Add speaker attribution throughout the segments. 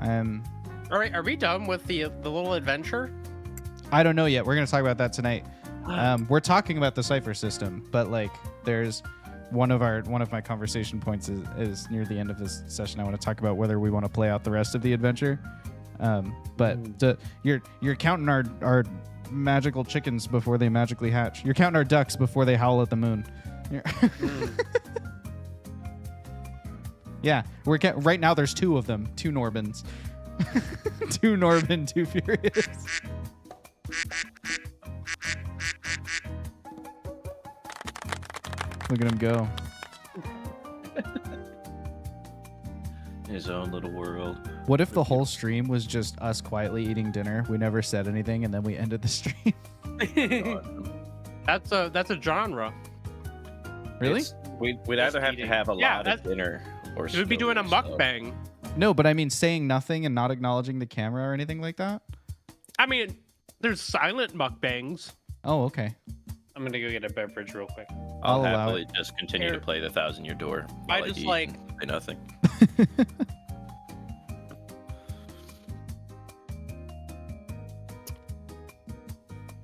Speaker 1: All right, are we done with the little adventure?
Speaker 2: I don't know yet. We're gonna talk about that tonight. We're talking about the cipher system, but like, there's one of my conversation points is near the end of this session. I want to talk about whether we want to play out the rest of the adventure. But you're counting our magical chickens before they magically hatch. You're counting our ducks before they howl at the moon. Yeah, right now. There's 2 of them, 2 Norbins, 2 Norbin, 2 Furious. Look at him go.
Speaker 3: His own little world.
Speaker 2: What if the whole stream was just us quietly eating dinner? We never said anything, and then we ended the stream.
Speaker 1: That's a genre.
Speaker 2: Really?
Speaker 3: We'd either have to have a lot of dinner, or
Speaker 1: we would be doing a mukbang.
Speaker 2: No, but I mean saying nothing and not acknowledging the camera or anything like that.
Speaker 1: I mean, there's silent mukbangs.
Speaker 2: Oh, okay.
Speaker 4: I'm gonna go get a beverage real quick.
Speaker 3: I'll
Speaker 2: allow
Speaker 3: happily
Speaker 2: it.
Speaker 3: just continue to play the 1,000-Year Door.
Speaker 1: I
Speaker 3: while
Speaker 1: just
Speaker 3: eat
Speaker 1: like-
Speaker 3: and say nothing.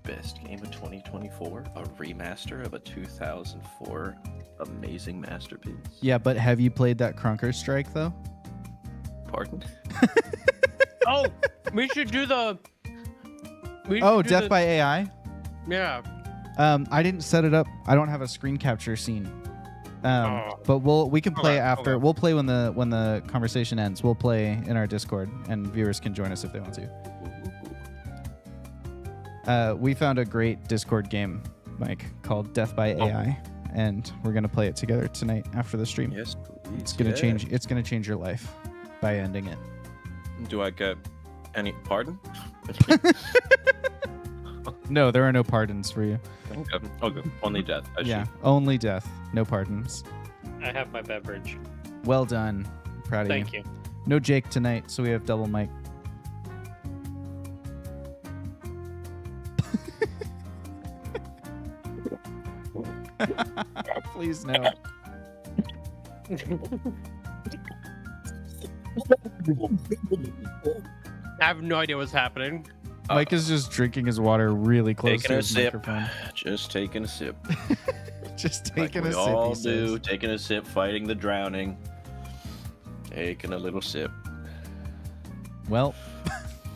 Speaker 3: Best game of 2024, a remaster of a 2004 amazing masterpiece.
Speaker 2: Yeah, but have you played that Crunker Strike though?
Speaker 3: Pardon?
Speaker 1: Oh, we should do the.
Speaker 2: Death by AI.
Speaker 1: Yeah.
Speaker 2: I didn't set it up. I don't have a screen capture scene. But we can play after.
Speaker 1: Okay.
Speaker 2: We'll play when the conversation ends. We'll play in our Discord, and viewers can join us if they want to. We found a great Discord game, Mike, called Death by AI, and we're gonna play it together tonight after the stream.
Speaker 3: Yes, please.
Speaker 2: It's gonna change. It's gonna change your life by ending it.
Speaker 3: Do I get any pardon?
Speaker 2: No, there are no pardons for you.
Speaker 3: Okay. Only death.
Speaker 2: Yeah, only death. No pardons.
Speaker 4: I have my beverage.
Speaker 2: Well done. Proud of
Speaker 4: Thank you.
Speaker 2: No Jake tonight, so we have double mic. Please no.
Speaker 1: I have no idea what's happening.
Speaker 2: Mike is just drinking his water really close
Speaker 3: Taking
Speaker 2: to
Speaker 3: a
Speaker 2: his
Speaker 3: sip.
Speaker 2: microphone.
Speaker 3: Just taking a sip.
Speaker 2: Just
Speaker 3: Like
Speaker 2: taking
Speaker 3: we
Speaker 2: a sip.
Speaker 3: all
Speaker 2: he
Speaker 3: do.
Speaker 2: says.
Speaker 3: Taking a sip, fighting the drowning. Taking a little sip.
Speaker 2: Well,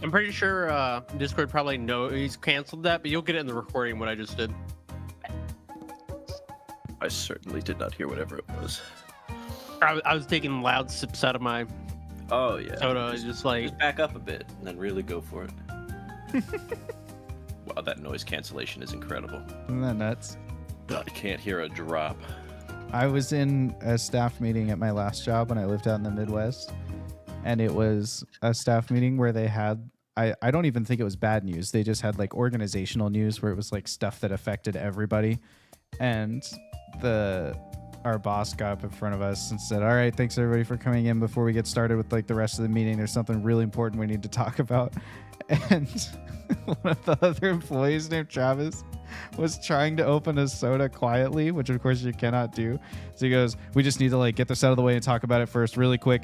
Speaker 1: I'm pretty sure Discord probably he's canceled that, but you'll get it in the recording what I just did.
Speaker 3: I certainly did not hear whatever it was.
Speaker 1: I was taking loud sips out of my
Speaker 3: Oh yeah.
Speaker 1: soda, just like
Speaker 3: Just back up a bit and then really go for it. Wow, that noise cancellation is incredible.
Speaker 2: isn't that nuts?
Speaker 3: I can't hear a drop.
Speaker 2: I was in a staff meeting at my last job when I lived out in the Midwest, and it was a staff meeting where they had I don't even think it was bad news. They just had like organizational news where it was like stuff that affected everybody. And our boss got up in front of us and said, "All right, thanks everybody for coming in. Before we get started with like the rest of the meeting, there's something really important we need to talk about." And one of the other employees named Travis was trying to open a soda quietly, which of course you cannot do. So he goes, "We just need to like get this out of the way and talk about it first really quick."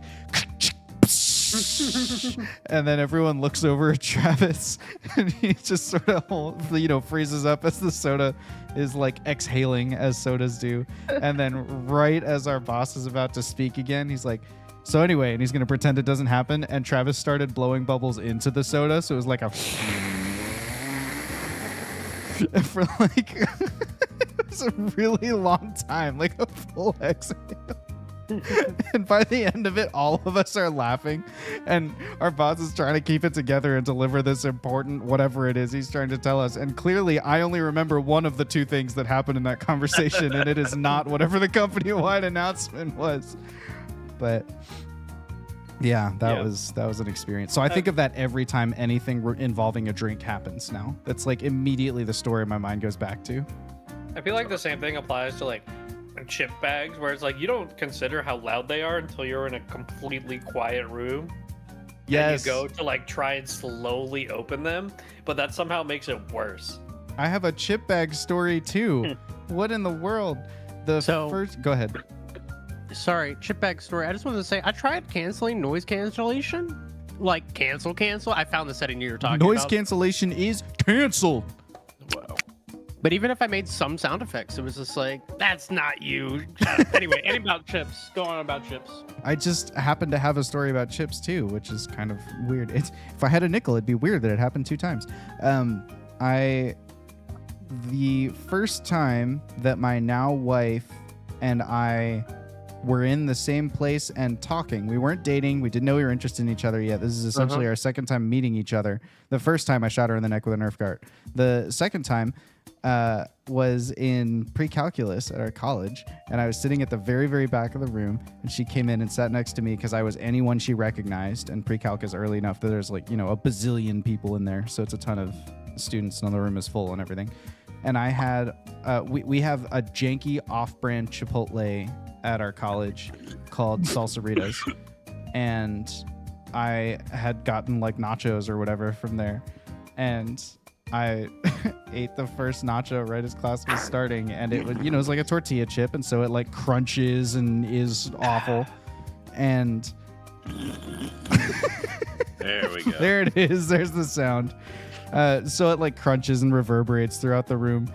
Speaker 2: And then everyone looks over at Travis and he just sort of freezes up as the soda is like exhaling as sodas do. And then right as our boss is about to speak again, he's like, "So anyway," and he's going to pretend it doesn't happen. And Travis started blowing bubbles into the soda. So it was like a for like it was a really long time, like a full exhale. And by the end of it, all of us are laughing, and our boss is trying to keep it together and deliver this important whatever it is he's trying to tell us. And clearly, I only remember one of the two things that happened in that conversation, and it is not whatever the company-wide announcement was. But yeah, that was an experience. So I think of that every time anything involving a drink happens now. That's like immediately the story my mind goes back to.
Speaker 4: I feel like the same thing applies to like chip bags, where it's like you don't consider how loud they are until you're in a completely quiet room.
Speaker 2: Yes.
Speaker 4: And you go to like try and slowly open them, but that somehow makes it worse.
Speaker 2: I have a chip bag story too. What in the world? Go ahead.
Speaker 1: sorry, chip bag story. I just wanted to say I tried canceling noise cancellation like cancel. I found the setting you were talking
Speaker 2: Noise
Speaker 1: about.
Speaker 2: cancellation is canceled.
Speaker 3: Wow.
Speaker 1: But even if I made some sound effects, it was just like, that's not you. Anyway, any about chips. Go on about chips.
Speaker 2: I just happen to have a story about chips too, which is kind of weird. If I had a nickel, it'd be weird that it happened 2 times. The first time that my now wife and I were in the same place and talking, we weren't dating. We didn't know we were interested in each other yet. This is essentially our second time meeting each other. The first time I shot her in the neck with a Nerf dart. The second time was in pre-calculus at our college, and I was sitting at the very, very back of the room, and she came in and sat next to me because I was anyone she recognized, and pre-calc is early enough that there's like, a bazillion people in there, so it's a ton of students and the room is full and everything. And I had we have a janky off-brand Chipotle at our college called Salsaritas, and I had gotten like nachos or whatever from there, and I ate the first nacho right as class was starting, and it was, it was like a tortilla chip, and so it like crunches and is awful. And
Speaker 3: There we go.
Speaker 2: there it is. There's the sound. So it like crunches and reverberates throughout the room.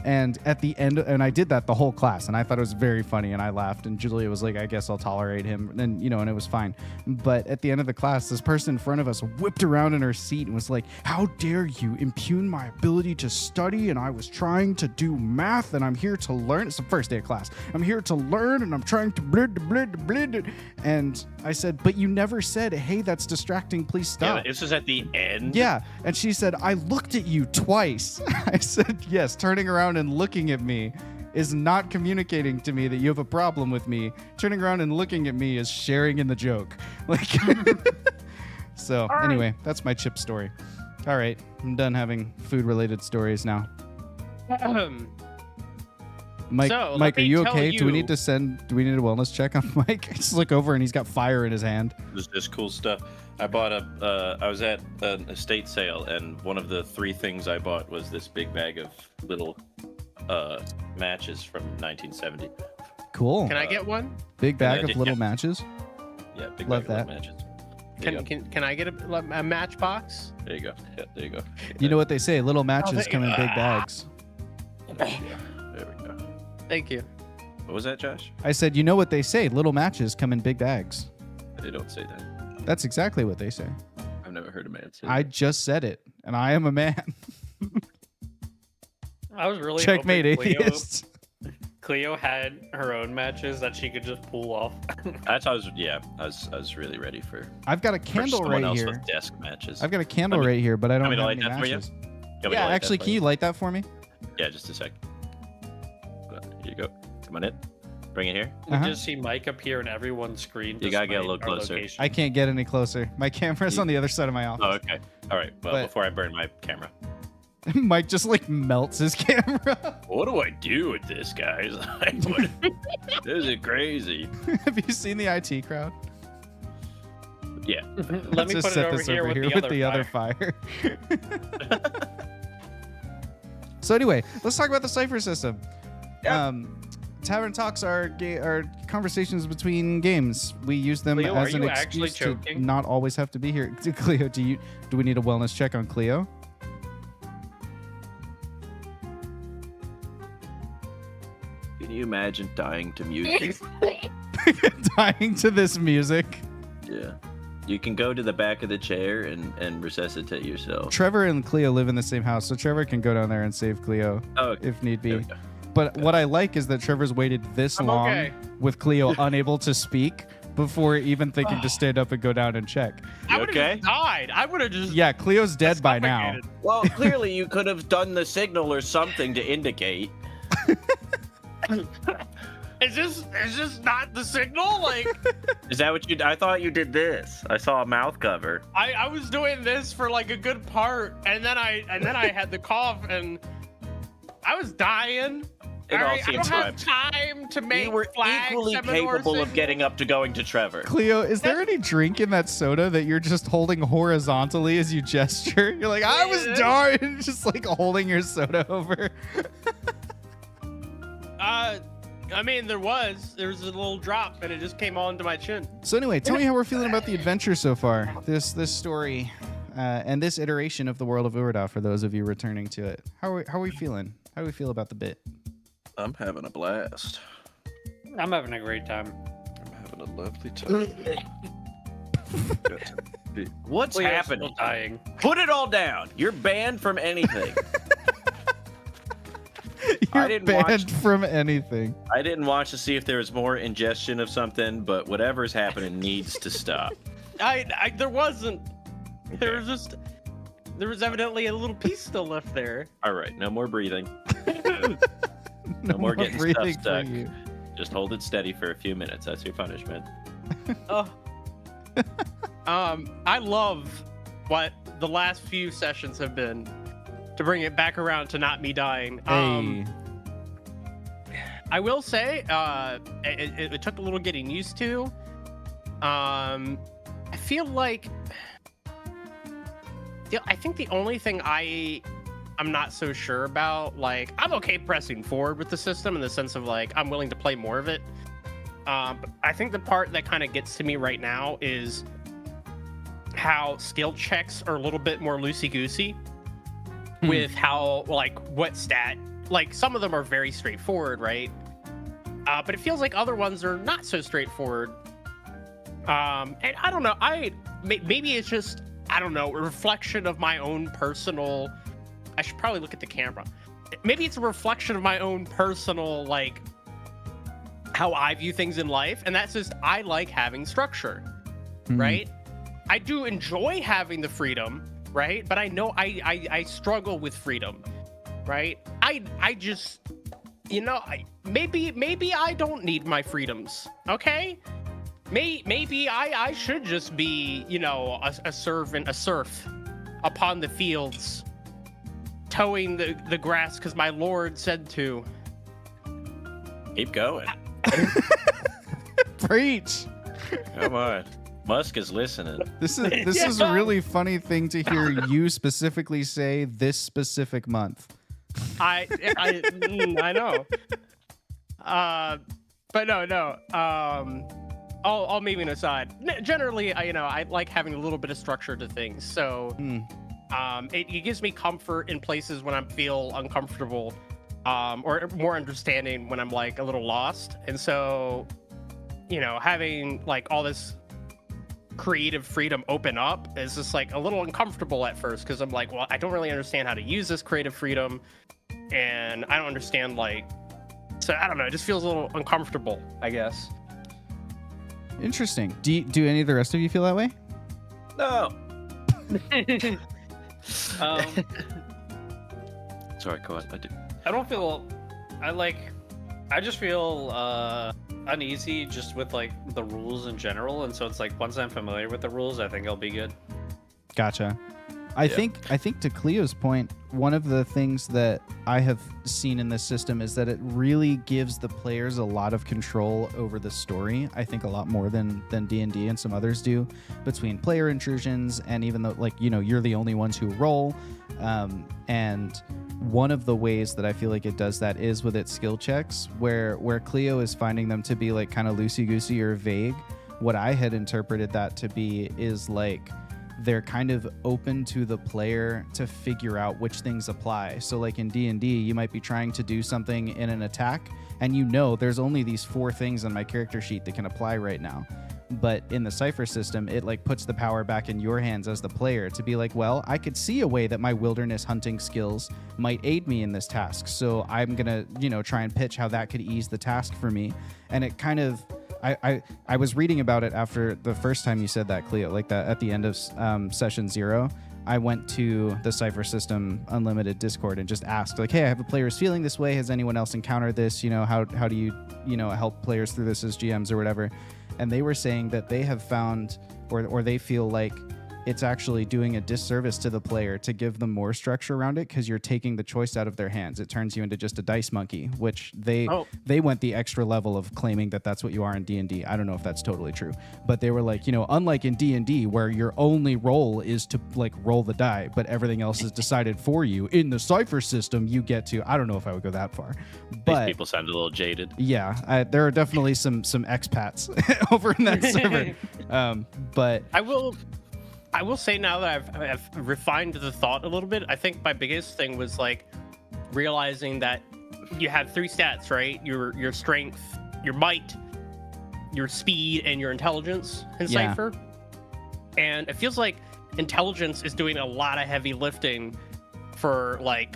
Speaker 2: And at the end, and I did that the whole class, and I thought it was very funny, and I laughed, and Julia was like, I guess I'll tolerate him, and and it was fine. But at the end of the class, this person in front of us whipped around in her seat and was like, how dare you impugn my ability to study, and I was trying to do math, and I'm here to learn. It's the first day of class. I'm here to learn, and I'm trying to blid. And I said, but you never said, hey, that's distracting, please stop.
Speaker 3: Yeah, this is at the end.
Speaker 2: Yeah, and she said, I looked at you twice. I said, yes, turning around and looking at me is not communicating to me that you have a problem with me. Turning around and looking at me is sharing in the joke. Like, so anyway, that's my chip story. All right, I'm done having food-related stories now. Mike,
Speaker 1: So,
Speaker 2: Mike,
Speaker 1: let
Speaker 2: are
Speaker 1: me
Speaker 2: you
Speaker 1: tell
Speaker 2: okay? Do we
Speaker 1: you-
Speaker 2: need a wellness check on Mike? I just look over and he's got fire in his hand.
Speaker 3: This is cool stuff. I bought I was at an estate sale, and one of the 3 things I bought was this big bag of little matches from 1970.
Speaker 2: Cool.
Speaker 1: Can I get one?
Speaker 2: Big bag of
Speaker 3: yeah.
Speaker 2: little matches.
Speaker 3: Yeah, big
Speaker 2: Love
Speaker 3: bag of
Speaker 2: that.
Speaker 3: little matches. There you go.
Speaker 1: Can I get a matchbox?
Speaker 3: There you go. Yeah, there you go.
Speaker 2: You know what they say, little matches
Speaker 1: thank
Speaker 2: come in
Speaker 1: you.
Speaker 2: big bags.
Speaker 3: There we go.
Speaker 1: Thank you.
Speaker 3: What was that, Josh?
Speaker 2: I said, you know what they say, little matches come in big bags.
Speaker 3: They don't say that.
Speaker 2: That's exactly what they say.
Speaker 3: I've never heard a man say
Speaker 2: I
Speaker 3: that.
Speaker 2: just said it, and I am a man.
Speaker 4: I was really
Speaker 2: Checkmate,
Speaker 4: hoping
Speaker 2: atheist.
Speaker 4: Cleo had her own matches that she could just pull off.
Speaker 3: That's how I was really ready for
Speaker 2: I've got a
Speaker 3: for
Speaker 2: candle
Speaker 3: someone
Speaker 2: right
Speaker 3: else
Speaker 2: here.
Speaker 3: with desk matches.
Speaker 2: I've got a candle
Speaker 3: Let me-
Speaker 2: right here, but I don't
Speaker 3: want me to
Speaker 2: have
Speaker 3: light
Speaker 2: any
Speaker 3: that for you?
Speaker 2: matches.
Speaker 3: You want me to
Speaker 2: Yeah,
Speaker 3: light that
Speaker 2: actually,
Speaker 3: for
Speaker 2: can you light that for me?
Speaker 3: Yeah, just a sec. Here you go. Come on in. Bring it here.
Speaker 4: We
Speaker 2: Uh-huh.
Speaker 4: just see Mike appear in everyone's screen.
Speaker 3: You gotta get a
Speaker 4: displaying
Speaker 3: little
Speaker 4: our
Speaker 3: closer.
Speaker 4: location.
Speaker 2: I can't get any closer. My camera's on the other side of my office.
Speaker 3: Oh, okay. All right. Well,
Speaker 2: But-
Speaker 3: before I burn my camera.
Speaker 2: Mike just like melts his camera.
Speaker 3: What do I do with this, guys? This is crazy.
Speaker 2: Have you seen the IT crowd?
Speaker 3: Yeah.
Speaker 4: Let me
Speaker 2: Let's
Speaker 4: put
Speaker 2: just
Speaker 4: it
Speaker 2: set
Speaker 4: over
Speaker 2: this
Speaker 4: here
Speaker 2: over
Speaker 4: with
Speaker 2: here with the other fire. So anyway, let's talk about the Cypher system.
Speaker 3: Yeah.
Speaker 2: Tavern Talks are conversations between games. We use them
Speaker 4: Cleo, are
Speaker 2: as an
Speaker 4: you actually
Speaker 2: excuse to
Speaker 4: joking?
Speaker 2: not always have to be here. Cleo, do we need a wellness check on Cleo?
Speaker 3: Can you imagine dying to music?
Speaker 2: Dying to this music.
Speaker 3: Yeah. You can go to the back of the chair and resuscitate yourself.
Speaker 2: Trevor and Cleo live in the same house, so Trevor can go down there and save Cleo
Speaker 3: Oh, okay.
Speaker 2: if need
Speaker 3: There
Speaker 2: be.
Speaker 3: we go.
Speaker 2: But what I like is that Trevor's waited this
Speaker 1: I'm
Speaker 2: long
Speaker 1: okay.
Speaker 2: with Cleo unable to speak before even thinking to stand up and go down and check.
Speaker 1: I
Speaker 3: You
Speaker 1: would have
Speaker 3: okay?
Speaker 1: just died. I would have just.
Speaker 2: Yeah, Cleo's dead by now.
Speaker 1: suffocated.
Speaker 3: Well, clearly you could have done the signal or something to indicate.
Speaker 1: Is this not the signal? Like,
Speaker 3: Is that what you? I thought you did this. I saw a mouth cover.
Speaker 1: I was doing this for like a good part, and then I had the cough, and I was dying.
Speaker 3: It all
Speaker 1: I don't
Speaker 3: seems
Speaker 1: have time to make
Speaker 3: You were
Speaker 1: flag
Speaker 3: equally
Speaker 1: semaphore
Speaker 3: capable of
Speaker 1: signals.
Speaker 3: getting up to going to Trevor.
Speaker 2: Cleo, is there any drink in that soda that you're just holding horizontally as you gesture? You're like, I was
Speaker 1: Yeah.
Speaker 2: dying, just like holding your soda over.
Speaker 1: I mean, there was a little drop, and it just came onto my chin.
Speaker 2: So anyway, tell me how we're feeling about the adventure so far. This story, and this iteration of the world of Urda. For those of you returning to it, how are we feeling? How do we feel about the bit?
Speaker 3: I'm having a blast.
Speaker 4: I'm having a great time.
Speaker 3: I'm having a lovely time. What's
Speaker 4: Cleo's
Speaker 3: happening?
Speaker 4: still dying.
Speaker 3: Put it all down. You're banned from anything.
Speaker 2: You're
Speaker 3: didn't
Speaker 2: banned
Speaker 3: watch-
Speaker 2: from anything.
Speaker 3: I didn't watch to see if there was more ingestion of something, but whatever's happening needs to stop.
Speaker 1: There wasn't. There was evidently a little piece still left there.
Speaker 3: All right, no more breathing.
Speaker 2: No
Speaker 3: more getting stuff
Speaker 2: breathing for
Speaker 3: stuck.
Speaker 2: you.
Speaker 3: Just hold it steady for a few minutes. That's your punishment.
Speaker 1: Oh. I love what the last few sessions have been to bring it back around to not me dying.
Speaker 2: Hey.
Speaker 1: I will say, it took a little getting used to. I feel like, I think the only thing I'm not so sure about, like, I'm okay pressing forward with the system in the sense of like I'm willing to play more of it. But I think the part that kind of gets to me right now is how skill checks are a little bit more loosey-goosey with how, like, what stat, like, some of them are very straightforward, right? But it feels like other ones are not so straightforward. And I don't know, maybe it's just, I don't know, a reflection of my own personal, I should probably look at the camera. Maybe it's a reflection of my own personal, like, how I view things in life, and that's just, I like having structure, right? I do enjoy having the freedom, right? But I know I struggle with freedom, right? I just, maybe I don't need my freedoms, okay? Maybe I should just be, a servant, a serf upon the fields, towing the grass because my lord said to.
Speaker 3: Keep going.
Speaker 2: Preach.
Speaker 3: Come on. Musk is listening.
Speaker 2: This is a really funny thing to hear you specifically say this specific month.
Speaker 1: I know. But no. All moving aside, generally, I like having a little bit of structure to things. So, it gives me comfort in places when I feel uncomfortable, or more understanding when I'm like a little lost. And so, having like all this creative freedom open up is just like a little uncomfortable at first because I'm like, well, I don't really understand how to use this creative freedom, and I don't understand, like, so I don't know, it just feels a little uncomfortable, I guess.
Speaker 2: Interesting. Do any of the rest of you feel that way?
Speaker 3: No. Sorry, go on.
Speaker 4: I don't feel, I just feel uneasy just with like the rules in general, and so it's like once I'm familiar with the rules, I think I'll be good.
Speaker 2: Gotcha. I think to Cleo's point, one of the things that I have seen in this system is that it really gives the players a lot of control over the story. I think a lot more than D&D and some others do, between player intrusions and even though, like, you're the only ones who roll. And one of the ways that I feel like it does that is with its skill checks, where Cleo is finding them to be like kind of loosey-goosey or vague. What I had interpreted that to be is like they're kind of open to the player to figure out which things apply. So like in D&D, you might be trying to do something in an attack, and there's only these 4 things on my character sheet that can apply right now. But in the Cypher system, it like puts the power back in your hands as the player to be like, well, I could see a way that my wilderness hunting skills might aid me in this task. So I'm going to, try and pitch how that could ease the task for me. And it kind of, I was reading about it after the first time you said that, Cleo, like that at the end of session 0. I went to the Cypher System Unlimited Discord and just asked, like, hey, I have a player who's feeling this way. Has anyone else encountered this? How do you, help players through this as GMs or whatever? And they were saying that they have found, or they feel like it's actually doing a disservice to the player to give them more structure around it, because you're taking the choice out of their hands. It turns you into just a dice monkey, which they went the extra level of claiming that that's what you are in D&D. I don't know if that's totally true, but they were like, you know, unlike in D&D where your only role is to like roll the die, but everything else is decided for you. In the Cypher system, you get to, I don't know if I would go that far, but
Speaker 3: these people sound a little jaded.
Speaker 2: Yeah, there are definitely some expats over in that server. But
Speaker 1: I will say now that I've refined the thought a little bit, I think my biggest thing was like realizing that you have 3 stats, right? Your strength, your might, your speed, and your intelligence in Cypher. And it feels like intelligence is doing a lot of heavy lifting for like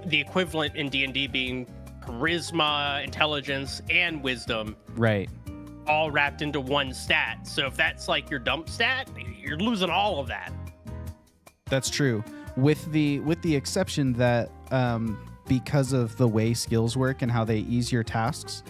Speaker 1: the equivalent in D&D being charisma, intelligence, and wisdom.
Speaker 2: Right.
Speaker 1: All wrapped into one stat. So if that's like your dump stat, you're losing all of that.
Speaker 2: That's true. With the exception that because of the way skills work and how they ease your tasks,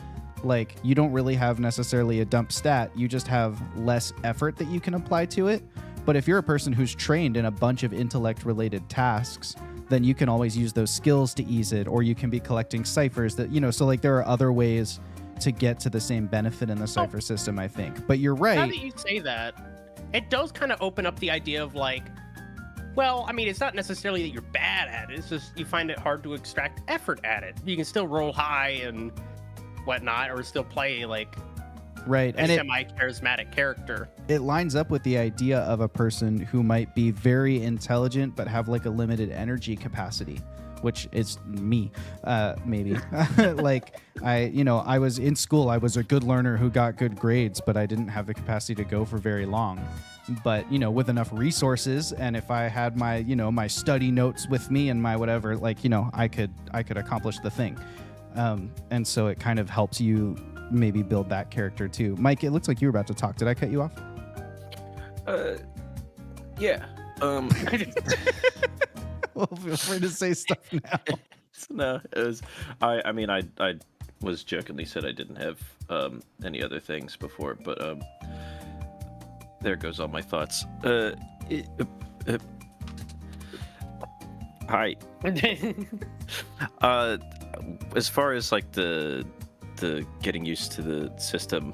Speaker 2: like you don't really have necessarily a dump stat. You just have less effort that you can apply to it. But if you're a person who's trained in a bunch of intellect related tasks, then you can always use those skills to ease it, or you can be collecting ciphers that, you know, so like there are other ways to get to the same benefit in the Cypher system, I think. But you're right.
Speaker 1: Now that you say that, it does kind of open up the idea of like, well, I mean, it's not necessarily that you're bad at it. It's just you find it hard to extract effort at it. You can still roll high and whatnot, or still play like a semi-charismatic character.
Speaker 2: It lines up with the idea of a person who might be very intelligent but have like a limited energy capacity, which is me, maybe. Like I was in school, I was a good learner who got good grades, but I didn't have the capacity to go for very long. But, you know, with enough resources, and if I had my, you know, my study notes with me and my whatever, like, you know, I could accomplish the thing. And so it kind of helps you maybe build that character too. Mike, it looks like you were about to talk. Did I cut you off?
Speaker 3: Yeah.
Speaker 2: Well, feel free to say stuff now.
Speaker 3: No, it was. I mean, I was jokingly said I didn't have any other things before, but there goes all my thoughts. Hi. As far as like the getting used to the system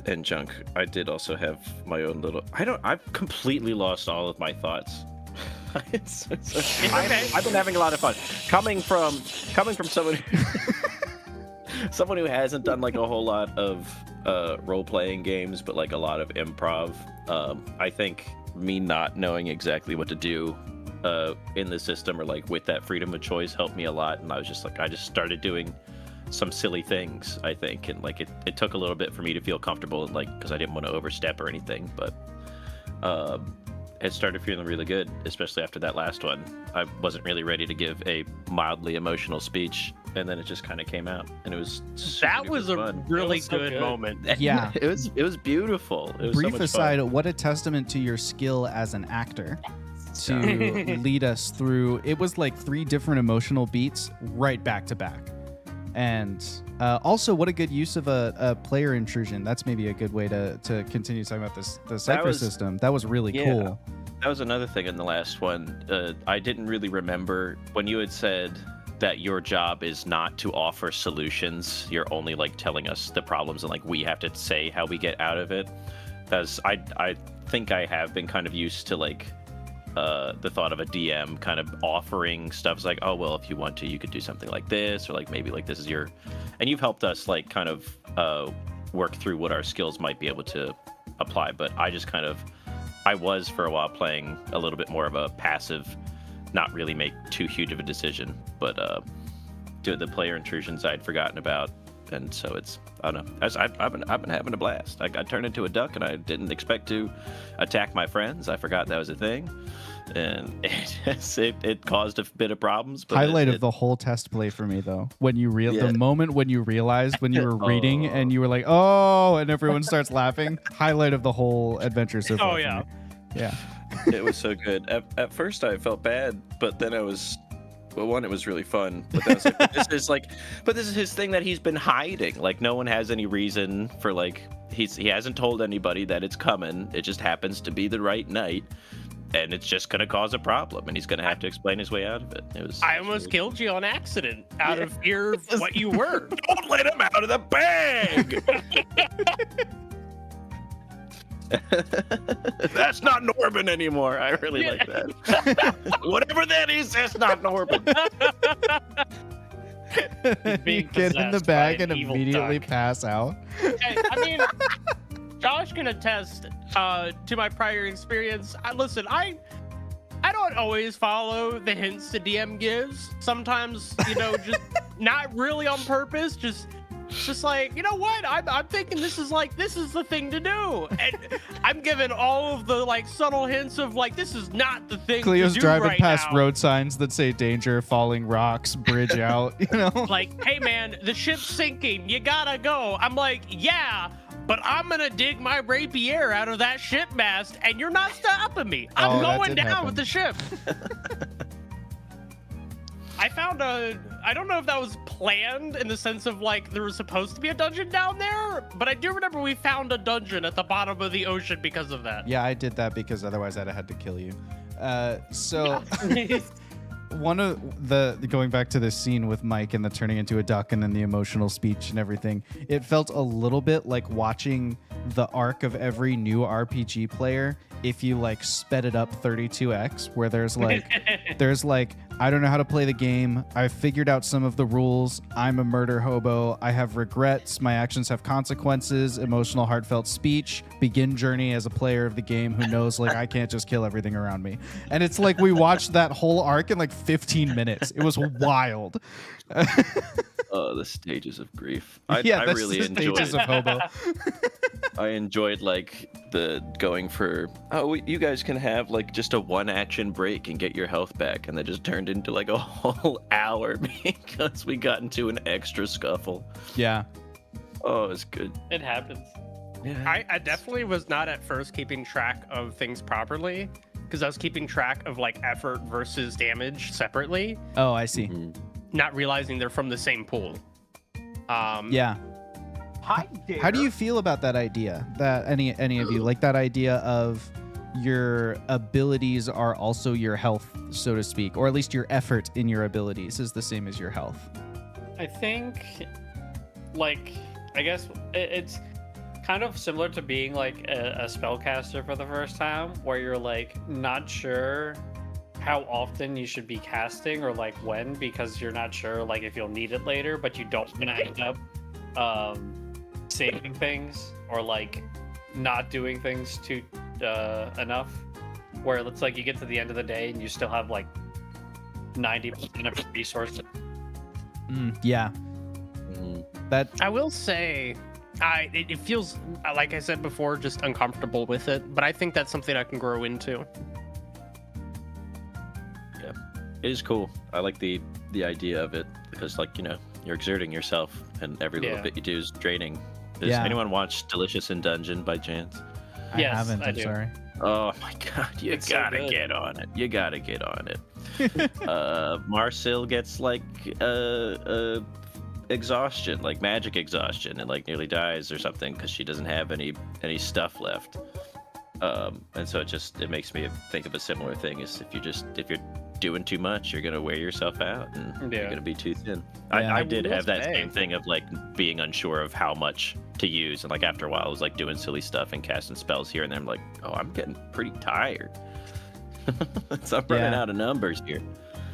Speaker 3: and junk, I did also have my own little. I've completely lost all of my thoughts. It's okay. I've been having a lot of fun coming from someone someone who hasn't done like a whole lot of role-playing games, but like a lot of improv. I think me not knowing exactly what to do in the system, or like with that freedom of choice, helped me a lot. And I just started doing some silly things, I think, and like it took a little bit for me to feel comfortable, like, because I didn't want to overstep or anything, but it started feeling really good, especially after that last one. I wasn't really ready to give a mildly emotional speech, and then it just kind of came out, and it was
Speaker 1: that was a
Speaker 3: fun.
Speaker 1: really good moment.
Speaker 2: Yeah,
Speaker 3: it was beautiful. It was
Speaker 2: Brief
Speaker 3: so much
Speaker 2: aside,
Speaker 3: fun.
Speaker 2: what a testament to your skill as an actor to lead us through. It was like 3 different emotional beats right back to back. And also, what a good use of a player intrusion. That's maybe a good way to continue talking about the Cypher system. That was really cool.
Speaker 3: That was another thing in the last one. I didn't really remember when you had said that your job is not to offer solutions. You're only like telling us the problems, and like we have to say how we get out of it. I think I have been kind of used to like the thought of a DM kind of offering stuff. It's like, oh, well, if you want to, you could do something like this, or like maybe like this is your, and you've helped us like kind of work through what our skills might be able to apply. But I was for a while playing a little bit more of a passive, not really make too huge of a decision, but do the player intrusions I'd forgotten about. And so it's, I don't know, I've been having a blast. I turned into a duck, and I didn't expect to attack my friends. I forgot that was a thing, and it caused a bit of problems. But
Speaker 2: Highlight of the whole test play for me, though, when you the moment when you realized when you were reading and you were like, oh, and everyone starts laughing. Highlight of the whole adventure so far.
Speaker 1: Oh yeah,
Speaker 2: yeah.
Speaker 3: It was so good. At first I felt bad, but then I was. Well, one, it was really fun, but that was but this is his thing that he's been hiding. Like, no one has any reason for, like, he hasn't told anybody that it's coming. It just happens to be the right night, and it's just gonna cause a problem, and he's gonna have to explain his way out of it.
Speaker 1: I almost killed you on accident out of fear of what you were.
Speaker 3: Don't let him out of the bag. That's not Norbin anymore. I really like that. Whatever that is, that's not Norbin.
Speaker 2: You get in the bag and immediately pass out.
Speaker 1: I mean, Josh can attest to my prior experience. Listen, I don't always follow the hints the DM gives. Sometimes, just not really on purpose. Just like, you know what? I'm thinking this is the thing to do, and I'm given all of the like subtle hints of like this is not the thing.
Speaker 2: Cleo's
Speaker 1: to do
Speaker 2: driving
Speaker 1: right
Speaker 2: past
Speaker 1: now.
Speaker 2: road signs that say danger, falling rocks, bridge out.
Speaker 1: Like, hey man, the ship's sinking. You gotta go. I'm like, yeah, but I'm gonna dig my rapier out of that ship mast, and you're not stopping me. I'm going down with the ship. I don't know if that was planned in the sense of like there was supposed to be a dungeon down there, but I do remember we found a dungeon at the bottom of the ocean because of that.
Speaker 2: Yeah, I did that because otherwise I'd have had to kill you. So one of the going back to this scene with Mike and the turning into a duck and then the emotional speech and everything, it felt a little bit like watching the arc of every new RPG player if you like sped it up 32x, where there's like I don't know how to play the game. I've figured out some of the rules. I'm a murder hobo. I have regrets. My actions have consequences. Emotional, heartfelt speech. Begin journey as a player of the game who knows like I can't just kill everything around me. And it's like we watched that whole arc in like 15 minutes. It was wild.
Speaker 3: Oh, the stages of grief.
Speaker 2: I
Speaker 3: really enjoyed
Speaker 2: stages of hobo.
Speaker 3: I enjoyed like the going for, you guys can have like just a 1 action break and get your health back, and that just turned into like a whole hour because we got into an extra scuffle.
Speaker 2: Yeah.
Speaker 3: Oh, it's good.
Speaker 4: It happens.
Speaker 1: Yeah. I definitely was not at first keeping track of things properly because I was keeping track of like effort versus damage separately.
Speaker 2: Oh, I see.
Speaker 3: Mm-hmm.
Speaker 1: Not realizing they're from the same pool.
Speaker 2: Yeah.
Speaker 1: Hi,
Speaker 2: How do you feel about that idea? That any of you like that idea of your abilities are also your health, so to speak, or at least your effort in your abilities is the same as your health?
Speaker 4: I think, like, I guess it's kind of similar to being like a spellcaster for the first time, where you're like not sure how often you should be casting or like when, because you're not sure like if you'll need it later, but you don't want to end up saving things or like not doing things too enough, where it's like you get to the end of the day and you still have like 90% of your resources.
Speaker 2: Yeah. That
Speaker 1: I will say, it feels like I said before, just uncomfortable with it, but I think that's something I can grow into.
Speaker 3: Yeah, it is cool. I like the idea of it because, like, you're exerting yourself, and every little bit you do is draining. Does anyone watch Delicious in Dungeon by chance?
Speaker 2: I haven't. I'm sorry.
Speaker 3: Oh my god, you gotta get on it. You gotta get on it. Marcel gets like exhaustion, like magic exhaustion, and like nearly dies or something because she doesn't have any stuff left. And so it makes me think of a similar thing: is if you're doing too much, you're gonna wear yourself out, and you're gonna be too thin. I did have that same thing of like being unsure of how much to use, and like after a while I was like doing silly stuff and casting spells here and then. I'm like, oh, I'm getting pretty tired. So I'm running out of numbers here.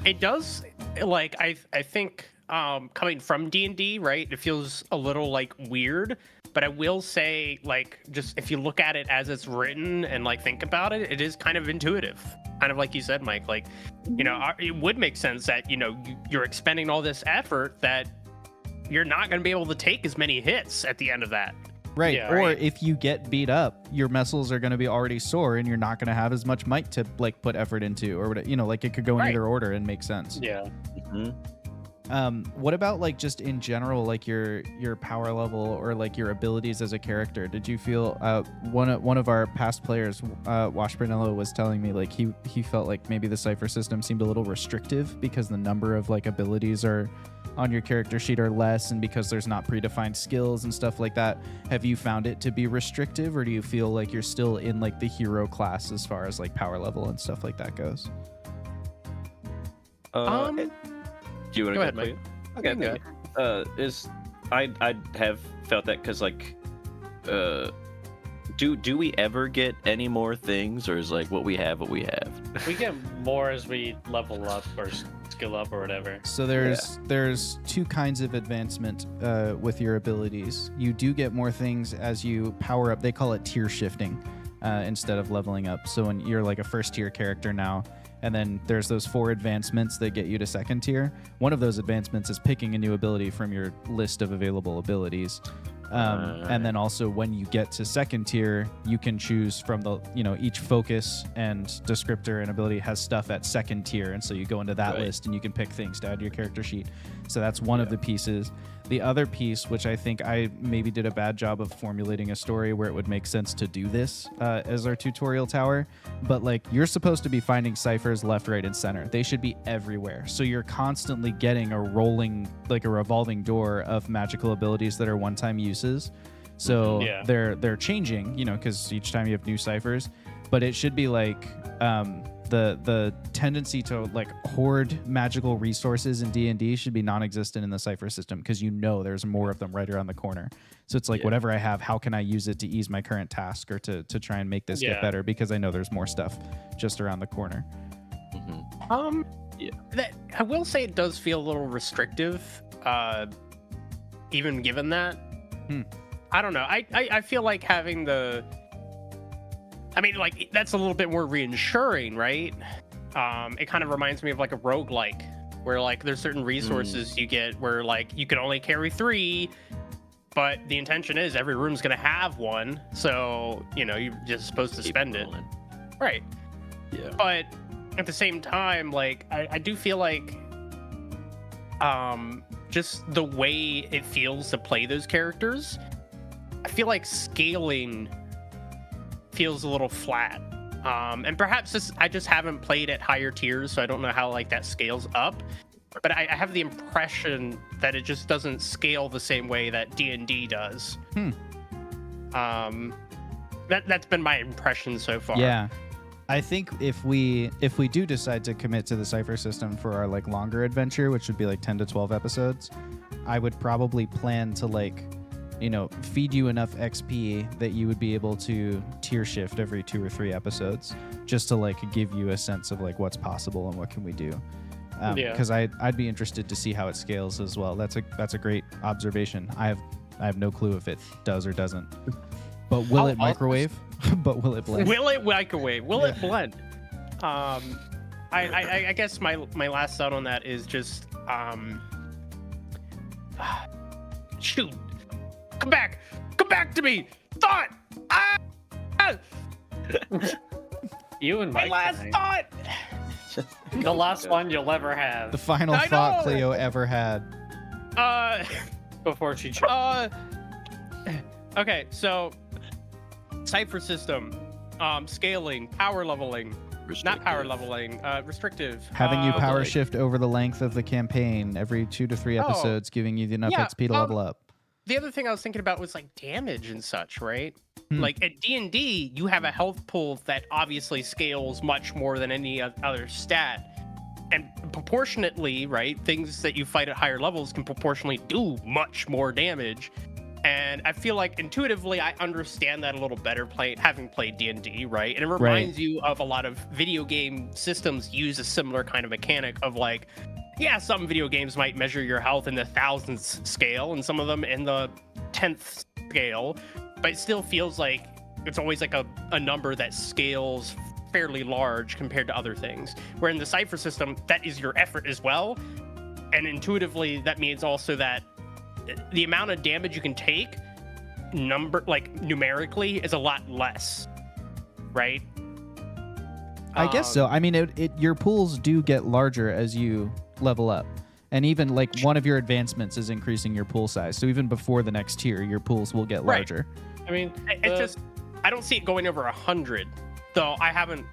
Speaker 1: It does, like, I think coming from D&D, right, it feels a little like weird, but I will say, like, just if you look at it as it's written and like think about it, it is kind of intuitive, kind of like you said, Mike. Like, it would make sense that you're expending all this effort that you're not going to be able to take as many hits at the end of that.
Speaker 2: Right.
Speaker 1: Yeah,
Speaker 2: or
Speaker 1: right.
Speaker 2: if you get beat up, your muscles are going to be already sore and you're not going to have as much might to like put effort into, or whatever, like it could go in either order and make sense.
Speaker 4: Yeah.
Speaker 3: Mm-hmm.
Speaker 2: What about like just in general, like your power level or like your abilities as a character? Did you feel one of our past players, Wash was telling me like he felt like maybe the Cypher system seemed a little restrictive because the number of like abilities are on your character sheet are less, and because there's not predefined skills and stuff like that, have you found it to be restrictive, or do you feel like you're still in like the hero class as far as like power level and stuff like that goes?
Speaker 3: Do you want to
Speaker 1: go
Speaker 3: go
Speaker 1: ahead,
Speaker 3: Cleo?
Speaker 1: Mike.
Speaker 3: Okay,
Speaker 1: You can
Speaker 3: is I have felt that because like do we ever get any more things, or is like what we have?
Speaker 4: We get more as we level up or skill up or whatever.
Speaker 2: So there's two kinds of advancement with your abilities. You do get more things as you power up. They call it tier shifting instead of leveling up. So when you're like a first tier character now, and then there's those 4 advancements that get you to second tier. One of those advancements is picking a new ability from your list of available abilities. And then also when you get to second tier, you can choose from the, each focus and descriptor and ability has stuff at second tier. And so you go into that list and you can pick things to add to your character sheet. So that's one of the pieces. The other piece, which I think I maybe did a bad job of formulating a story where it would make sense to do this as our tutorial tower, but like you're supposed to be finding ciphers left, right, and center. They should be everywhere. So you're constantly getting a rolling, like a revolving door of magical abilities that are one-time uses. So they're changing, because each time you have new ciphers, but it should be like the tendency to like hoard magical resources in D&D should be non-existent in the cipher system, because there's more of them right around the corner. So it's like whatever I have, how can I use it to ease my current task or to try and make this get better, because I know there's more stuff just around the corner.
Speaker 1: That I will say it does feel a little restrictive, even given that. I don't know. I feel like having that's a little bit more reassuring, right? It kind of reminds me of like a roguelike, where like there's certain resources you get where like you can only carry 3, but the intention is every room's gonna have one, so you're just supposed to spend it, right? Yeah. But at the same time, like I do feel like just the way it feels to play those characters, I feel like scaling feels a little flat, and perhaps I just haven't played at higher tiers, so I don't know how like that scales up, but I have the impression that it just doesn't scale the same way that D&D does. That's been my impression so far.
Speaker 2: Yeah, I think if we do decide to commit to the cipher system for our like longer adventure, which would be like 10 to 12 episodes, I would probably plan to like feed you enough XP that you would be able to tier shift every 2 or 3 episodes, just to like give you a sense of like what's possible and what can we do. Because I'd be interested to see how it scales as well. That's a great observation. I have no clue if it does or doesn't. But will it microwave? But will it blend?
Speaker 1: Will it microwave? Will it blend? I guess my last thought on that is just shoot. Come back to me! Thought!
Speaker 4: You and Mike
Speaker 1: my last
Speaker 4: tonight.
Speaker 1: thought!
Speaker 4: The last one you'll ever have.
Speaker 2: The final thought Cleo ever had.
Speaker 4: Before she chose.
Speaker 1: Okay, so cipher system, scaling, power leveling, not power leveling, restrictive.
Speaker 2: Having you power shift over the length of the campaign every 2 to 3 episodes, giving you enough XP to level up.
Speaker 1: The other thing I was thinking about was like damage and such, right? Like at D&D, you have a health pool that obviously scales much more than any other stat. And proportionately, right, things that you fight at higher levels can proportionally do much more damage. And I feel like intuitively, I understand that a little better having played D&D, right? And it reminds you of a lot of video game systems use a similar kind of mechanic of like, yeah, some video games might measure your health in the thousands scale and some of them in the 10th scale, but it still feels like it's always like a number that scales fairly large compared to other things. Where in the cipher system, that is your effort as well. And intuitively, that means also that the amount of damage you can take numerically is a lot less, right?
Speaker 2: I guess so. I mean, your pools do get larger as you level up, and even like one of your advancements is increasing your pool size. So even before the next tier, your pools will get larger.
Speaker 4: I mean,
Speaker 1: it's just I don't see it going over 100, though. I haven't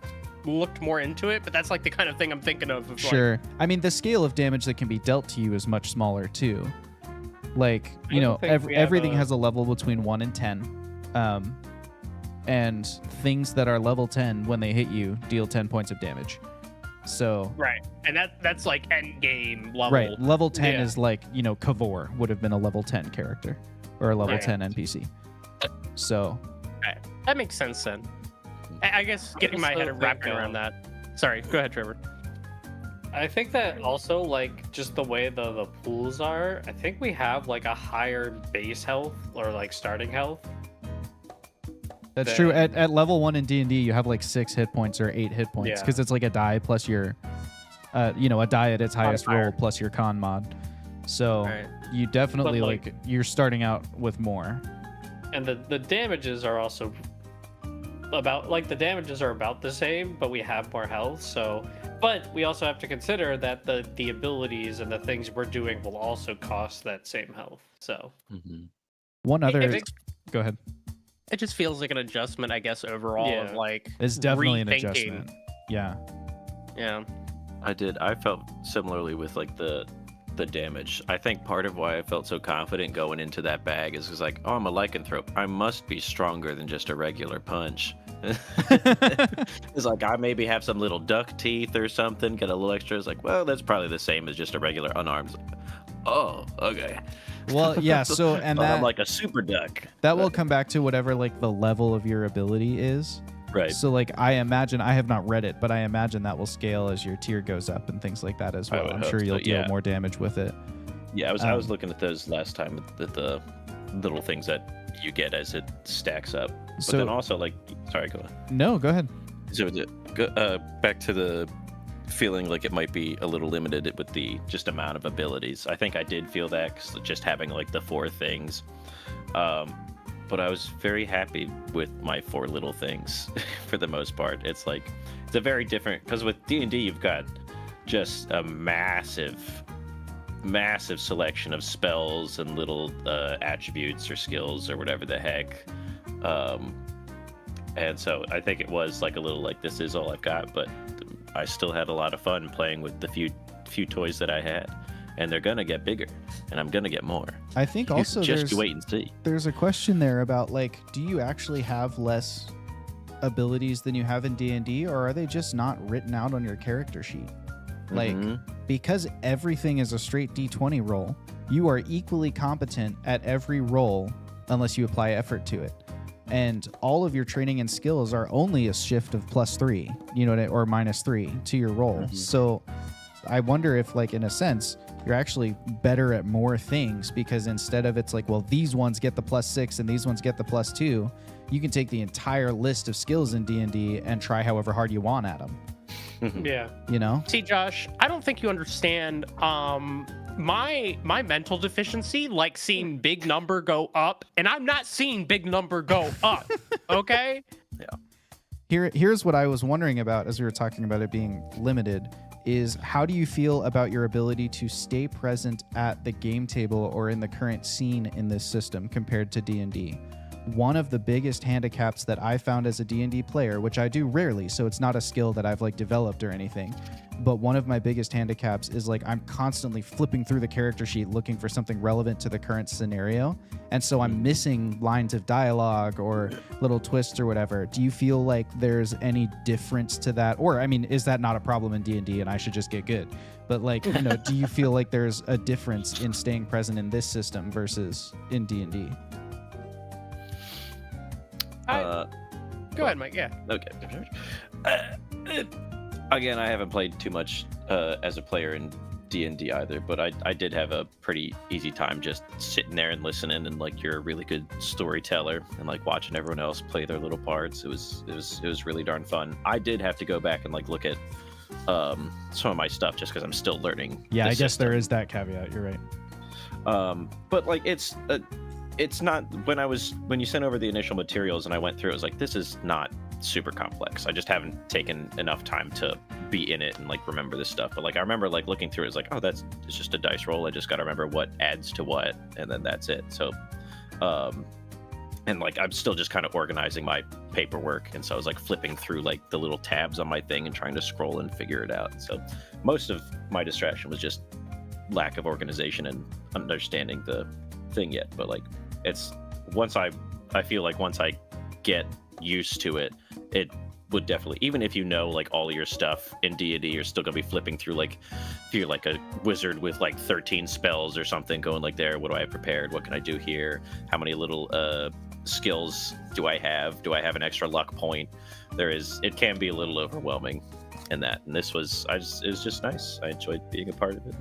Speaker 1: looked more into it, but that's like the kind of thing I'm thinking of.
Speaker 2: Sure. I mean, the scale of damage that can be dealt to you is much smaller too. Like, you know, everything has a level between 1 and 10. And things that are level 10 when they hit you deal 10 points of damage. So
Speaker 1: right, and that's like end game level.
Speaker 2: Right, level 10 is like, you know, Kavor would have been a level 10 character or a level 10 NPC. So
Speaker 1: that makes sense then. I guess getting my head wrapped around that. Sorry, go ahead, Trevor.
Speaker 4: I think that also, like, just the way the pools are, I think we have like a higher base health or like starting health.
Speaker 2: That's true. At level 1 in D&D, you have like 6 hit points or 8 hit points because it's like a die plus your, you know, a die at its highest roll plus your con mod. So you definitely like you're starting out with more. And
Speaker 4: the damages are also about the same, but we have more health. So, but we also have to consider that the abilities and the things we're doing will also cost that same health. So
Speaker 2: one other, go ahead.
Speaker 1: It just feels like an adjustment, I guess, overall of like
Speaker 2: it's definitely an adjustment. Yeah.
Speaker 3: I felt similarly with like the damage. I think part of why I felt so confident going into that bag is because like, oh, I'm a lycanthrope. I must be stronger than just a regular punch. It's like I maybe have some little duck teeth or something, get a little extra. It's like, well, that's probably the same as just a regular unarmed. Oh, okay.
Speaker 2: Well, yeah, so and that
Speaker 3: I'm like a super duck.
Speaker 2: That will come back to whatever like the level of your ability is.
Speaker 3: Right.
Speaker 2: So like I imagine, I have not read it, but I imagine that will scale as your tier goes up and things like that as well. I'm sure you'll deal more damage with it.
Speaker 3: Yeah, I was looking at those last time at the little things that you get as it stacks up. But then also like, sorry, go on.
Speaker 2: No, go ahead.
Speaker 3: So back to the feeling like it might be a little limited with the just amount of abilities. I think I did feel that 'cause just having like the 4 things. But I was very happy with my 4 little things for the most part. It's like, it's a very different, because with D&D you've got just a massive selection of spells and little attributes or skills or whatever the heck. And so I think it was like a little like, this is all I've got, but I still had a lot of fun playing with the few toys that I had, and they're gonna get bigger, and I'm gonna get more.
Speaker 2: I think also
Speaker 3: just wait and see.
Speaker 2: There's a question there about like, do you actually have less abilities than you have in D&D, or are they just not written out on your character sheet? Like, because everything is a straight D20 roll, you are equally competent at every roll unless you apply effort to it. And all of your training and skills are only a shift of +3, you know, or -3 to your roll. So I wonder if, like, in a sense, you're actually better at more things, because instead of it's like, well, these ones get the +6 and these ones get the +2, you can take the entire list of skills in D&D and try however hard you want at them.
Speaker 4: Yeah.
Speaker 2: You know?
Speaker 1: See, Josh, I don't think you understand my mental deficiency, like seeing big number go up, and I'm not seeing big number go up. Okay?
Speaker 3: Yeah.
Speaker 2: Here's what I was wondering about as we were talking about it being limited is, how do you feel about your ability to stay present at the game table or in the current scene in this system compared to D&D? One of the biggest handicaps that I found as a D&D player, which I do rarely, so it's not a skill that I've like developed or anything, but one of my biggest handicaps is like I'm constantly flipping through the character sheet looking for something relevant to the current scenario, and so I'm missing lines of dialogue or little twists or whatever. Do you feel like there's any difference to that? Or, I mean, is that not a problem in D&D and I should just get good? But like, you know, do you feel like there's a difference in staying present in this system versus in D&D?
Speaker 1: Go ahead, Mike. Yeah.
Speaker 3: Okay. Again, I haven't played too much as a player in D&D either, but I did have a pretty easy time just sitting there and listening, and like, you're a really good storyteller, and like watching everyone else play their little parts. It was really darn fun. I did have to go back and like look at some of my stuff just because I'm still learning.
Speaker 2: Yeah, I guess there is that caveat. You're right.
Speaker 3: But like, it's not, when you sent over the initial materials and I went through, it was like, this is not super complex. I just haven't taken enough time to be in it and like remember this stuff. But like, I remember like looking through it, it's like, oh, it's just a dice roll. I just got to remember what adds to what, and then that's it. So and like I'm still just kind of organizing my paperwork, and so I was like flipping through like the little tabs on my thing and trying to scroll and figure it out. So most of my distraction was just lack of organization and understanding the thing yet. But like it's once I feel like once I get used to it, it would definitely, even if you know like all your stuff in D&D, you're still gonna be flipping through, like if you're like a wizard with like 13 spells or something, going like, there, what do I have prepared, what can I do here, how many little skills do I have an extra luck point? It can be a little overwhelming in that, and this was it was just nice. I enjoyed being a part of it.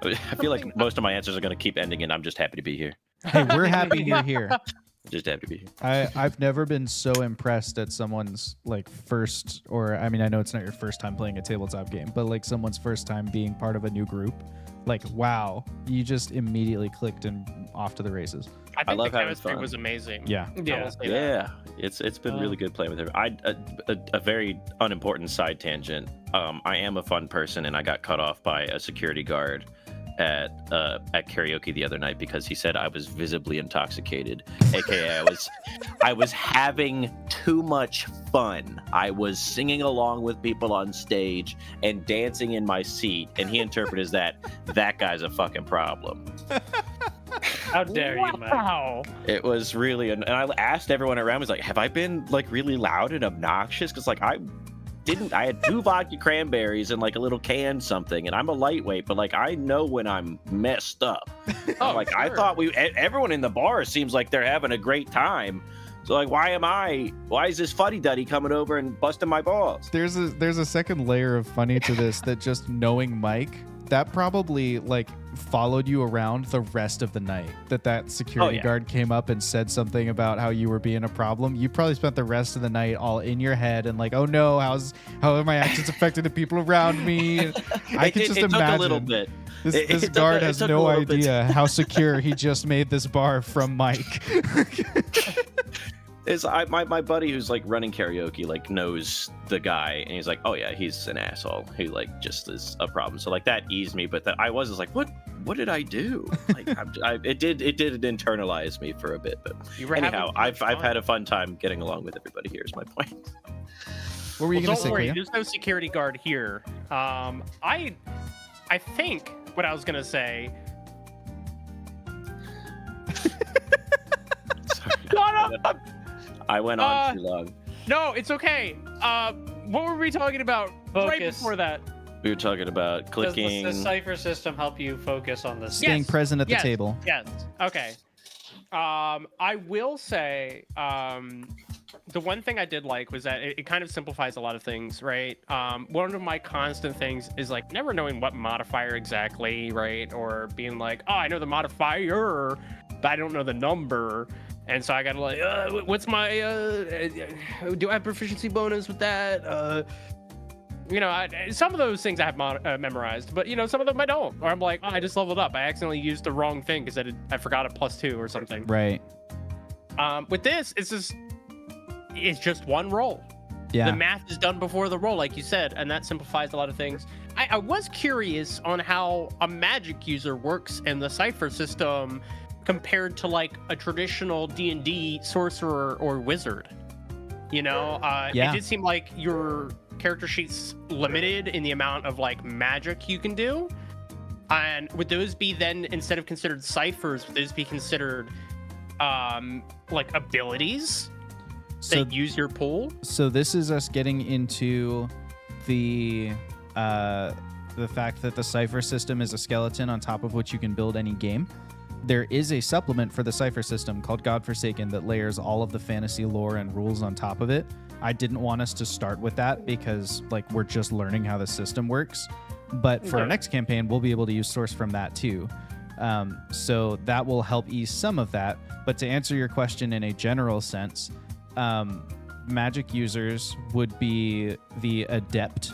Speaker 3: I feel like most of my answers are going to keep ending in I'm just happy to be here.
Speaker 2: Hey, we're happy you're here.
Speaker 3: Just happy to be here.
Speaker 2: I've never been so impressed at someone's like first, or I mean, I know it's not your first time playing a tabletop game, but like someone's first time being part of a new group. Like, wow, you just immediately clicked and off to the races.
Speaker 1: I think
Speaker 3: love
Speaker 1: the
Speaker 3: having
Speaker 1: chemistry
Speaker 3: fun.
Speaker 1: was amazing.
Speaker 2: Yeah.
Speaker 3: Yeah, it's been really good playing with her. A very unimportant side tangent. I am a fun person, and I got cut off by a security guard at karaoke the other night because he said I was visibly intoxicated, aka I was having too much fun. I was singing along with people on stage and dancing in my seat, and he interpreted as that guy's a fucking problem.
Speaker 4: How dare you, Mike?
Speaker 1: Wow.
Speaker 3: It was really, and I asked everyone around, was like, have I been like really loud and obnoxious? Because like I had 2 vodka cranberries and like a little can something, and I'm a lightweight, but like I know when I'm messed up. Like sure. I thought everyone in the bar seems like they're having a great time. So like, why is this fuddy-duddy coming over and busting my balls?
Speaker 2: There's a second layer of funny to this that just knowing Mike, that probably like followed you around the rest of the night. That security guard came up and said something about how you were being a problem. You probably spent the rest of the night all in your head and like, oh no, how are my actions affecting the people around me? I can just imagine.
Speaker 3: Took a little bit.
Speaker 2: This guard has no idea how secure he just made this bar from Mike.
Speaker 3: My buddy who's like running karaoke like knows the guy, and he's like, oh yeah, he's an asshole who like just is a problem. So like that eased me, but I was just like, what did I do? Like it did internalize me for a bit, but anyhow, I've had a fun time getting along with everybody here. Is my point.
Speaker 2: What were you gonna say?
Speaker 1: Don't worry, there's no security guard here. I think what I was gonna say. What up?
Speaker 3: I went on too long.
Speaker 1: No, it's okay. What were we talking about right before that?
Speaker 3: We were talking about clicking.
Speaker 4: Does the cipher system help you focus on the
Speaker 2: Staying present at the table.
Speaker 1: Yes. Okay. I will say the one thing I did like was that it kind of simplifies a lot of things, right? One of my constant things is like never knowing what modifier exactly, right? Or being like, oh, I know the modifier, but I don't know the number. And so I gotta like, what's my, do I have proficiency bonus with that? Some of those things I have memorized, but some of them I don't. Or I'm like, oh, I just leveled up. I accidentally used the wrong thing because I forgot a +2 or something.
Speaker 2: Right.
Speaker 1: With this, it's just one roll.
Speaker 2: Yeah.
Speaker 1: The math is done before the roll, like you said, and that simplifies a lot of things. I was curious on how a magic user works in the cipher system compared to like a traditional D&D sorcerer or wizard. It did seem like your character sheet's limited in the amount of like magic you can do. And would those be then, instead of considered ciphers, would those be considered like abilities that use your pool? So
Speaker 2: this is us getting into the fact that the cipher system is a skeleton on top of which you can build any game. There is a supplement for the cipher system called Godforsaken that layers all of the fantasy lore and rules on top of it. I didn't want us to start with that because like we're just learning how the system works. But for our next campaign, we'll be able to use source from that too. So that will help ease some of that. But to answer your question in a general sense, magic users would be the adept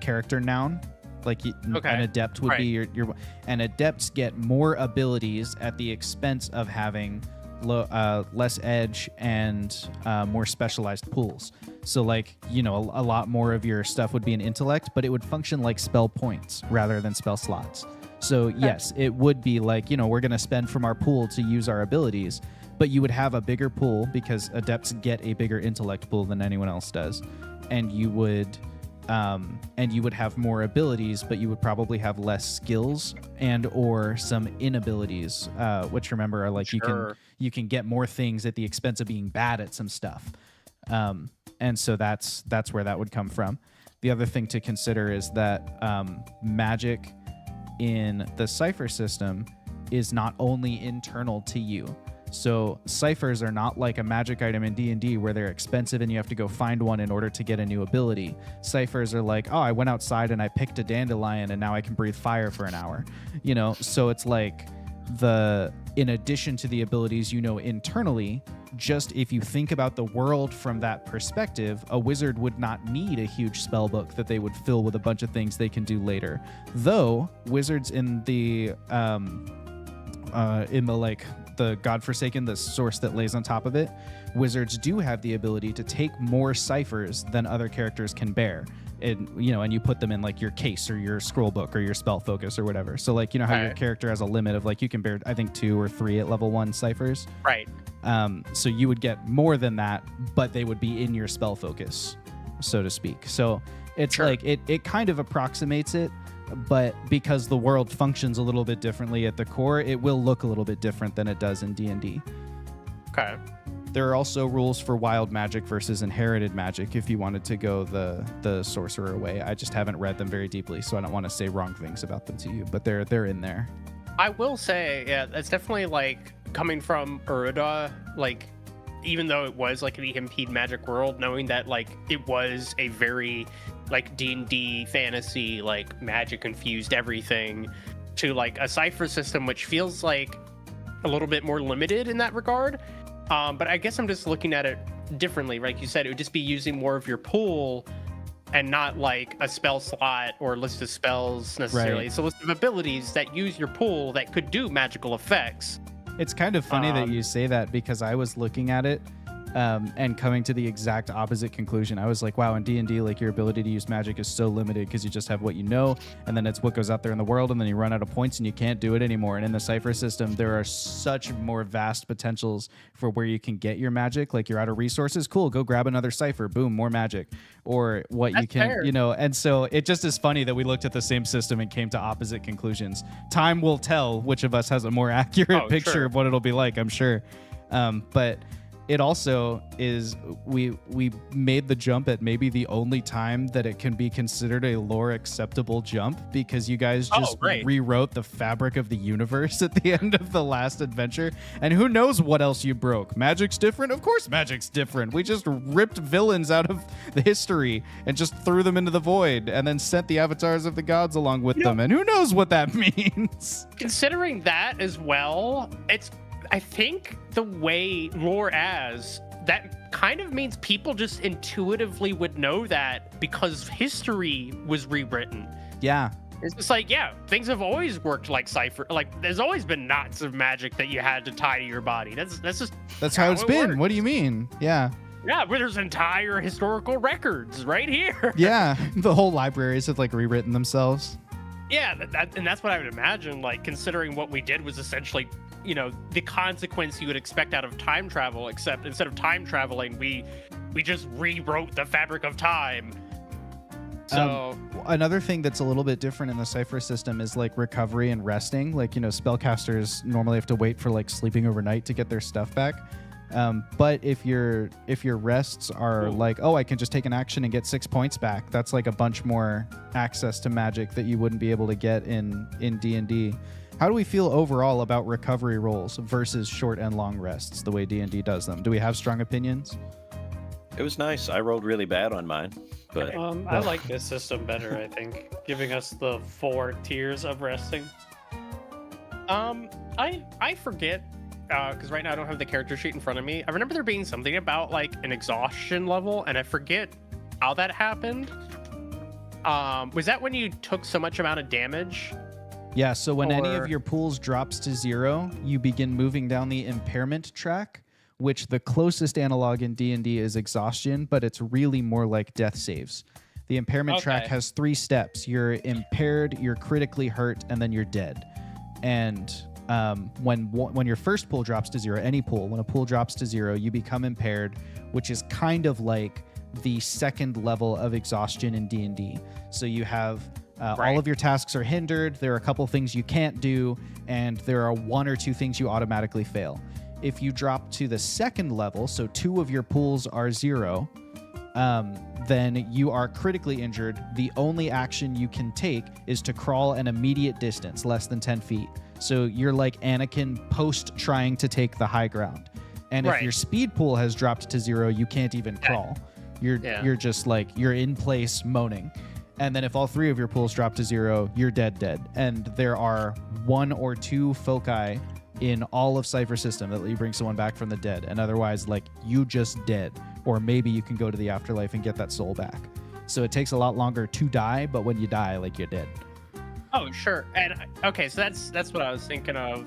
Speaker 2: character noun. Like an adept would be your and adepts get more abilities at the expense of having less edge and more specialized pools. So like, a lot more of your stuff would be an intellect, but it would function like spell points rather than spell slots. So yes, it would be like, we're going to spend from our pool to use our abilities, but you would have a bigger pool because adepts get a bigger intellect pool than anyone else does, and you would have more abilities, but you would probably have less skills and or some inabilities, which remember are like
Speaker 1: Sure.
Speaker 2: you can get more things at the expense of being bad at some stuff. And so that's where that would come from. The other thing to consider is that magic in the Cypher system is not only internal to you. So ciphers are not like a magic item in D&D where they're expensive and you have to go find one in order to get a new ability. Ciphers are like, oh, I went outside and I picked a dandelion and now I can breathe fire for an hour. You know, so it's like in addition to the abilities you know internally, just if you think about the world from that perspective, a wizard would not need a huge spell book that they would fill with a bunch of things they can do later. Though wizards in the like the Godforsaken, the source that lays on top of it, wizards do have the ability to take more ciphers than other characters can bear. And you put them in like your case or your scroll book or your spell focus or whatever. So like, you know how your character has a limit of like, you can bear, I think 2 or 3 at level 1 ciphers.
Speaker 1: Right.
Speaker 2: So you would get more than that, but they would be in your spell focus, so to speak. So it's like, it kind of approximates it, but because the world functions a little bit differently at the core, it will look a little bit different than it does in D&D.
Speaker 1: Okay.
Speaker 2: There are also rules for wild magic versus inherited magic if you wanted to go the sorcerer way. I just haven't read them very deeply, so I don't want to say wrong things about them to you, but they're in there.
Speaker 1: I will say, yeah, that's definitely like coming from Urda, like even though it was like the impede magic world, knowing that like it was a very like D&D fantasy, like magic infused everything, to like a cipher system which feels like a little bit more limited in that regard. But I guess I'm just looking at it differently. Like you said, it would just be using more of your pool and not like a spell slot or list of spells necessarily.
Speaker 2: Right.
Speaker 1: It's a list of abilities that use your pool that could do magical effects.
Speaker 2: It's kind of funny that you say that, because I was looking at it and coming to the exact opposite conclusion. I was like, wow, in D&D, like your ability to use magic is so limited because you just have what you know, and then it's what goes out there in the world, and then you run out of points and you can't do it anymore. And in the Cypher system, there are such more vast potentials for where you can get your magic. Like you're out of resources, cool, go grab another Cypher, boom, more magic. Or what
Speaker 1: That's
Speaker 2: you can,
Speaker 1: fair.
Speaker 2: and so it just is funny that we looked at the same system and came to opposite conclusions. Time will tell which of us has a more accurate picture
Speaker 1: sure.
Speaker 2: of what it'll be like, I'm sure. But it also is, we made the jump at maybe the only time that it can be considered a lore acceptable jump, because you guys just rewrote the fabric of the universe at the end of the last adventure. And who knows what else you broke? Magic's different? Of course magic's different. We just ripped villains out of the history and just threw them into the void and then sent the avatars of the gods along with them. And who knows what that means?
Speaker 1: Considering that as well, I think the way lore as that kind of means people just intuitively would know that because history was rewritten.
Speaker 2: Yeah.
Speaker 1: It's just like, yeah, things have always worked like Cypher. Like there's always been knots of magic that you had to tie to your body. That's
Speaker 2: how it's been.
Speaker 1: works.
Speaker 2: What do you mean? Yeah.
Speaker 1: Yeah, but there's entire historical records right here.
Speaker 2: Yeah. The whole libraries have like rewritten themselves.
Speaker 1: Yeah, and that's what I would imagine, like, considering what we did was essentially, the consequence you would expect out of time travel, except instead of time traveling, we just rewrote the fabric of time. So
Speaker 2: another thing that's a little bit different in the Cypher system is like recovery and resting. Like, spellcasters normally have to wait for like sleeping overnight to get their stuff back. But if your rests are like, oh, I can just take an action and get 6 points back, that's like a bunch more access to magic that you wouldn't be able to get in D&D. How do we feel overall about recovery rolls versus short and long rests, the way D&D does them? Do we have strong opinions?
Speaker 3: It was nice. I rolled really bad on mine, but
Speaker 4: I like this system better, I think, giving us the 4 tiers of resting.
Speaker 1: I forget, because right now I don't have the character sheet in front of me. I remember there being something about like an exhaustion level, and I forget how that happened. Was that when you took so much amount of damage?
Speaker 2: Yeah, so when any of your pools drops to 0, you begin moving down the impairment track, which the closest analog in D&D is exhaustion, but it's really more like death saves. The impairment track has 3 steps. You're impaired, you're critically hurt, and then you're dead. And when your first pool drops to 0, any pool, when a pool drops to 0, you become impaired, which is kind of like the second level of exhaustion in D&D. So you have all of your tasks are hindered. There are a couple things you can't do, and there are 1 or 2 things you automatically fail. If you drop to the second level, so 2 of your pools are 0, then you are critically injured. The only action you can take is to crawl an immediate distance, less than 10 feet. So you're like Anakin post trying to take the high ground. And if your speed pool has dropped to 0, you can't even crawl. You're just like, you're in place moaning. And then if all 3 of your pools drop to 0, you're dead. And there are 1 or 2 foci in all of Cypher system that let you bring someone back from the dead. And otherwise, like, you just dead. Or maybe you can go to the afterlife and get that soul back. So it takes a lot longer to die, but when you die, like, you're dead.
Speaker 1: Oh, sure. And okay, so that's what I was thinking of.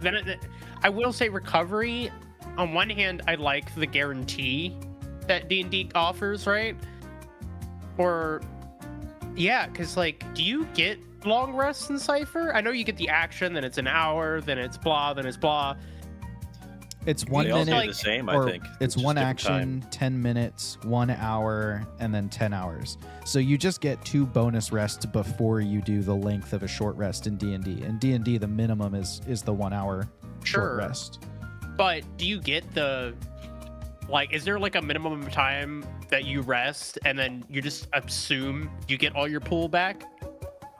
Speaker 1: Then I will say recovery. On one hand, I like the guarantee that D&D offers, right? Or yeah, because like, do you get long rests in Cypher? I know you get the action, then it's an hour, then it's blah, then it's blah.
Speaker 2: It's 1
Speaker 3: they all
Speaker 2: minute.
Speaker 3: do the same, I
Speaker 2: or
Speaker 3: think.
Speaker 2: It's
Speaker 3: just
Speaker 2: 1
Speaker 3: different
Speaker 2: action,
Speaker 3: time.
Speaker 2: 10 minutes, 1 hour, and then 10 hours. So you just get 2 bonus rests before you do the length of a short rest in D&D. In D&D, the minimum is the 1 hour short rest.
Speaker 1: But do you get the, like, is there like a minimum time that you rest and then you just assume you get all your pool back?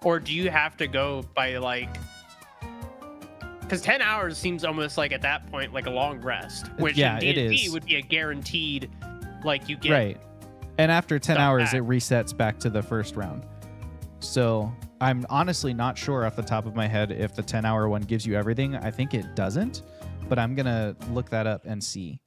Speaker 1: Or do you have to go by like, because 10 hours seems almost like at that point like a long rest, which in D&D would be a guaranteed, like, you get
Speaker 2: right. And after 10 hours,
Speaker 1: back.
Speaker 2: it resets back to the first round. So I'm honestly not sure off the top of my head if the 10-hour one gives you everything. I think it doesn't, but I'm going to look that up and see.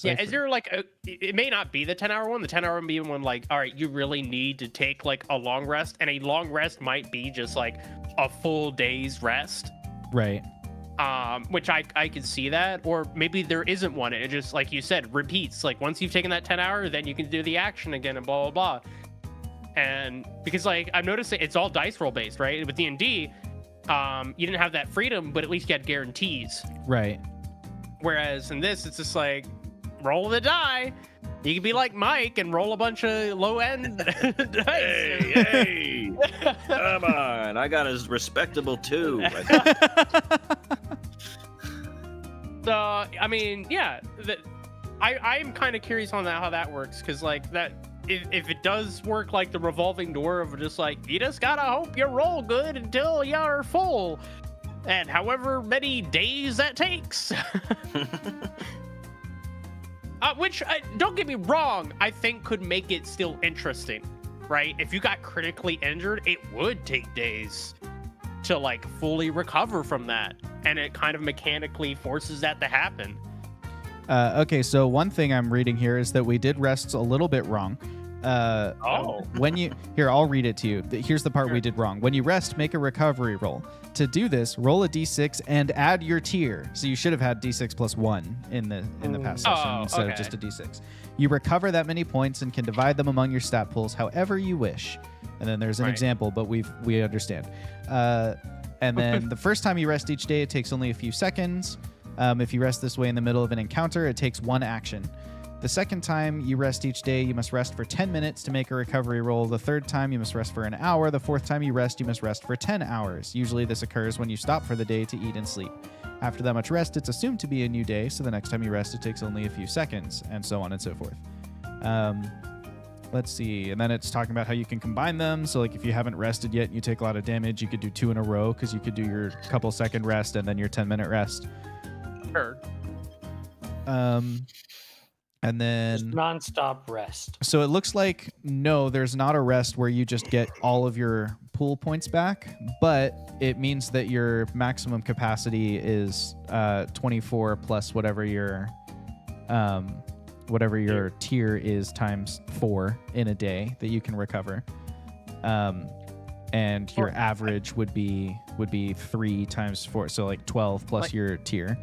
Speaker 1: Yeah, is there like it may not be the 10-hour one. The 10-hour one be one like, all right, you really need to take like a long rest, and a long rest might be just like a full day's rest.
Speaker 2: Right.
Speaker 1: Which I could see that, or maybe there isn't one. It just, like you said, repeats. Like once you've taken that 10-hour, then you can do the action again and blah blah blah. And because like I've noticed that it's all dice roll based, right? With D&D, you didn't have that freedom, but at least you had guarantees.
Speaker 2: Right.
Speaker 1: Whereas in this, it's just like roll the die. You can be like Mike and roll a bunch of low end dice.
Speaker 3: Hey, come on! I got a respectable 2.
Speaker 1: So I mean, yeah, I'm kind of curious on that, how that works, because like that, if it does work like the revolving door of just like, you just gotta hope you roll good until you're full, and however many days that takes. Which, don't get me wrong, I think could make it still interesting, right? If you got critically injured, it would take days to like fully recover from that, and it kind of mechanically forces that to happen.
Speaker 2: Okay, so one thing I'm reading here is that we did rests a little bit wrong. When you here, I'll read it to you. Here's the part we did wrong. When you rest, make a recovery roll. To do this, roll a d6 and add your tier. So you should have had d6 plus 1 in the past session instead of just a d6. You recover that many points and can divide them among your stat pools however you wish. And then there's an example, but we understand. And then the first time you rest each day, it takes only a few seconds. If you rest this way in the middle of an encounter, it takes 1 action. The second time you rest each day, you must rest for 10 minutes to make a recovery roll. The third time, you must rest for an hour. The fourth time you must rest for 10 hours. Usually this occurs when you stop for the day to eat and sleep. After that much rest, it's assumed to be a new day, so the next time you rest, it takes only a few seconds, and so on and so forth. Let's see. And then it's talking about how you can combine them. So like if you haven't rested yet and you take a lot of damage, you could do 2 in a row, because you could do your couple second rest and then your 10-minute rest.
Speaker 1: Sure.
Speaker 2: And then
Speaker 4: Just non-stop rest.
Speaker 2: so it looks like no, there's not a rest where you just get all of your pool points back, but it means that your maximum capacity is 24 plus whatever your tier is times 4 in a day that you can recover. And your average would be 3 times 4, so like 12 plus your tier.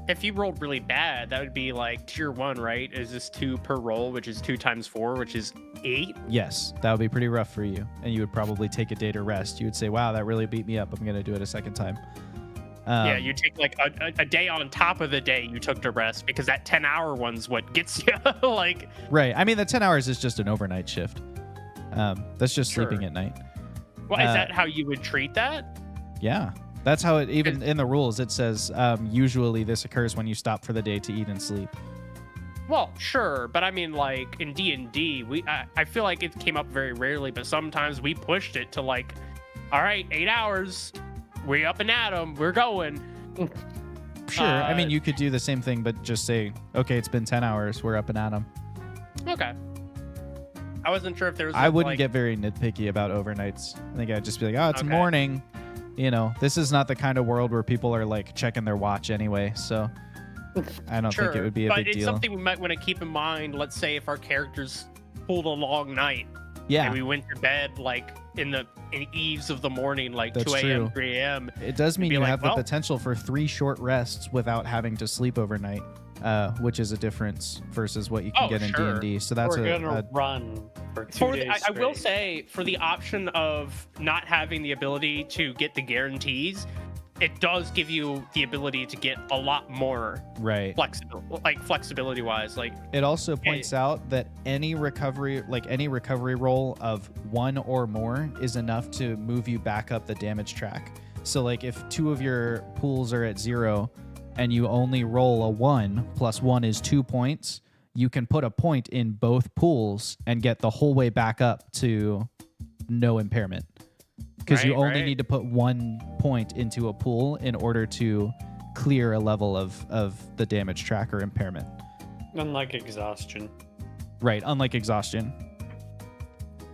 Speaker 1: If you rolled really bad, that would be like tier 1, right? Is this 2 per roll, which is 2 times 4, which is 8?
Speaker 2: Yes, that would be pretty rough for you. And you would probably take a day to rest. You would say, wow, that really beat me up. I'm going to do it a second time.
Speaker 1: Yeah, you take like a day on top of the day you took to rest, because that 10-hour one's what gets you. Like,
Speaker 2: right. I mean, the 10 hours is just an overnight shift. That's just
Speaker 1: Sure.
Speaker 2: sleeping at night.
Speaker 1: well, is that how you would treat that?
Speaker 2: Yeah. That's how it, even in the rules, it says usually this occurs when you stop for the day to eat and sleep.
Speaker 1: Well, sure, but I mean, like in D&D, I feel like it came up very rarely, but sometimes we pushed it to like, all right, 8 hours, we up and at 'em, we're going.
Speaker 2: Sure. I mean, you could do the same thing, but just say, okay, it's been 10 hours, we're up and at 'em.
Speaker 1: Okay. I wasn't sure if there was.
Speaker 2: I wouldn't
Speaker 1: like,
Speaker 2: get very nitpicky about overnights. I think I'd just be like, oh, it's
Speaker 1: Okay.
Speaker 2: morning. You know, this is not the kind of world where people are like checking their watch anyway. So I don't think it would be a
Speaker 1: but
Speaker 2: big
Speaker 1: it's
Speaker 2: deal.
Speaker 1: something we might want to keep in mind. Let's say if our characters pulled a long night,
Speaker 2: Yeah,
Speaker 1: and we went to bed like in eves of the morning, like
Speaker 2: That's
Speaker 1: 2 a.m.,
Speaker 2: true.
Speaker 1: 3 a.m.
Speaker 2: it does mean
Speaker 1: be
Speaker 2: you
Speaker 1: like,
Speaker 2: have
Speaker 1: well-
Speaker 2: the potential for 3 short rests without having to sleep overnight, which is a difference versus what you can
Speaker 1: Oh,
Speaker 2: get in
Speaker 1: sure.
Speaker 2: D&D. So that's
Speaker 4: We're gonna
Speaker 2: a
Speaker 4: run for 2
Speaker 1: For
Speaker 4: days
Speaker 1: the, I will
Speaker 4: straight.
Speaker 1: say, for the option of not having the ability to get the guarantees, it does give you the ability to get a lot more
Speaker 2: right.
Speaker 1: flexibility wise. Like,
Speaker 2: It also points out that any recovery roll of 1 or more is enough to move you back up the damage track. So like if 2 of your pools are at 0 and you only roll a 1 plus 1 is 2 points, you can put a point in both pools and get the whole way back up to no impairment. Because you
Speaker 1: Right,
Speaker 2: only
Speaker 1: right.
Speaker 2: need to put 1 point into a pool in order to clear a level of the damage track or impairment.
Speaker 4: Unlike exhaustion.
Speaker 2: Right, unlike exhaustion.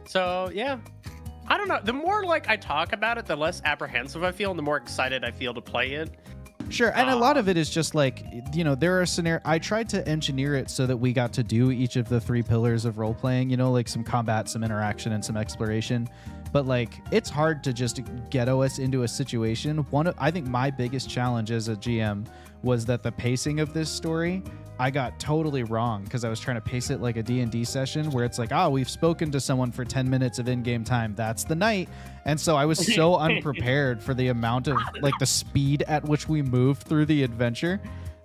Speaker 1: so yeah, I don't know. The more like I talk about it, the less apprehensive I feel, and the more excited I feel to play it.
Speaker 2: Sure, and a lot of it is just like, you know, there are scenarios. I tried to engineer it so that we got to do each of the 3 pillars of role playing, you know, like some combat, some interaction, and some exploration. But like, it's hard to just ghetto us into a situation. I think my biggest challenge as a GM was that the pacing of this story, I got totally wrong because I was trying to pace it like a D&D session where it's like, oh, we've spoken to someone for 10 minutes of in-game time. That's the night. And so I was so unprepared for the amount of like the speed at which we moved through the adventure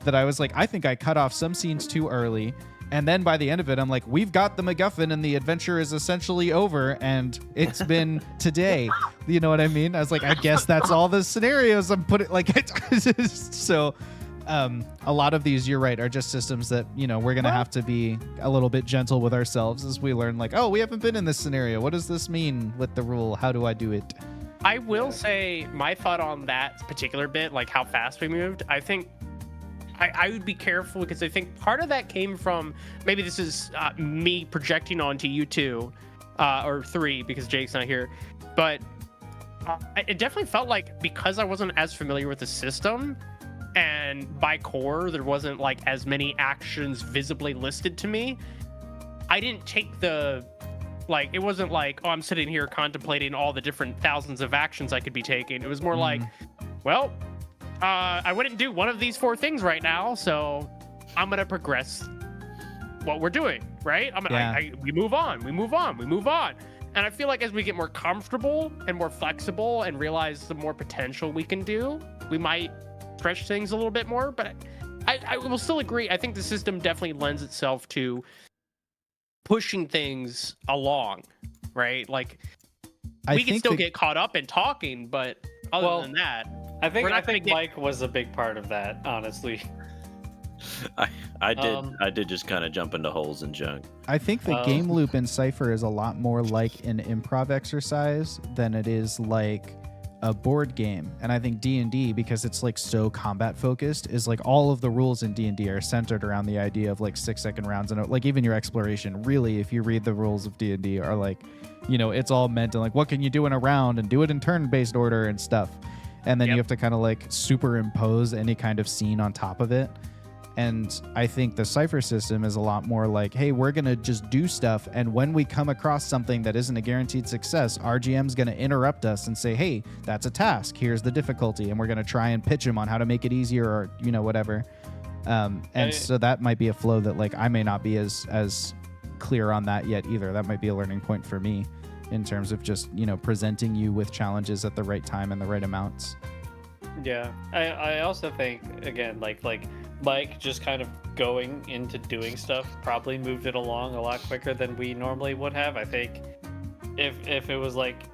Speaker 2: that I was like, I think I cut off some scenes too early. And then by the end of it, I'm like, we've got the MacGuffin and the adventure is essentially over and it's been today. You know what I mean? I was like, I guess that's all the scenarios I'm putting like so a lot of these, you're right, are just systems that, you know, we're going to have to be a little bit gentle with ourselves as we learn like, oh, we haven't been in this scenario. What does this mean with the rule? How do I do it?
Speaker 1: I will say my thought on that particular bit, like how fast we moved. I think I would be careful because I think part of that came from, maybe this is me projecting onto you 2 or 3 because Jake's not here, but it definitely felt like because I wasn't as familiar with the system, and by core there wasn't like as many actions visibly listed to me, I didn't take the, like, it wasn't like, oh, I'm sitting here contemplating all the different thousands of actions I could be taking. It was more like, well, I wouldn't do one of these 4 things right now, so I'm gonna progress what we're doing, right? We move on, and I feel like as we get more comfortable and more flexible and realize the more potential we can do, we might stretch things a little bit more. But I will still agree. I think the system definitely lends itself to pushing things along, right? Like we can still get caught up in talking, but other than that,
Speaker 4: I think
Speaker 1: we're not gonna get-
Speaker 4: Mike was a big part of that, honestly.
Speaker 3: I did just kind of jump into holes and junk.
Speaker 2: I think the game loop in Cypher is a lot more like an improv exercise than it is like a board game. And I think D&D, because it's like so combat focused, is like all of the rules in D&D are centered around the idea of like 6-second rounds. And like even your exploration, really, if you read the rules of D&D, are like, you know, it's all meant to like, what can you do in a round and do it in turn-based order and stuff. And then you have to kind of like superimpose any kind of scene on top of it. And I think the Cypher system is a lot more like, hey, we're going to just do stuff. And when we come across something that isn't a guaranteed success, our GM's going to interrupt us and say, hey, that's a task. Here's the difficulty. And we're going to try and pitch him on how to make it easier or, you know, whatever. So that might be a flow that like I may not be as clear on that yet either. That might be a learning point for me in terms of just, you know, presenting you with challenges at the right time and the right amounts.
Speaker 4: Yeah, I also think again like Mike just kind of going into doing stuff probably moved it along a lot quicker than we normally would have. I think if it was like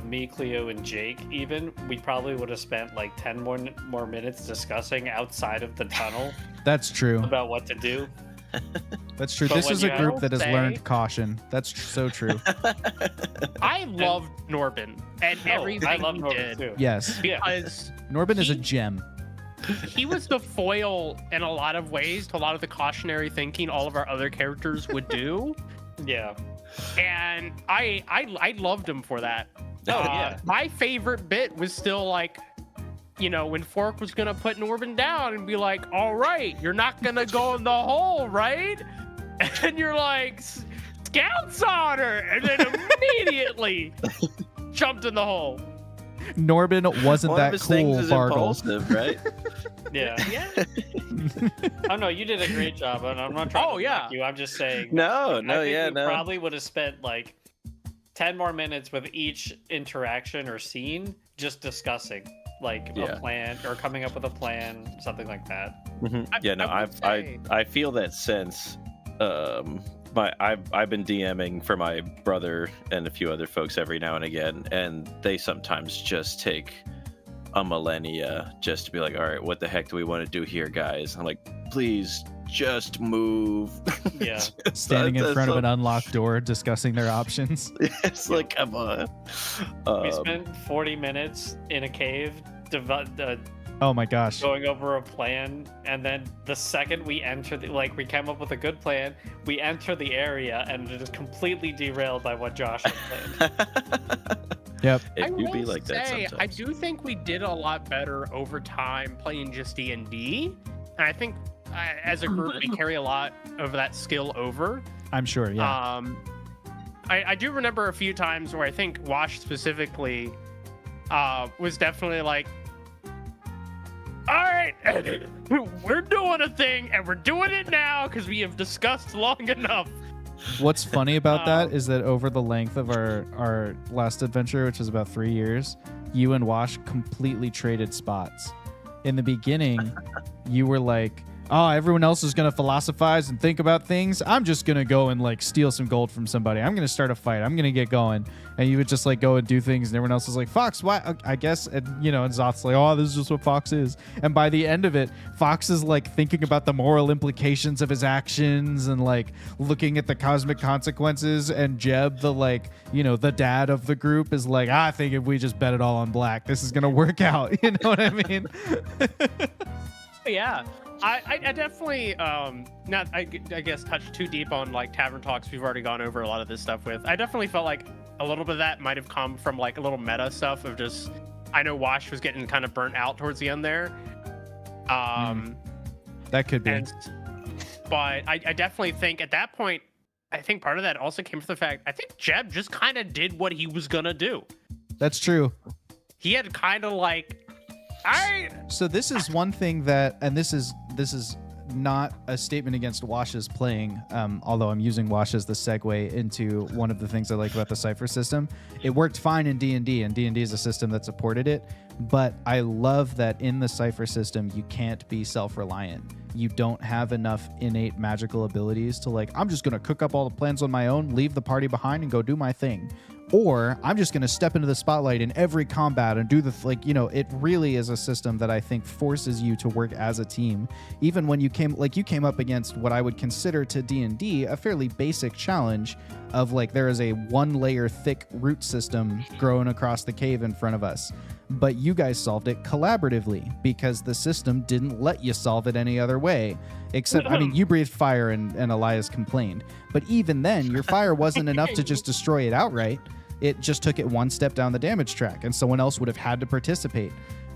Speaker 4: me, Cleo, and Jake, even we probably would have spent like 10 more minutes discussing outside of the tunnel.
Speaker 2: That's true.
Speaker 4: About what to do.
Speaker 2: That's true.
Speaker 4: But
Speaker 2: This
Speaker 4: when
Speaker 2: is a
Speaker 4: you
Speaker 2: group that has
Speaker 1: say-
Speaker 2: learned caution. That's so true.
Speaker 1: I loved Norbin and everything
Speaker 4: I love
Speaker 1: he
Speaker 4: Norbin
Speaker 1: did
Speaker 4: too.
Speaker 2: Yes.
Speaker 4: Yeah.
Speaker 1: because
Speaker 2: Norbin is a
Speaker 1: He-
Speaker 2: gem.
Speaker 1: he was the foil in a lot of ways to a lot of the cautionary thinking all of our other characters would do,
Speaker 4: Yeah.
Speaker 1: and I loved him for that.
Speaker 4: Oh, yeah.
Speaker 1: My favorite bit was still like, you know, when Fork was gonna put Norbin down and be like, "All right, you're not gonna go in the hole, right?" And you're like, "Scouts on her," and then immediately jumped in the hole.
Speaker 2: Norbin wasn't
Speaker 3: One of
Speaker 2: that
Speaker 3: his
Speaker 2: cool,
Speaker 3: things is
Speaker 2: Vargle.
Speaker 3: impulsive, right?
Speaker 4: Yeah.
Speaker 1: Yeah.
Speaker 4: Oh no, you did a great job, and I'm not trying
Speaker 1: Oh,
Speaker 4: to
Speaker 1: yeah.
Speaker 4: knock you. I'm just saying.
Speaker 3: No,
Speaker 4: I
Speaker 3: no,
Speaker 4: think
Speaker 3: yeah,
Speaker 4: we
Speaker 3: no.
Speaker 4: probably would have spent like 10 more minutes with each interaction or scene just discussing like
Speaker 3: Yeah.
Speaker 4: a plan or coming up with a plan, something like that.
Speaker 3: Yeah, no,
Speaker 1: I would say-
Speaker 3: I feel that sense. I've been DMing for my brother and a few other folks every now and again, and they sometimes just take a millennia just to be like, all right, what the heck do we want to do here, guys? I'm like, please just move.
Speaker 4: Yeah.
Speaker 2: Standing in
Speaker 3: That's
Speaker 2: front of
Speaker 3: so-
Speaker 2: an unlocked door discussing their options.
Speaker 3: It's like, come on.
Speaker 4: We spent 40 minutes in a cave
Speaker 2: Oh my gosh.
Speaker 4: going over a plan, and then the second we enter we came up with a good plan, we enter the area and it is completely derailed by what Josh had planned.
Speaker 2: Yep.
Speaker 3: It
Speaker 1: I
Speaker 3: do
Speaker 1: will
Speaker 3: be like that
Speaker 1: say,
Speaker 3: sometimes.
Speaker 1: I do think we did a lot better over time playing just D&D, and I think as a group we carry a lot of that skill over.
Speaker 2: I'm sure. Yeah.
Speaker 1: I do remember a few times where I think Wash specifically was definitely like, all right, we're doing a thing and we're doing it now because we have discussed long enough.
Speaker 2: What's funny about that is that over the length of our last adventure, which was about 3 years, you and Wash completely traded spots. In the beginning, you were like, oh, everyone else is going to philosophize and think about things. I'm just going to go and like steal some gold from somebody. I'm going to start a fight. I'm going to get going. And you would just like go and do things. And everyone else is like, Fox, why? I guess, and you know, and Zoth's like, oh, this is just what Fox is. And by the end of it, Fox is like thinking about the moral implications of his actions and like looking at the cosmic consequences. And Jeb, the like, you know, the dad of the group is like, I think if we just bet it all on black, this is going to work out. You know what I mean?
Speaker 1: Yeah. I definitely not I guess touched too deep on like Tavern Talks we've already gone over a lot of this stuff with. I definitely felt like a little bit of that might have come from like a little meta stuff of just I know Wash was getting kind of burnt out towards the end there.
Speaker 2: That could be.
Speaker 1: But I definitely think at that point I think part of that also came from the fact I think Jeb just kind of did what he was gonna do.
Speaker 2: That's true.
Speaker 1: He had kind of like
Speaker 2: So this is one thing that, and this is not a statement against Wash's playing, although I'm using Wash as the segue into one of the things I like about the Cypher system. It worked fine in D&D, and D&D is a system that supported it, but I love that in the Cypher system, you can't be self-reliant. You don't have enough innate magical abilities to like, I'm just going to cook up all the plans on my own, leave the party behind, and go do my thing. Or I'm just going to step into the spotlight in every combat and do it really is a system that I think forces you to work as a team. Even when you came up against what I would consider to D&D a fairly basic challenge of like, there is a 1 layer thick root system growing across the cave in front of us. But you guys solved it collaboratively because the system didn't let you solve it any other way. Except, I mean, you breathed fire and Elias complained. But even then, your fire wasn't enough to just destroy it outright. It just took it one step down the damage track, and someone else would have had to participate.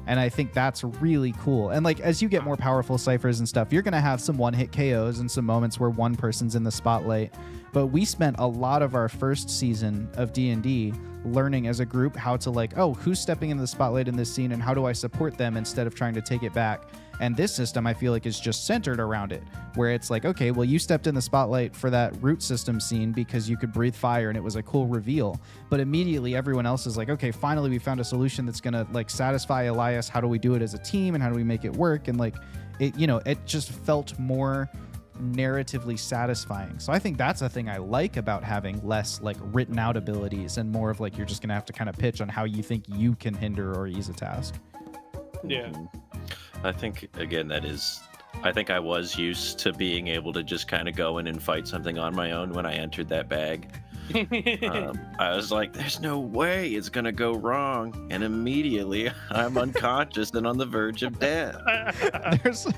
Speaker 2: And I think that's really cool. And like, as you get more powerful ciphers and stuff, you're going to have some one-hit KOs and some moments where one person's in the spotlight. but we spent a lot of our first season of D&D learning as a group how to like, oh, who's stepping into the spotlight in this scene and how do I support them instead of trying to take it back. And this system, I feel like, is just centered around it, where it's like, okay, well, you stepped in the spotlight for that root system scene because you could breathe fire and it was a cool reveal. But immediately everyone else is like, okay, finally we found a solution that's going to like satisfy Elias. How do we do it as a team and how do we make it work? And like, it, you know, it just felt more narratively satisfying. So I think that's a thing I like about having less like written out abilities and more of like, you're just going to have to kind of pitch on how you think you can hinder or ease a task.
Speaker 4: Yeah.
Speaker 3: I think, again, I think I was used to being able to just kind of go in and fight something on my own when I entered that bag. I was like, there's no way it's going to go wrong. And immediately I'm unconscious and on the verge of death.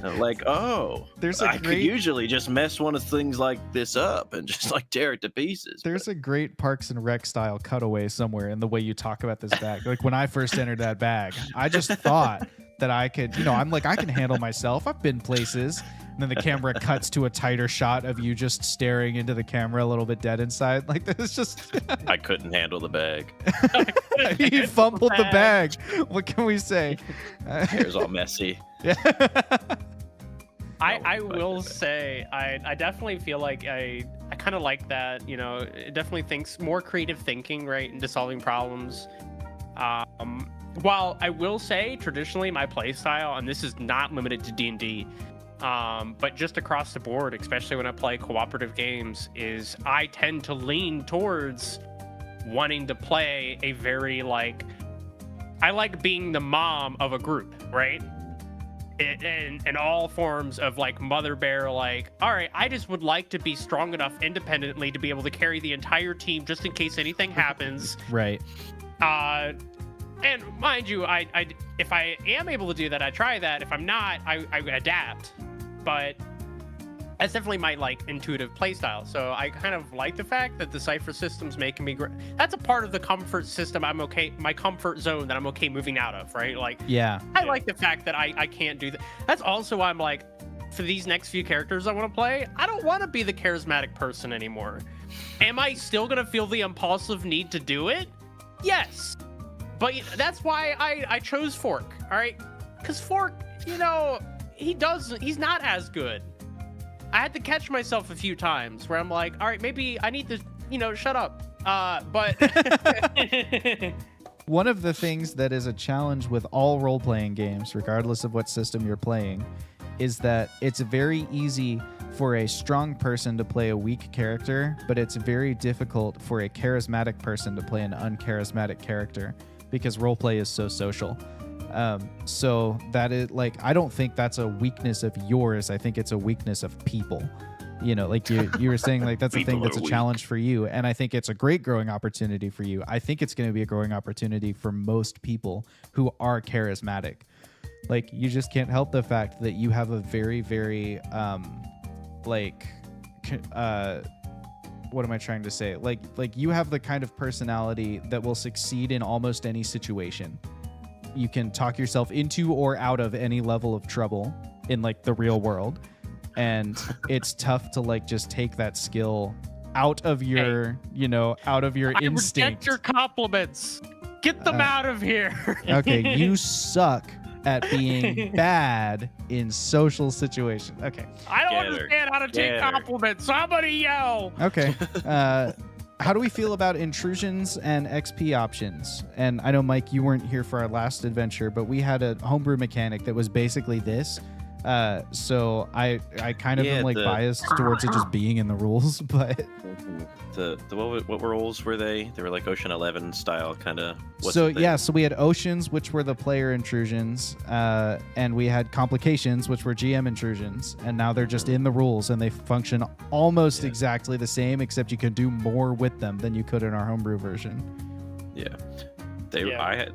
Speaker 3: I'm like, I could usually just mess one of things like this up and just like tear it to pieces.
Speaker 2: There's a great Parks and Rec style cutaway somewhere in the way you talk about this bag. Like when I first entered that bag, I just thought that I could, you know, I'm like, I can handle myself. I've been places. And then the camera cuts to a tighter shot of you just staring into the camera a little bit dead inside. Like this just...
Speaker 3: I couldn't handle the bag.
Speaker 2: You fumbled the bag. What can we say?
Speaker 3: Hair's all messy.
Speaker 2: Yeah.
Speaker 1: I will say, I definitely feel like I kind of like that, you know, it definitely thinks more creative thinking, right, into solving problems. While I will say, traditionally, my play style, and this is not limited to D&D, but just across the board, especially when I play cooperative games, is I tend to lean towards wanting to play a very, like, I like being the mom of a group, right? In all forms of, like, mother bear, like, all right, I just would like to be strong enough independently to be able to carry the entire team just in case anything happens.
Speaker 2: Right.
Speaker 1: And mind you, I if I am able to do that, I try that. If I'm not, I adapt. But that's definitely my like intuitive playstyle. So I kind of like the fact that the Cypher system's making me that's a part of the comfort system I'm okay, my comfort zone that I'm okay moving out of, right? Like,
Speaker 2: yeah,
Speaker 1: I like the fact that I can't do that. That's also why I'm like, for these next few characters I want to play, I don't want to be the charismatic person anymore. Am I still gonna feel the impulsive need to do it? Yes. But that's why I chose Fork, all right? Because Fork, you know, he's not as good. I had to catch myself a few times where I'm like, all right, maybe I need to, you know, shut up. But
Speaker 2: one of the things that is a challenge with all role-playing games, regardless of what system you're playing, is that it's very easy for a strong person to play a weak character, but it's very difficult for a charismatic person to play an uncharismatic character, because roleplay is so social. So that is like, I don't think that's a weakness of yours. I think it's a weakness of people. You know, like you were saying, like that's a thing that's a challenge for you. And I think it's a great growing opportunity for you. I think it's going to be a growing opportunity for most people who are charismatic. Like you just can't help the fact that you have a very, very, what am I trying to say? Like you have the kind of personality that will succeed in almost any situation. You can talk yourself into or out of any level of trouble in like the real world. And it's tough to like just take that skill out of your, you know, out of your instinct.
Speaker 1: Reject your compliments. Get them out of here.
Speaker 2: Okay, you suck at being bad in social situations. Okay.
Speaker 1: I don't understand how to take compliments. Somebody yell.
Speaker 2: Okay. How do we feel about intrusions and XP options? And I know, Mike, you weren't here for our last adventure, but we had a homebrew mechanic that was basically this. So I kind of am like biased towards it just being in the rules, but
Speaker 3: what rules were they? They were like Ocean 11 style kind of.
Speaker 2: So yeah, so we had Oceans, which were the player intrusions, and we had Complications, which were GM intrusions, and now they're just in the rules and they function almost exactly the same, except you can do more with them than you could in our homebrew version.
Speaker 3: Yeah,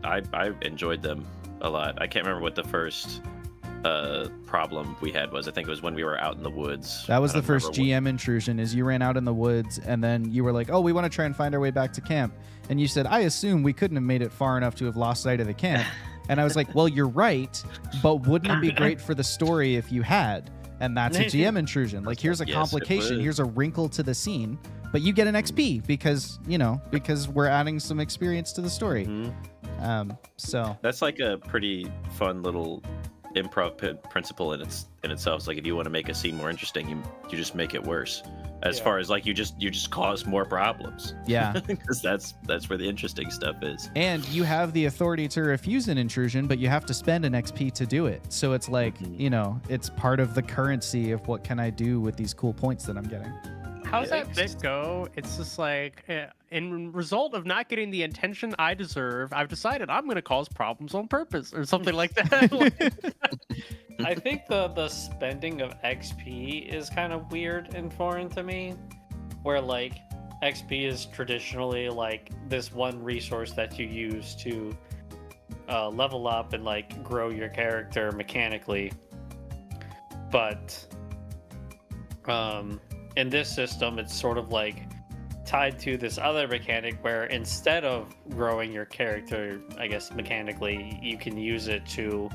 Speaker 3: I enjoyed them a lot. I can't remember what the first problem we had was. I think it was when we were out in the woods.
Speaker 2: That was the first GM intrusion, is you ran out in the woods and then you were like, oh, we want to try and find our way back to camp. And you said, I assume we couldn't have made it far enough to have lost sight of the camp. And I was like, well, you're right, but wouldn't it be great for the story if you had? And that's a GM intrusion. Like, here's a complication. Here's a wrinkle to the scene but you get an XP because we're adding some experience to the story. So
Speaker 3: that's like a pretty fun little improv principle in itself. It's like if you want to make a scene more interesting, you just make it worse. As far as like you just cause more problems.
Speaker 2: Yeah,
Speaker 3: because that's where the interesting stuff is.
Speaker 2: And you have the authority to refuse an intrusion, but you have to spend an XP to do it. So it's like it's part of the currency of what can I do with these cool points that I'm getting.
Speaker 1: How's that bit go? It's just like, in result of not getting the attention I deserve, I've decided I'm going to cause problems on purpose or something like that.
Speaker 4: I think the spending of XP is kind of weird and foreign to me, where like XP is traditionally like this one resource that you use to level up and like grow your character mechanically. But in this system, it's sort of like tied to this other mechanic where instead of growing your character, I guess mechanically, you can use it to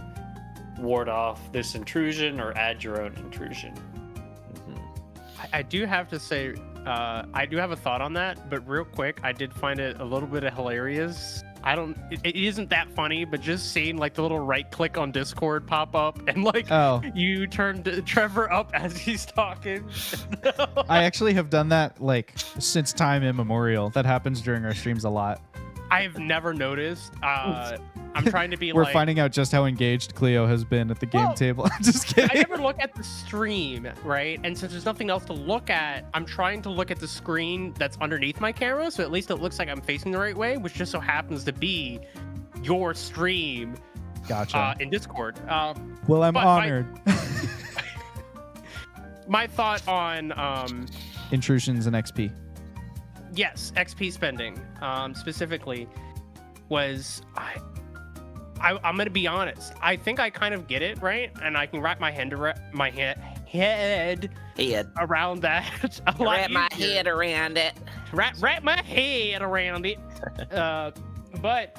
Speaker 4: ward off this intrusion or add your own intrusion.
Speaker 1: I do have to say, I do have a thought on that, but real quick, I did find it a little bit hilarious. It isn't that funny, but just seeing like the little right click on Discord pop up and like you turn Trevor up as he's talking.
Speaker 2: I actually have done that like since time immemorial. That happens during our streams a lot.
Speaker 1: I have never noticed. I'm trying to be
Speaker 2: We're
Speaker 1: like...
Speaker 2: finding out just how engaged Cleo has been at the game table. Just kidding.
Speaker 1: I never look at the stream, right? And since there's nothing else to look at, I'm trying to look at the screen that's underneath my camera, so at least it looks like I'm facing the right way, which just so happens to be your stream.
Speaker 2: Gotcha.
Speaker 1: In Discord.
Speaker 2: Well, I'm honored.
Speaker 1: My thought on...
Speaker 2: Intrusions and XP.
Speaker 1: Yes, XP spending, specifically, was... I'm gonna be honest. I think I kind of get it, right? And I can wrap my head around that a lot
Speaker 5: Wrap my
Speaker 1: easier.
Speaker 5: head around it.
Speaker 1: Wrap my head around it. But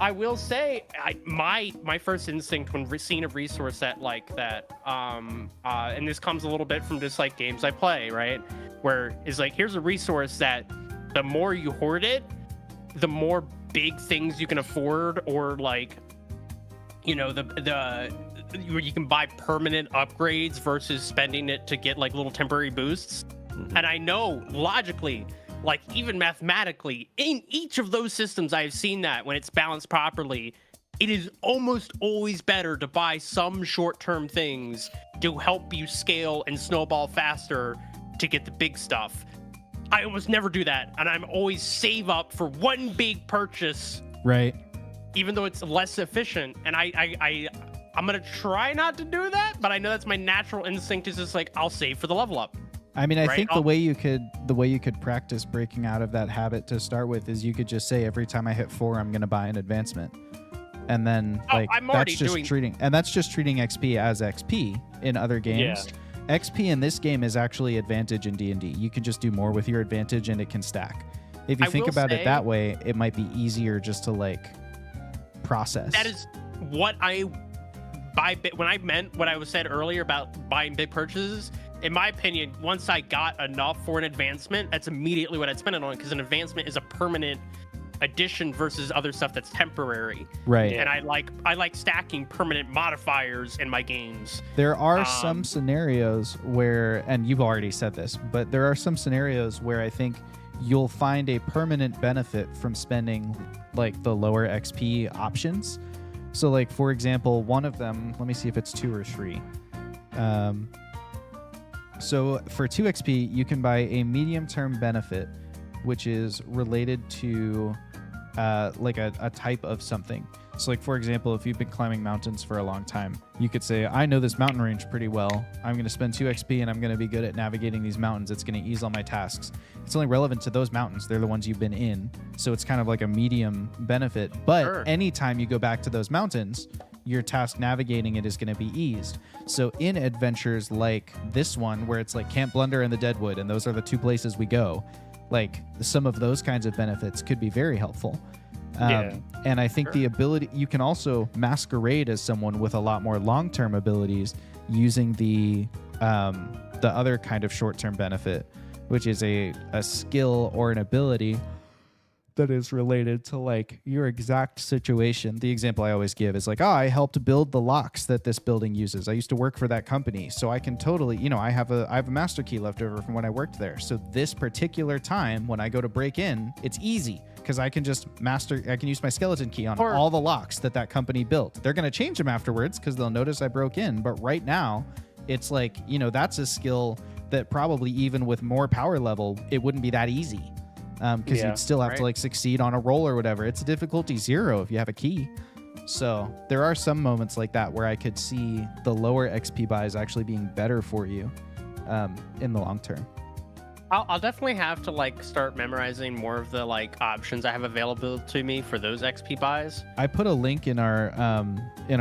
Speaker 1: I will say, my first instinct when seeing a resource set like that, and this comes a little bit from just like games I play, right? Where it's like, here's a resource that the more you hoard it, the more big things you can afford, or like, you can buy permanent upgrades versus spending it to get like little temporary boosts. And I know logically, like even mathematically, in each of those systems I've seen that when it's balanced properly, it is almost always better to buy some short-term things to help you scale and snowball faster to get the big stuff. I almost never do that, and I'm always save up for one big purchase,
Speaker 2: right?
Speaker 1: Even though it's less efficient. And I'm gonna try not to do that, but I know that's my natural instinct, is just like, I'll save for the level up.
Speaker 2: I mean, I think the way you could practice breaking out of that habit to start with is you could just say, every time I hit 4, I'm gonna buy an advancement, and then that's just treating XP as XP in other games. Yeah. XP in this game is actually advantage in D&D. You can just do more with your advantage and it can stack. If you think about it that way, it might be easier just to like process.
Speaker 1: That is what when I meant what I was said earlier about buying big purchases. In my opinion, once I got enough for an advancement, that's immediately what I'd spend it on, because an advancement is a permanent addition versus other stuff that's temporary.
Speaker 2: Right.
Speaker 1: And I like stacking permanent modifiers in my games.
Speaker 2: There are some scenarios where, and you've already said this, but there are some scenarios where I think you'll find a permanent benefit from spending like the lower XP options. So like, for example, one of them, let me see if it's 2 or 3. So for 2 XP, you can buy a medium-term benefit, which is related to like a type of something. So like, for example, if you've been climbing mountains for a long time, you could say, I know this mountain range pretty well. I'm going to spend 2 XP and I'm going to be good at navigating these mountains. It's going to ease all my tasks. It's only relevant to those mountains. They're the ones you've been in. So it's kind of like a medium benefit. But anytime you go back to those mountains, your task navigating it is going to be eased. So in adventures like this one, where it's like Camp Blunder and the Deadwood, and those are the 2 places we go, like some of those kinds of benefits could be very helpful. And I think the ability, you can also masquerade as someone with a lot more long-term abilities using the other kind of short-term benefit, which is a skill or an ability that is related to like your exact situation. The example I always give is like, oh, I helped build the locks that this building uses. I used to work for that company, so I can totally, I have a master key left over from when I worked there. So this particular time when I go to break in, it's easy because I can just I can use my skeleton key on all the locks that company built. They're going to change them afterwards because they'll notice I broke in. But right now, it's like, that's a skill that probably even with more power level, it wouldn't be that easy. Because you'd still have to like succeed on a roll or whatever. It's a difficulty 0 if you have a key. So there are some moments like that where I could see the lower XP buys actually being better for you in the long term.
Speaker 1: I'll definitely have to like start memorizing more of the like options I have available to me for those XP buys. I
Speaker 2: put a link in our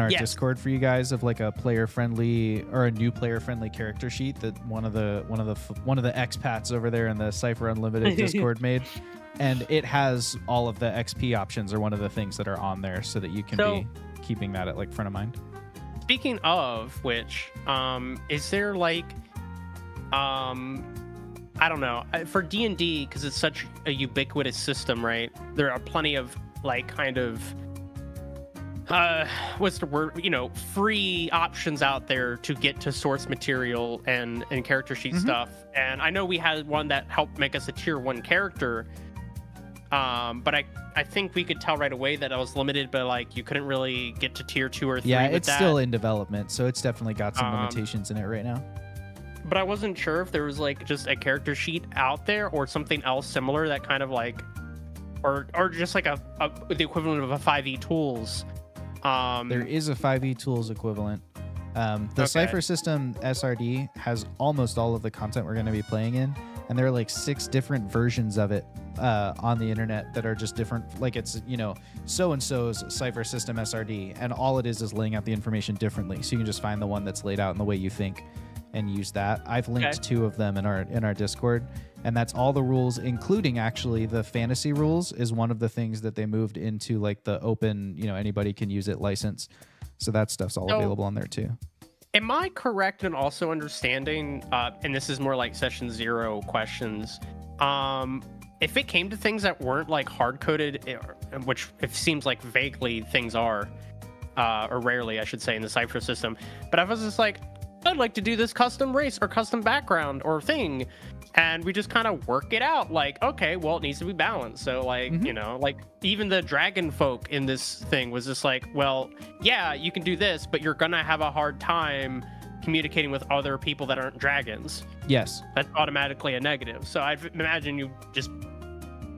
Speaker 2: Discord for you guys of like a player friendly or a new player friendly character sheet that one of the expats over there in the Cypher Unlimited Discord made, and it has all of the XP options are one of the things that are on there so that you can be keeping that at like front of mind.
Speaker 1: Speaking of which, is there like I don't know, for D&D, because it's such a ubiquitous system, right? There are plenty of like kind of what's the word, free options out there to get to source material and character sheet stuff. And I know we had one that helped make us a tier 1 character, but I think we could tell right away that I was limited, but like you couldn't really get to tier 2 or 3.
Speaker 2: Yeah,
Speaker 1: with
Speaker 2: it's
Speaker 1: that.
Speaker 2: Still in development, so it's definitely got some limitations in it right now.
Speaker 1: But I wasn't sure if there was like just a character sheet out there or something else similar that kind of like, or just like the equivalent of a 5e tools.
Speaker 2: There is a 5e tools equivalent. The Cypher System SRD has almost all of the content we're going to be playing in, and there are like 6 different versions of it on the internet that are just different. Like it's so-and-so's Cypher System SRD, and all it is laying out the information differently. So you can just find the one that's laid out in the way you think and use that. I've linked 2 of them in our Discord, and that's all the rules, including actually the fantasy rules is one of the things that they moved into like the open, anybody can use it license. So that stuff's all available on there too.
Speaker 1: Am I correct in also understanding, and this is more like session 0 questions, if it came to things that weren't like hard-coded, which it seems like vaguely things are, or rarely I should say in the Cypher system, but I was just like, I'd like to do this custom race or custom background or thing, and we just kind of work it out like, okay, well, it needs to be balanced. So like like even the dragon folk in this thing was just like, well, yeah, you can do this, but you're gonna have a hard time communicating with other people that aren't dragons.
Speaker 2: Yes,
Speaker 1: that's automatically a negative. So I imagine you just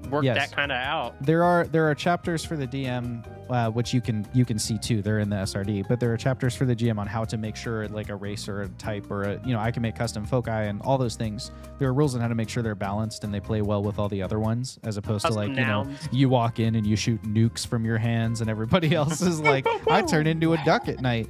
Speaker 1: work that kind of out.
Speaker 2: There are chapters for the DM, which you can see too. They're in the SRD, but there are chapters for the GM on how to make sure like a race or a type or I can make custom foci and all those things. There are rules on how to make sure they're balanced and they play well with all the other ones, as opposed to like nouns. You walk in and you shoot nukes from your hands and everybody else is like, I turn into a duck at night.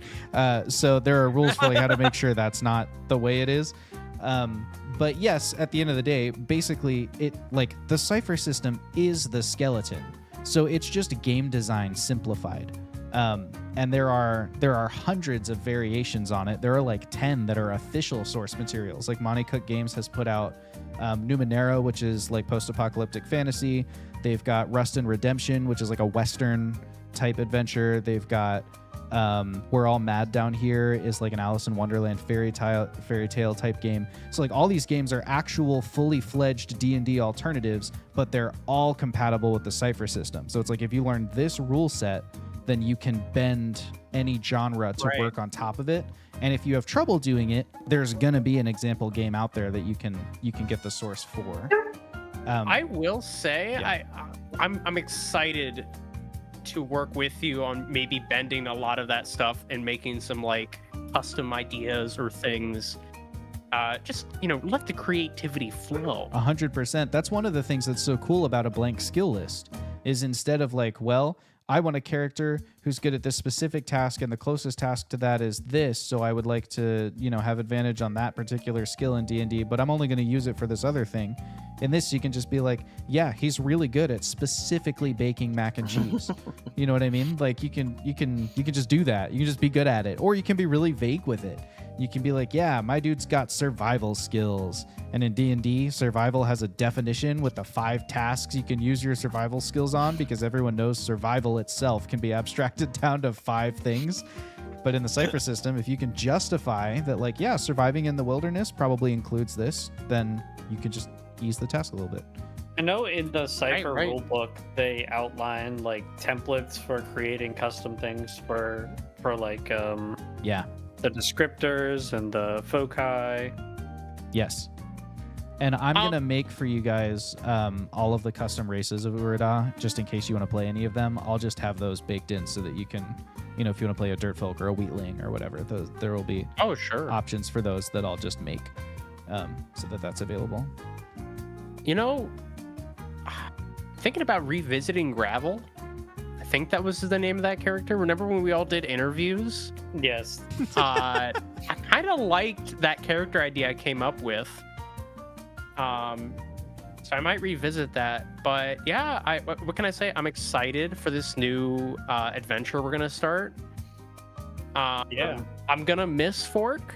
Speaker 2: So there are rules for like how to make sure that's not the way it is. But yes, at the end of the day, basically it like the Cypher system is the skeleton. So it's just game design simplified. And there are hundreds of variations on it. There are like 10 that are official source materials. Like Monte Cook Games has put out Numenera, which is like post-apocalyptic fantasy. They've got Rust and Redemption, which is like a Western type adventure. They've got We're All Mad Down Here is like an Alice in Wonderland fairy tale type game. So like all these games are actual fully fledged D&D alternatives, but they're all compatible with the Cypher system. So it's like if you learn this rule set, then you can bend any genre to work on top of it. And if you have trouble doing it, there's gonna be an example game out there that you can get the source for.
Speaker 1: I will say I'm excited to work with you on maybe bending a lot of that stuff and making some like custom ideas or things. Just let the creativity flow.
Speaker 2: 100%. That's one of the things that's so cool about a blank skill list is instead of like, well, I want a character who's good at this specific task and the closest task to that is this, so I would like to have advantage on that particular skill in D&D, but I'm only going to use it for this other thing. In this, you can just be like, yeah, he's really good at specifically baking mac and cheese. You know what I mean? Like you can just do that. You can just be good at it. Or you can be really vague with it. You can be like, yeah, my dude's got survival skills. And in D&D, survival has a definition with the 5 tasks you can use your survival skills on, because everyone knows survival itself can be abstracted down to 5 things. But in the Cypher system, if you can justify that, like, yeah, surviving in the wilderness probably includes this, then you can just ease the task a little bit.
Speaker 4: I know in the Cypher
Speaker 1: Right.
Speaker 4: rulebook they outline like templates for creating custom things for like
Speaker 2: Yeah.
Speaker 4: the descriptors and the foci.
Speaker 2: Yes. And I'm going to make for you guys all of the custom races of Urda, just in case you want to play any of them. I'll just have those baked in so that you can, you know, if you want to play a Dirtfolk or a Wheatling or whatever, there will be options for those that I'll just make so that that's available.
Speaker 1: You know, thinking about revisiting Gravel, I think that was the name of that character. Remember when we all did interviews?
Speaker 4: Yes.
Speaker 1: I kind of liked that character idea I came up with. So I might revisit that. But yeah, what can I say? I'm excited for this new adventure we're gonna start.
Speaker 4: Yeah.
Speaker 1: I'm gonna miss Fork.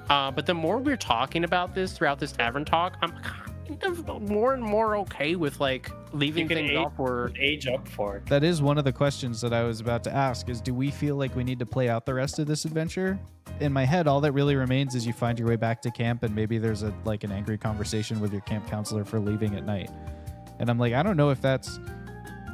Speaker 1: But the more we're talking about this throughout this Tavern Talk, I'm kind of more and more okay with like leaving things off where
Speaker 4: age up for it.
Speaker 2: That is one of the questions that I was about to ask, is do we feel like we need to play out the rest of this adventure? In my head, all that really remains is you find your way back to camp, and maybe there's an angry conversation with your camp counselor for leaving at night. And I'm like, I don't know if that's,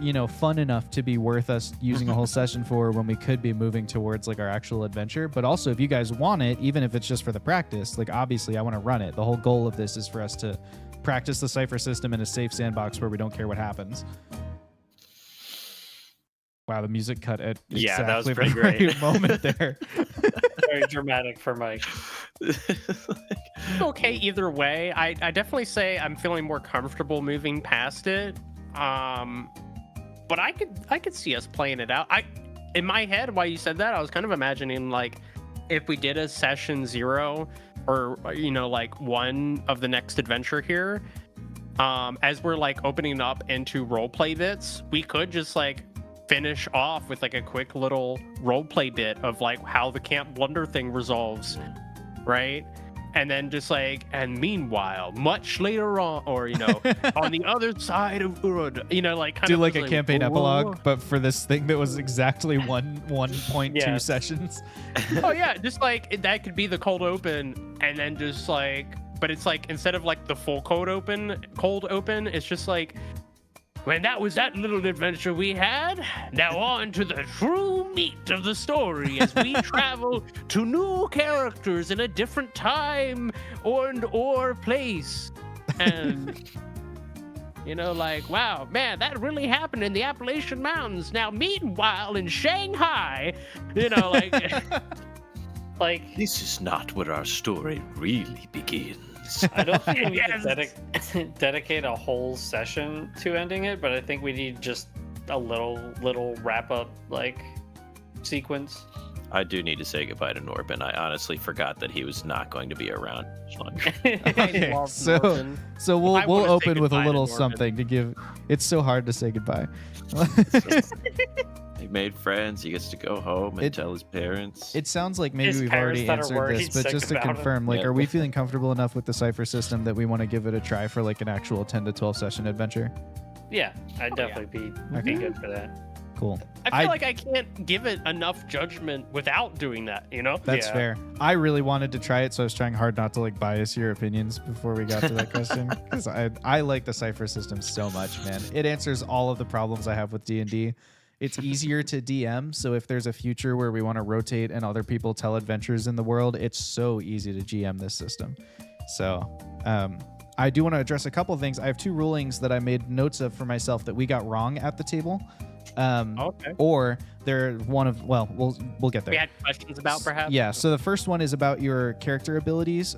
Speaker 2: you know, fun enough to be worth us using a whole session for, when we could be moving towards like our actual adventure. But also, if you guys want it, even if it's just for the practice, like obviously I want to run it. The whole goal of this is for us to practice the Cypher system in a safe sandbox where we don't care what happens. Wow, the music cut at
Speaker 4: Yeah, that was
Speaker 2: exactly
Speaker 4: pretty
Speaker 2: the
Speaker 4: great.
Speaker 2: right moment there.
Speaker 4: Very dramatic for Mike.
Speaker 1: okay either way. I definitely say I'm feeling more comfortable moving past it. But I could see us playing it out. In my head, while you said that, I was kind of imagining like if we did a session 0 or, you know, like 1 of the next adventure here, as we're like opening up into roleplay bits, we could just like finish off with like a quick little roleplay bit of like how the Camp Blunder thing resolves, right? And then just like, and meanwhile, much later on, or, you know, on the other side of Urod, you know, like kind
Speaker 2: Do
Speaker 1: of
Speaker 2: like
Speaker 1: just
Speaker 2: a campaign
Speaker 1: whoa, whoa,
Speaker 2: epilogue, but for this thing that was exactly 1.2
Speaker 4: Yeah.
Speaker 2: sessions.
Speaker 1: oh yeah, just like that could be the cold open, and then just like, but it's like instead of like the full cold open, it's just like, when that was that little adventure we had, now on to the true meat of the story as we travel to new characters in a different time or place. And, you know, like, wow, man, that really happened in the Appalachian Mountains. Now, meanwhile, in Shanghai, you know, like...
Speaker 4: Like,
Speaker 3: This is not where our story really begins.
Speaker 4: I don't think we need
Speaker 1: Yes.
Speaker 4: to dedicate a whole session to ending it, but I think we need just a little wrap up like sequence.
Speaker 3: I do need to say goodbye to Norbin. I honestly forgot that he was not going to be around.
Speaker 2: Okay,
Speaker 1: love
Speaker 2: so
Speaker 1: Norbin.
Speaker 2: so
Speaker 1: I
Speaker 2: we'll
Speaker 1: wanna say
Speaker 2: open with a
Speaker 1: goodbye to
Speaker 2: little
Speaker 1: Norbin.
Speaker 2: something to give. It's so hard to say goodbye.
Speaker 3: He made friends. He gets to go home and
Speaker 2: It-
Speaker 3: tell his parents.
Speaker 2: It sounds like maybe
Speaker 4: His
Speaker 2: we've
Speaker 4: parents
Speaker 2: already
Speaker 4: that are
Speaker 2: answered
Speaker 4: worried
Speaker 2: this, but
Speaker 4: sick
Speaker 2: just to
Speaker 4: about him.
Speaker 2: confirm, like,
Speaker 3: Yeah.
Speaker 2: are we feeling comfortable enough with the Cypher system that we want to give it a try for like an actual 10 to 12 session adventure?
Speaker 4: Yeah, I'd definitely be good for that.
Speaker 2: Cool.
Speaker 1: I feel like I can't give it enough judgment without doing that, you know?
Speaker 2: That's
Speaker 4: Yeah.
Speaker 2: fair. I really wanted to try it, so I was trying hard not to like bias your opinions before we got to that question, because I like the Cypher system so much, man. It answers all of the problems I have with D&D. It's easier to DM, so if there's a future where we want to rotate and other people tell adventures in the world, it's so easy to GM this system. So I do want to address a couple of things. I have 2 rulings that I made notes of for myself that we got wrong at the table.
Speaker 1: Okay.
Speaker 2: Or they're one of, well, we'll get there.
Speaker 1: We had questions about perhaps?
Speaker 2: Yeah, so the first one is about your character abilities,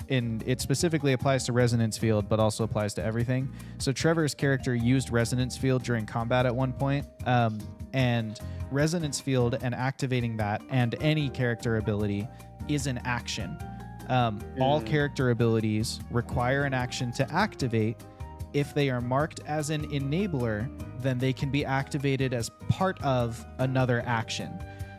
Speaker 2: and it specifically applies to Resonance Field, but also applies to everything. So Trevor's character used Resonance Field during combat at one point, and Resonance Field and activating that and any character ability is an action. All character abilities require an action to activate. If they are marked as an enabler, then they can be activated as part of another action.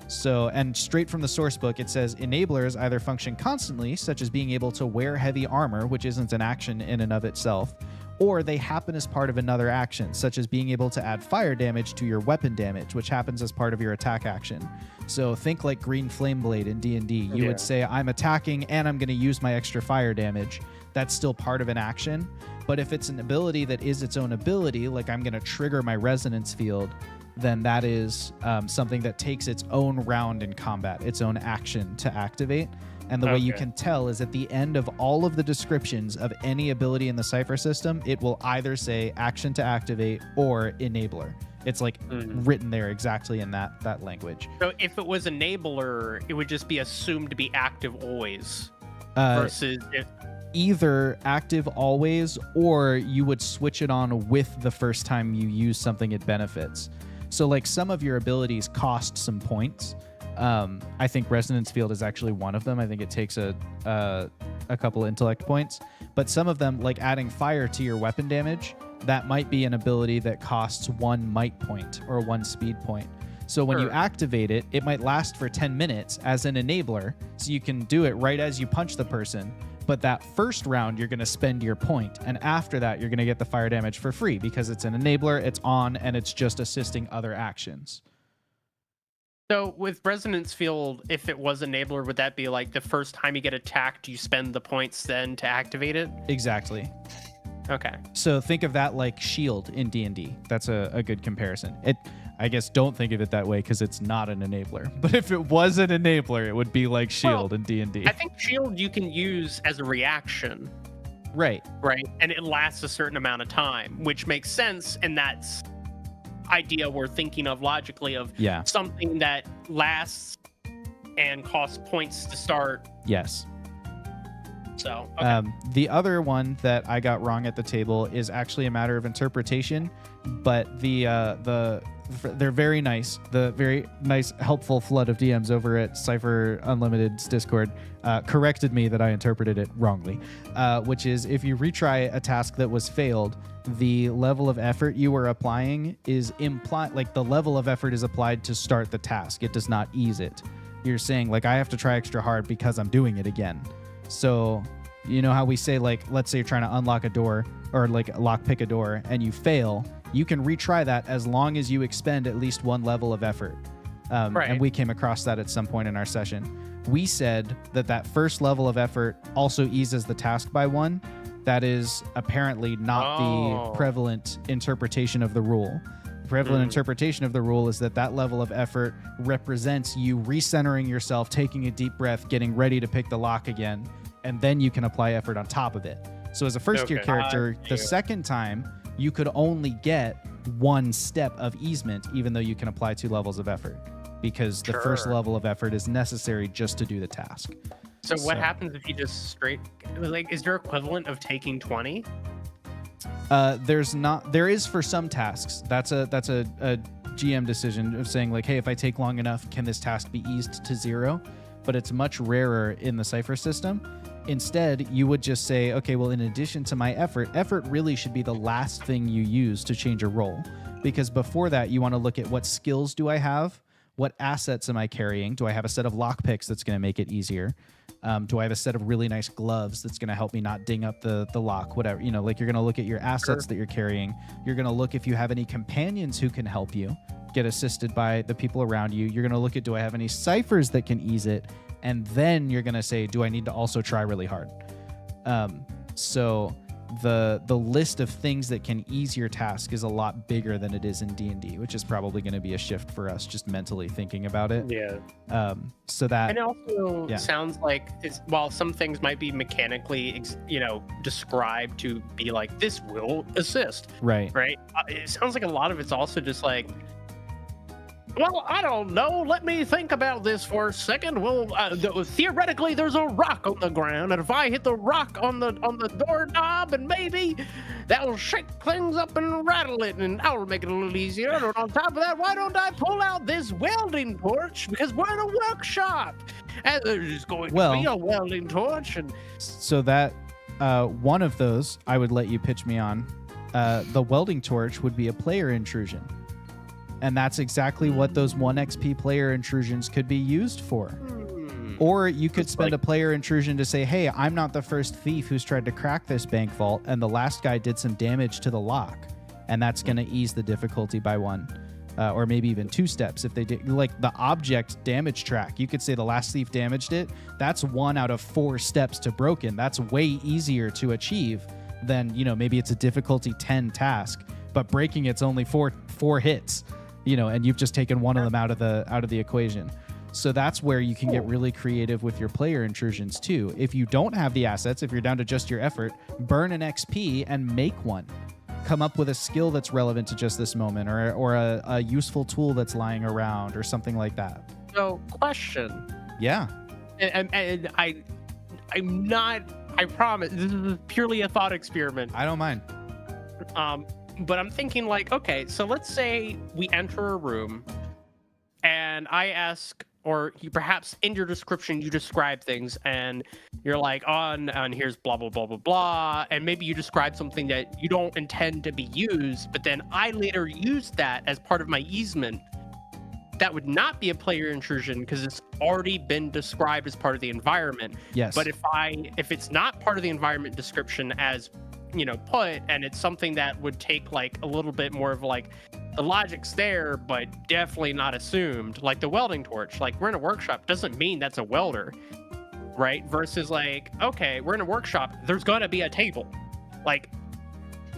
Speaker 2: So, and straight from the source book, it says enablers either function constantly, such as being able to wear heavy armor, which isn't an action in and of itself, or they happen as part of another action, such as being able to add fire damage to your weapon damage, which happens as part of your attack action. So think like Green Flame Blade in D&D. You would say, I'm attacking and I'm going to use my extra fire damage. That's still part of an action. But if it's an ability that is its own ability, like I'm going to trigger my resonance field, then that is something that takes its own round in combat, its own action to activate. And the way you can tell is at the end of all of the descriptions of any ability in the Cypher system, it will either say action to activate or enabler. It's like written there exactly in that language.
Speaker 1: So if it was enabler, it would just be assumed to be active always. Versus if
Speaker 2: either active always, or you would switch it on with the first time you use something it benefits. So like some of your abilities cost some points. I think Resonance Field is actually one of them. I think it takes a couple intellect points. But some of them, like adding fire to your weapon damage, that might be an ability that costs 1 might point or 1 speed point. So when you activate it, it might last for 10 minutes as an enabler. So you can do it right as you punch the person. But that first round, you're going to spend your point. And after that, you're going to get the fire damage for free because it's an enabler, it's on, and it's just assisting other actions.
Speaker 1: So with Resonance Field, if it was enabler, would that be like the first time you get attacked, you spend the points then to activate it?
Speaker 2: Exactly.
Speaker 1: Okay.
Speaker 2: So think of that like shield in D&D. That's a good comparison. I guess don't think of it that way because it's not an enabler. But if it was an enabler, it would be like shield in D&D.
Speaker 1: I think shield you can use as a reaction.
Speaker 2: Right.
Speaker 1: Right. And it lasts a certain amount of time, which makes sense. And that's idea we're thinking of logically of something that lasts and costs points to start.
Speaker 2: Yes.
Speaker 1: So
Speaker 2: the other one that I got wrong at the table is actually a matter of interpretation, but they're very nice. The very nice, helpful flood of DMs over at Cypher Unlimited's Discord corrected me that I interpreted it wrongly, which is if you retry a task that was failed, the level of effort you were applying is like the level of effort is applied to start the task. It does not ease it. You're saying like, I have to try extra hard because I'm doing it again. So you know how we say, like, let's say you're trying to unlock a door or like lockpick a door and you fail, you can retry that as long as you expend at least 1 level of effort. And we came across that at some point in our session. We said that first level of effort also eases the task by 1. That is apparently not the prevalent interpretation of the rule. The prevalent interpretation of the rule is that level of effort represents you recentering yourself, taking a deep breath, getting ready to pick the lock again, and then you can apply effort on top of it. So as a first-year character, the second time, you could only get 1 step of easement, even though you can apply 2 levels of effort, because the first level of effort is necessary just to do the task.
Speaker 1: So what happens if you just straight, like, is there equivalent of taking 20?
Speaker 2: There's not. There is for some tasks. That's a GM decision of saying like, hey, if I take long enough, can this task be eased to 0? But it's much rarer in the Cypher system. Instead, you would just say, okay, well, in addition to my effort really should be the last thing you use to change a role. Because before that, you want to look at what skills do I have? What assets am I carrying? Do I have a set of lockpicks that's going to make it easier? Do I have a set of really nice gloves that's going to help me not ding up the lock? Whatever, you know, like you're going to look at your assets that you're carrying. You're going to look if you have any companions who can help you get assisted by the people around you. You're going to look at, do I have any ciphers that can ease it? And then you're going to say, do I need to also try really hard? So the list of things that can ease your task is a lot bigger than it is in D&D, which is probably going to be a shift for us just mentally thinking about it.
Speaker 4: Yeah.
Speaker 2: So that,
Speaker 1: and it also sounds like while some things might be mechanically, described to be like, this will assist.
Speaker 2: Right.
Speaker 1: It sounds like a lot of it's also just like, well, I don't know. Let me think about this for a second. Well, theoretically, there's a rock on the ground, and if I hit the rock on the doorknob, and maybe that'll shake things up and rattle it, and that'll make it a little easier. And on top of that, why don't I pull out this welding torch? Because we're in a workshop, And there's going to
Speaker 2: Well-
Speaker 1: be a welding torch, and
Speaker 2: So that one of those I would let you pitch me on. The welding torch would be a player intrusion. And that's exactly what those 1 XP player intrusions could be used for. Or you could spend a player intrusion to say, hey, I'm not the first thief who's tried to crack this bank vault, and the last guy did some damage to the lock. And that's going to ease the difficulty by 1. Or maybe even 2 steps if they did. Like the object damage track, you could say the last thief damaged it. That's 1 out of 4 steps to broken. That's way easier to achieve than, maybe it's a difficulty 10 task, but breaking it's only four hits, and you've just taken one of them out of the equation. So that's where you can get really creative with your player intrusions too. If you don't have the assets, if you're down to just your effort, burn an XP and make one. Come up with a skill that's relevant to just this moment, or a useful tool that's lying around, or something like that.
Speaker 1: so question.
Speaker 2: Yeah.
Speaker 1: And I'm not. I promise. This is purely a thought experiment.
Speaker 2: I don't mind.
Speaker 1: But I'm thinking like, okay, so let's say we enter a room, and I ask, or you perhaps in your description you describe things, and you're like, and here's blah blah blah blah blah, and maybe you describe something that you don't intend to be used, but then I later use that as part of my easement. That would not be a player intrusion because it's already been described as part of the environment.
Speaker 2: Yes.
Speaker 1: But if it's not part of the environment description as put, and it's something that would take like a little bit more of like the logic's there, but definitely not assumed, like the welding torch, like we're in a workshop doesn't mean that's a welder, right? Versus like, okay, we're in a workshop, there's gonna be a table. Like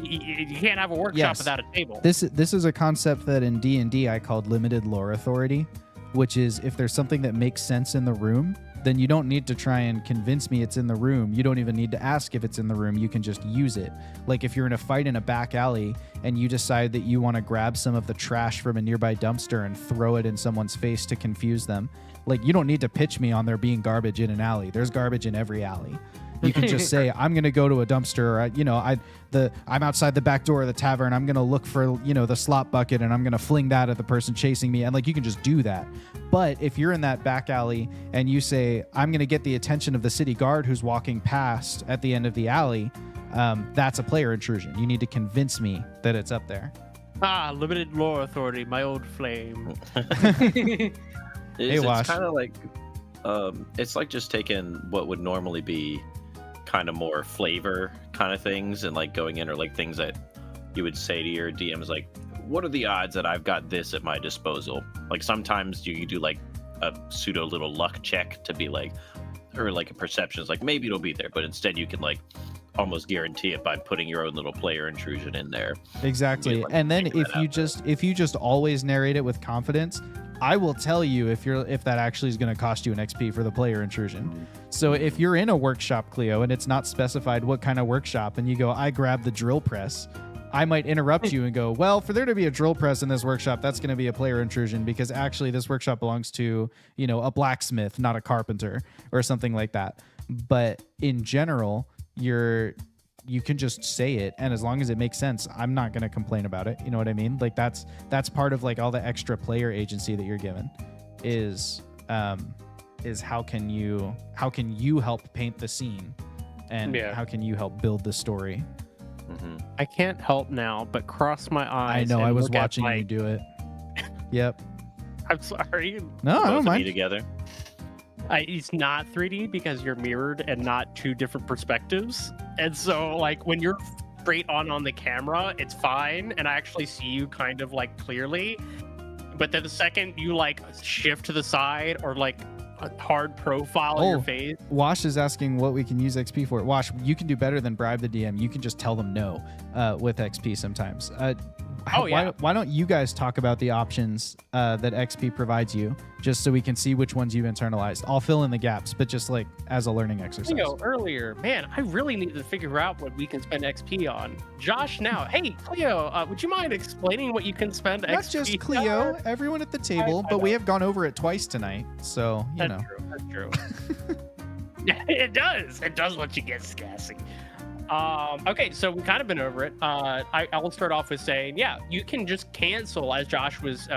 Speaker 1: you can't have a workshop without a table.
Speaker 2: This is a concept that in D&D I called limited lore authority, which is if there's something that makes sense in the room, then you don't need to try and convince me it's in the room. You don't even need to ask if it's in the room. You can just use it. Like if you're in a fight in a back alley and you decide that you want to grab some of the trash from a nearby dumpster and throw it in someone's face to confuse them, like you don't need to pitch me on there being garbage in an alley. There's garbage in every alley. You can just say, I'm going to go to a dumpster. I'm outside the back door of the tavern. I'm going to look for, the slop bucket, and I'm going to fling that at the person chasing me. And like, you can just do that. But if you're in that back alley and you say, I'm going to get the attention of the city guard who's walking past at the end of the alley, that's a player intrusion. You need to convince me that it's up there.
Speaker 1: Limited lore authority, my old flame.
Speaker 3: It's
Speaker 2: Wash.
Speaker 3: kind of like, it's like just taking what would normally be kind of more flavor kind of things and like going in, or like things that you would say to your DMs, like, what are the odds that I've got this at my disposal? Like sometimes you do like a pseudo little luck check to be like, or like a perception is like, maybe it'll be there, but instead you can like almost guarantee it by putting your own little player intrusion in there.
Speaker 2: Exactly.
Speaker 3: Like,
Speaker 2: And then
Speaker 3: figure
Speaker 2: if you just always narrate it with confidence, I will tell you if that actually is going to cost you an XP for the player intrusion. So if you're in a workshop, Cleo, and it's not specified what kind of workshop, and you go, I grabbed the drill press, I might interrupt you and go, well, for there to be a drill press in this workshop, that's going to be a player intrusion because actually this workshop belongs to, a blacksmith, not a carpenter or something like that. But in general, you can just say it, and as long as it makes sense, I'm not going to complain about it. You know what I mean? Like that's part of like all the extra player agency that you're given is how can you help paint the scene, and how can you help build the story?
Speaker 3: Mm-hmm.
Speaker 1: I can't help now but cross my eyes.
Speaker 2: I know,
Speaker 1: and
Speaker 2: I was
Speaker 1: look at,
Speaker 2: watching you
Speaker 1: like,
Speaker 2: do it. Yep.
Speaker 1: I'm sorry.
Speaker 2: No, I
Speaker 3: Both
Speaker 2: don't
Speaker 3: of you
Speaker 2: mind.
Speaker 3: together.
Speaker 1: It's not 3D because you're mirrored and not 2 different perspectives. And so like when you're straight on the camera, it's fine. And I actually see you kind of like clearly. But then the second you like shift to the side or like a hard profile of your face.
Speaker 2: Wash is asking what we can use XP for. Wash, you can do better than bribe the DM. You can just tell them no with XP sometimes. Why don't you guys talk about the options that XP provides you, just so we can see which ones you've internalized? I'll fill in the gaps, but just like as a learning exercise.
Speaker 1: Earlier, man, I really need to figure out what we can spend XP on. Josh, now, hey, Cleo, would you mind explaining what you can spend XP on?
Speaker 2: Not just Cleo, everyone at the table, but we have gone over it twice tonight, so you know.
Speaker 1: That's true. Yeah, it does. It does let you get gassy. Okay, so we've kind of been over it. I will start off with saying, yeah, you can just cancel, as Josh was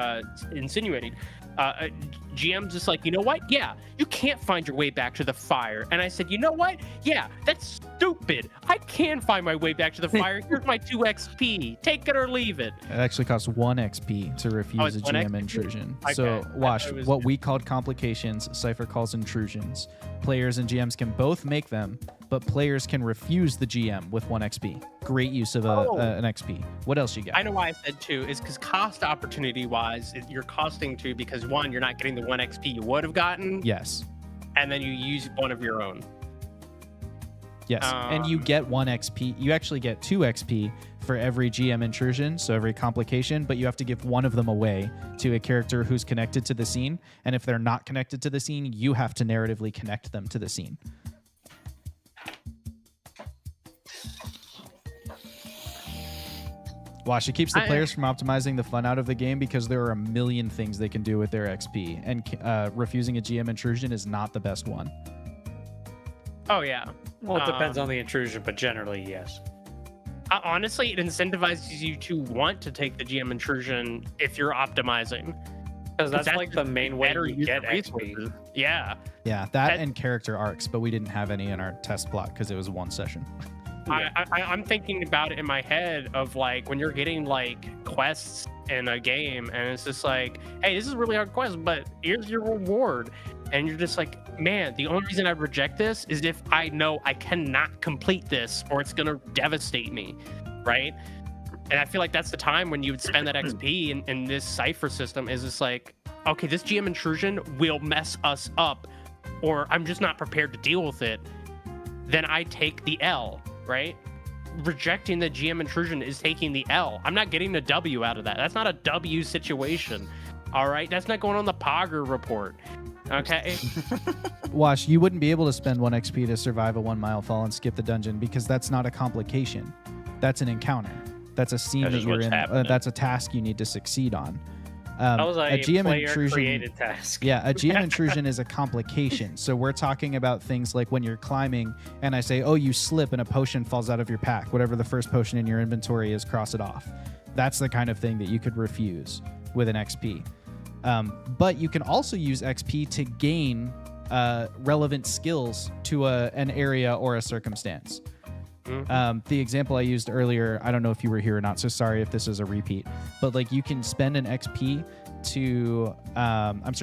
Speaker 1: insinuating. GM's just like, you know what? Yeah, you can't find your way back to the fire. And I said, you know what? Yeah, that's stupid. I can find my way back to the fire. Here's my 2 XP. Take it or leave it.
Speaker 2: It actually costs 1 XP to refuse a
Speaker 1: it's 1
Speaker 2: GM
Speaker 1: XP?
Speaker 2: intrusion.
Speaker 1: Okay.
Speaker 2: So, Wash,
Speaker 1: It was-
Speaker 2: what we called complications, Cypher calls intrusions. Players and GMs can both make them, but players can refuse the GM with 1 XP. Great use of an XP. What else you got?
Speaker 1: I know why I said 2 is because cost opportunity wise, you're costing 2 because 1, you're not getting the 1 XP you would have gotten.
Speaker 2: Yes.
Speaker 1: And then you use 1 of your own.
Speaker 2: Yes. And you get 1 XP. You actually get 2 XP for every GM intrusion, so every complication, but you have to give 1 of them away to a character who's connected to the scene. And if they're not connected to the scene, you have to narratively connect them to the scene. Wash, it keeps the players from optimizing the fun out of the game because there are a million things they can do with their XP, and refusing a GM intrusion is not the best one.
Speaker 1: Oh, yeah.
Speaker 4: Well, it depends on the intrusion, but generally, yes.
Speaker 1: Honestly, it incentivizes you to want to take the GM intrusion if you're optimizing.
Speaker 4: Because that's like the main way
Speaker 1: better
Speaker 4: you
Speaker 1: use
Speaker 4: get
Speaker 1: the
Speaker 4: XP.
Speaker 1: resources. Yeah.
Speaker 2: Yeah, that and character arcs, but we didn't have any in our test plot because it was 1 session.
Speaker 1: I'm thinking about it in my head of like when you're getting like quests in a game and it's just like, hey, this is a really hard quest, but here's your reward. And you're just like, man, the only reason I'd reject this is if I know I cannot complete this or it's going to devastate me, right? And I feel like that's the time when you would spend that XP in this Cypher system is just like, okay, this GM intrusion will mess us up or I'm just not prepared to deal with it. Then I take the L. Right? Rejecting the GM intrusion is taking the L. I'm not getting a W out of that. That's not a W situation. All right? That's not going on the Pogger report. Okay?
Speaker 2: Wash, you wouldn't be able to spend 1 XP to survive a 1 mile fall and skip the dungeon because that's not a complication. That's an encounter. That's a scene that you're in. That's a task you need to succeed on.
Speaker 4: That was a
Speaker 2: GM
Speaker 4: player-created task.
Speaker 2: Yeah, a GM intrusion is a complication. So we're talking about things like when you're climbing and I say, oh, you slip and a potion falls out of your pack. Whatever the first potion in your inventory is, cross it off. That's the kind of thing that you could refuse with an XP. But you can also use XP to gain relevant skills to an area or a circumstance. The example I used earlier, I don't know if you were here or not, so sorry if this is a repeat, but like you can spend an XP to, you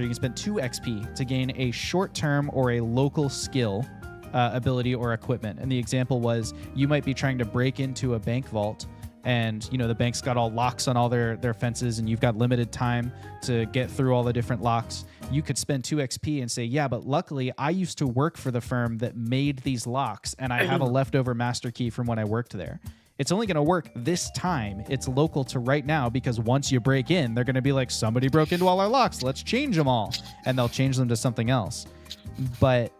Speaker 2: can spend 2 XP to gain a short-term or a local skill, ability or equipment. And the example was you might be trying to break into a bank vault and you know the bank's got all locks on all their fences and you've got limited time to get through all the different locks. You could spend 2 XP and say, yeah, but luckily I used to work for the firm that made these locks and I have a leftover master key from when I worked there. It's only going to work this time. It's local to right now because once you break in, they're going to be like, somebody broke into all our locks. Let's change them all. And they'll change them to something else. But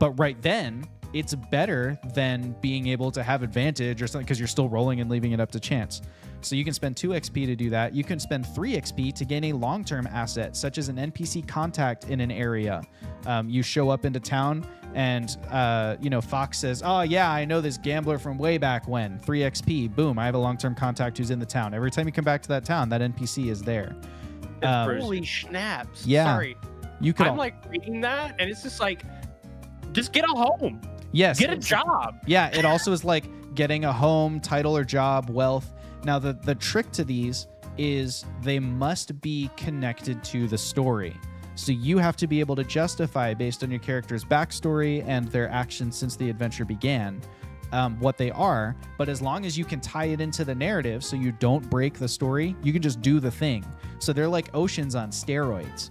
Speaker 2: right then, it's better than being able to have advantage or something because you're still rolling and leaving it up to chance. So you can spend 2 XP to do that. You can spend 3 XP to gain a long-term asset, such as an NPC contact in an area. You show up into town and, Fox says, oh, yeah, I know this gambler from way back when. 3 XP. Boom, I have a long-term contact who's in the town. Every time you come back to that town, that NPC is there.
Speaker 1: Holy snaps.
Speaker 2: Yeah.
Speaker 1: Sorry. I'm like reading that and it's just like, just get a home.
Speaker 2: Yes.
Speaker 1: Get a job.
Speaker 2: Yeah, it also is like getting a home, title or job, wealth. Now, the trick to these is they must be connected to the story. So you have to be able to justify, based on your character's backstory and their actions since the adventure began, what they are. But as long as you can tie it into the narrative so you don't break the story, you can just do the thing. So they're like oceans on steroids.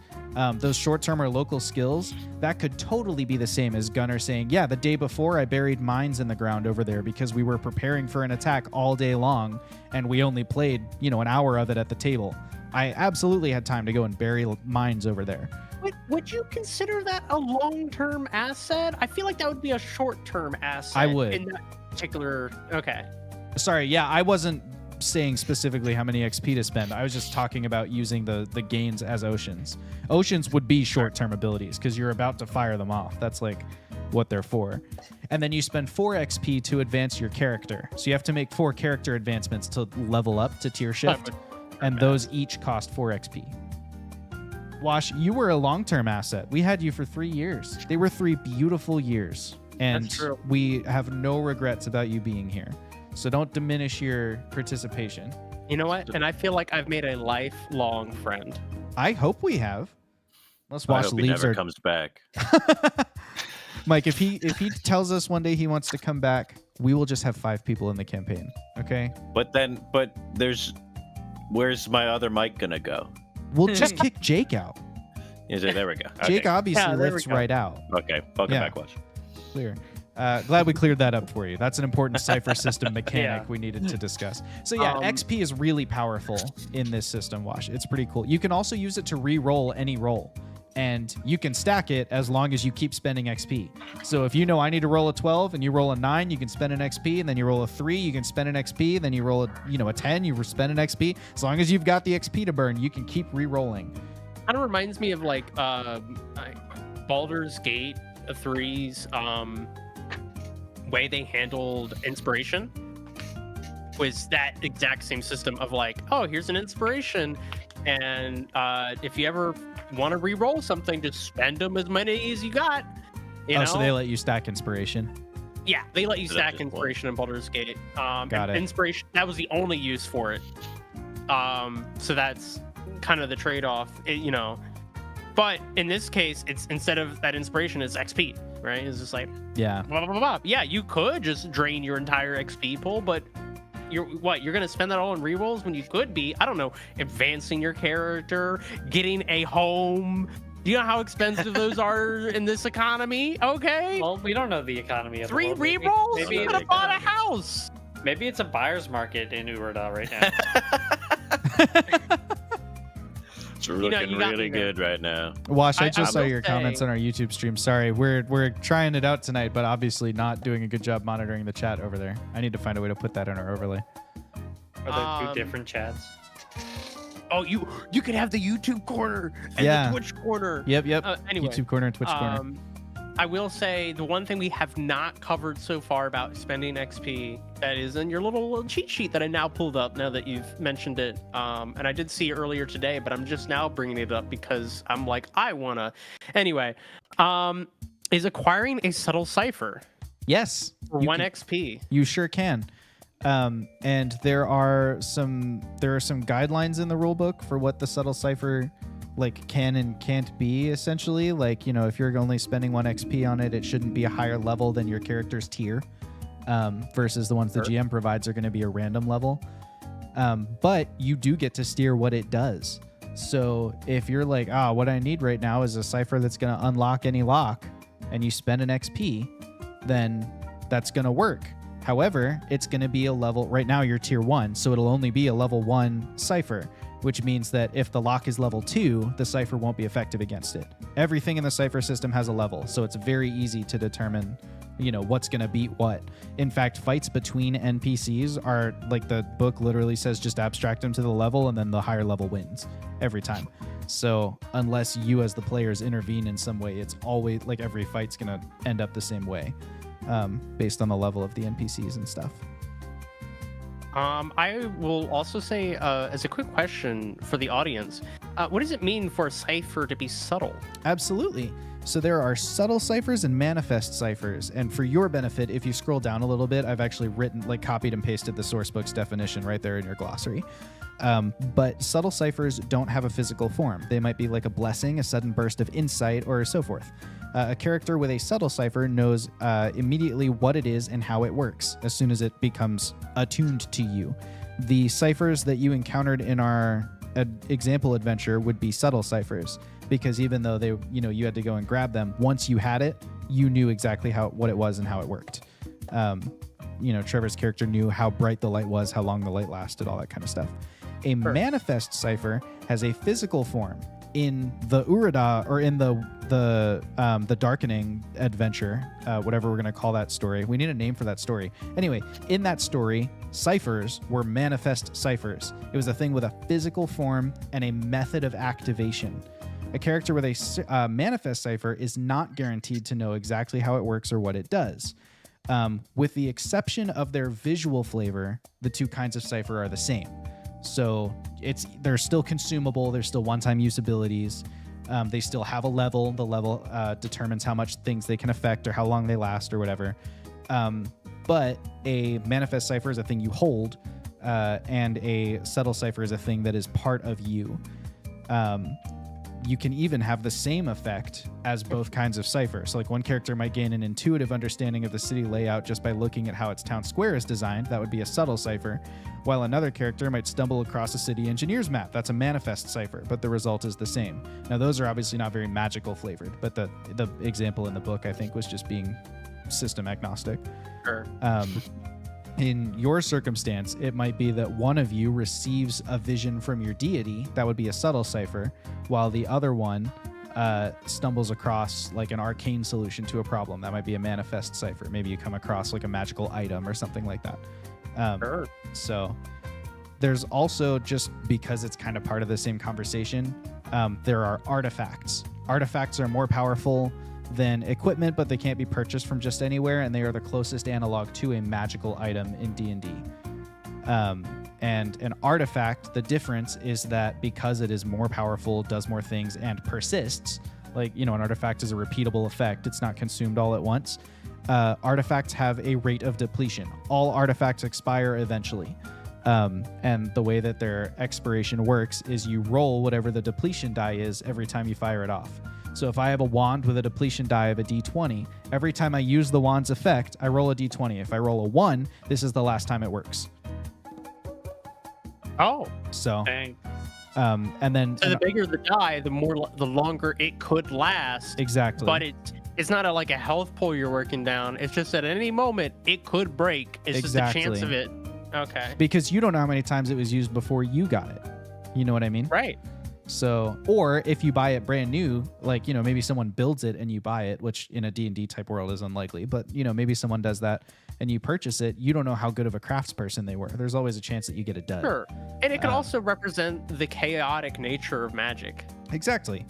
Speaker 2: Those short-term or local skills, that could totally be the same as Gunnar saying, yeah, the day before I buried mines in the ground over there because we were preparing for an attack all day long and we only played, an hour of it at the table. I absolutely had time to go and bury mines over there.
Speaker 1: Would you consider that a long-term asset? I feel like that would be a short-term asset.
Speaker 2: I would.
Speaker 1: In that particular... Okay.
Speaker 2: Sorry, yeah, I wasn't saying specifically how many XP to spend. I was just talking about using the gains as oceans. Oceans would be short-term abilities because you're about to fire them off. That's like what they're for. And then you spend 4 XP to advance your character. So you have to make 4 character advancements to level up to tier shift. and those each cost 4 XP. Wash, you were a long-term asset. We had you for 3 years. They were 3 beautiful years, and
Speaker 1: That's true.
Speaker 2: we have no regrets about you being here. So don't diminish your participation.
Speaker 1: You know what? And I feel like I've made a lifelong friend.
Speaker 2: I hope we have. Unless
Speaker 3: I
Speaker 2: Wash
Speaker 3: hope he
Speaker 2: leaves
Speaker 3: never
Speaker 2: our
Speaker 3: comes back.
Speaker 2: Mike, if he tells us one day he wants to come back, we will just have 5 people in the campaign. Okay?
Speaker 3: But where's my other Mike gonna go?
Speaker 2: We'll just kick Jake out.
Speaker 3: Is it? There we go.
Speaker 2: Jake
Speaker 3: Okay.
Speaker 2: obviously
Speaker 1: Yeah, there we
Speaker 2: lifts
Speaker 1: go.
Speaker 2: right out.
Speaker 3: Okay, welcome
Speaker 2: Yeah.
Speaker 3: back, Watch.
Speaker 2: Clear. Glad we cleared that up for you. That's an important cipher system mechanic
Speaker 4: Yeah.
Speaker 2: we needed to discuss. So yeah,
Speaker 1: Um,
Speaker 2: XP is really powerful in this system, Wash. It's pretty cool. You can also use it to re-roll any roll. And you can stack it as long as you keep spending XP. So if you know I need to roll a 12 and you roll a 9, you can spend an XP, and then you roll a 3, you can spend an XP, then you roll a 10, you spend an XP. As long as you've got the XP to burn, you can keep re-rolling.
Speaker 1: Kind of reminds me of like Baldur's Gate 3's way they handled inspiration. Was that exact same system of like, oh, here's an inspiration, and if you ever want to re-roll something, just spend them as many as you got. You know?
Speaker 2: So they let you stack inspiration.
Speaker 1: Yeah, they let you
Speaker 3: So that's
Speaker 1: stack
Speaker 3: just one.
Speaker 1: inspiration in Baldur's Gate.
Speaker 2: Got
Speaker 1: and
Speaker 2: it.
Speaker 1: Inspiration, that was the only use for it. So that's kind of the trade-off, you know. But in this case, it's instead of that inspiration, it's XP, right? It's just like
Speaker 2: Yeah.
Speaker 1: blah, blah, blah, blah. Yeah, you could just drain your entire XP pool, but you're gonna spend that all in rerolls when you could be, I don't know, advancing your character, getting a home. Do you know how expensive those are in this economy? Okay.
Speaker 4: Well, we don't know the economy of the
Speaker 1: 3
Speaker 4: world. Maybe-
Speaker 1: rerolls?
Speaker 4: Maybe,
Speaker 1: You could have bought a house.
Speaker 4: maybe it's a buyer's market in Urda right now.
Speaker 3: It's looking
Speaker 1: you got
Speaker 3: really
Speaker 1: me there.
Speaker 3: good right now.
Speaker 2: Wash, I
Speaker 1: I
Speaker 2: just saw
Speaker 1: will
Speaker 2: your comments
Speaker 1: say-
Speaker 2: on our YouTube stream. Sorry, we're trying it out tonight, but obviously not doing a good job monitoring the chat over there. I need to find a way to put that in our overlay.
Speaker 4: Are there
Speaker 1: Um,
Speaker 4: 2 different chats?
Speaker 1: Oh, you could have the YouTube corner and
Speaker 2: Yeah.
Speaker 1: the Twitch corner.
Speaker 2: Yep.
Speaker 1: Anyway,
Speaker 2: YouTube corner and Twitch corner.
Speaker 1: I will say the one thing we have not covered so far about spending XP that is in your little cheat sheet that I now pulled up now that you've mentioned it. And I did see it earlier today, but I'm just now bringing it up because I'm like, I wanna. Anyway, is acquiring a subtle cipher
Speaker 2: Yes.
Speaker 1: for
Speaker 2: you
Speaker 1: 1
Speaker 2: can-
Speaker 1: XP.
Speaker 2: You sure can. And there are some guidelines in the rulebook for what the subtle cipher like can and can't be, essentially. Like, you know, if you're only spending 1 XP on it, it shouldn't be a higher level than your character's tier, versus the ones the GM provides are going to be a random level. But you do get to steer what it does. So if you're like, what I need right now is a cipher that's going to unlock any lock, and you spend an XP, then that's going to work. However, it's going to be a level, right now you're tier 1, so it'll only be a level 1 cipher, which means that if the lock is level 2, the cipher won't be effective against it. Everything in the cipher system has a level, so it's very easy to determine, you know, what's going to beat what. In fact, fights between NPCs are, like, the book literally says just abstract them to the level, and then the higher level wins every time. So unless you as the players intervene in some way, it's always, like, every fight's going to end up the same way, based on the level of the NPCs and stuff.
Speaker 1: I will also say, as a quick question for the audience, what does it mean for a cipher to be subtle?
Speaker 2: Absolutely. So there are subtle ciphers and manifest ciphers. And for your benefit, if you scroll down a little bit, I've actually copied and pasted the source book's definition right there in your glossary. But subtle ciphers don't have a physical form. They might be like a blessing, a sudden burst of insight, or so forth. A character with a subtle cipher knows immediately what it is and how it works as soon as it becomes attuned to you. The ciphers that you encountered in our example adventure would be subtle ciphers, because even though you had to go and grab them, once you had it, you knew exactly what it was and how it worked. Trevor's character knew how bright the light was, how long the light lasted, all that kind of stuff. A manifest cipher has a physical form. In the Urada, or in the Darkening adventure, whatever we're going to call that story. We need a name for that story. Anyway, in that story, ciphers were manifest ciphers. It was a thing with a physical form and a method of activation. A character with a manifest cipher is not guaranteed to know exactly how it works or what it does. With the exception of their visual flavor, the two kinds of cipher are the same. So they're still consumable. They're still one-time use abilities. They still have a level. The level determines how much things they can affect or how long they last or whatever. But a manifest cipher is a thing you hold, and a subtle cipher is a thing that is part of you. You can even have the same effect as both kinds of cipher. So like one character might gain an intuitive understanding of the city layout just by looking at how its town square is designed. That would be a subtle cipher. While another character might stumble across a city engineer's map. That's a manifest cipher, but the result is the same. Now those are obviously not very magical flavored, but the example in the book I think was just being system agnostic.
Speaker 1: Sure.
Speaker 2: In your circumstance, it might be that one of you receives a vision from your deity. That would be a subtle cipher, while the other one stumbles across like an arcane solution to a problem. That might be a manifest cipher. Maybe you come across like a magical item or something like that.
Speaker 1: Sure.
Speaker 2: So there's also, just because it's kind of part of the same conversation, there are artifacts. Artifacts are more powerful than equipment, but they can't be purchased from just anywhere, and they are the closest analog to a magical item in D&D. And an artifact, the difference is that because it is more powerful, does more things, and persists, like, an artifact is a repeatable effect. It's not consumed all at once. Artifacts have a rate of depletion. All artifacts expire eventually. And the way that their expiration works is you roll whatever the depletion die is every time you fire it off. So if I have a wand with a depletion die of a d20, every time I use the wand's effect, I roll a d20. If I roll a 1, this is the last time it works.
Speaker 1: Oh.
Speaker 2: So,
Speaker 4: Dang.
Speaker 2: and then...
Speaker 1: So the bigger the die, the longer it could last.
Speaker 2: Exactly.
Speaker 1: But it's not like a health pool you're working down. It's just at any moment it could break. It's just the chance of it. Okay.
Speaker 2: Because you don't know how many times it was used before you got it. You know what I mean?
Speaker 1: Right.
Speaker 2: So, or if you buy it brand new, like, maybe someone builds it and you buy it, which in a D&D type world is unlikely, but, maybe someone does that and you purchase it, you don't know how good of a craftsperson they were. There's always a chance that you get a dud.
Speaker 1: Sure. And it can also represent the chaotic nature of magic.
Speaker 2: Exactly.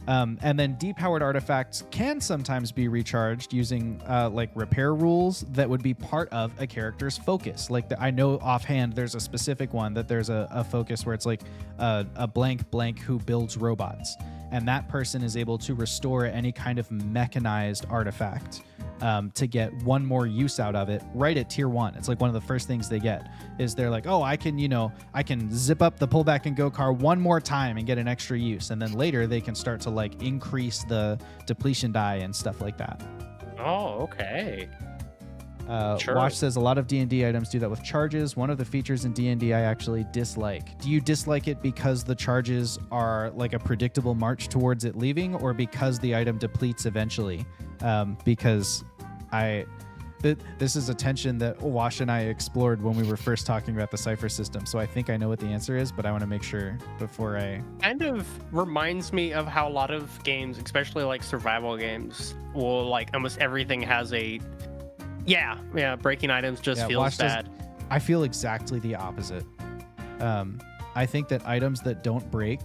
Speaker 2: And then depowered artifacts can sometimes be recharged using like repair rules that would be part of a character's focus. Like I know offhand there's a specific one that there's a focus where it's like a blank who builds robots. And that person is able to restore any kind of mechanized artifact to get one more use out of it right at tier 1. It's like one of the first things they get is they're like, oh, I can zip up the pullback and go car one more time and get an extra use. And then later they can start to like increase the depletion die and stuff like that.
Speaker 1: Oh, okay. Sure.
Speaker 2: Wash says a lot of D&D items do that with charges. One of the features in D&D I actually dislike. Do you dislike it because the charges are like a predictable march towards it leaving, or because the item depletes eventually? Because this is a tension that Wash and I explored when we were first talking about the Cypher system. So I think I know what the answer is, but I want to make sure before I...
Speaker 1: Kind of reminds me of how a lot of games, especially like survival games, will like almost everything has a... Yeah, breaking items just feels bad.
Speaker 2: I feel exactly the opposite. I think that items that don't break,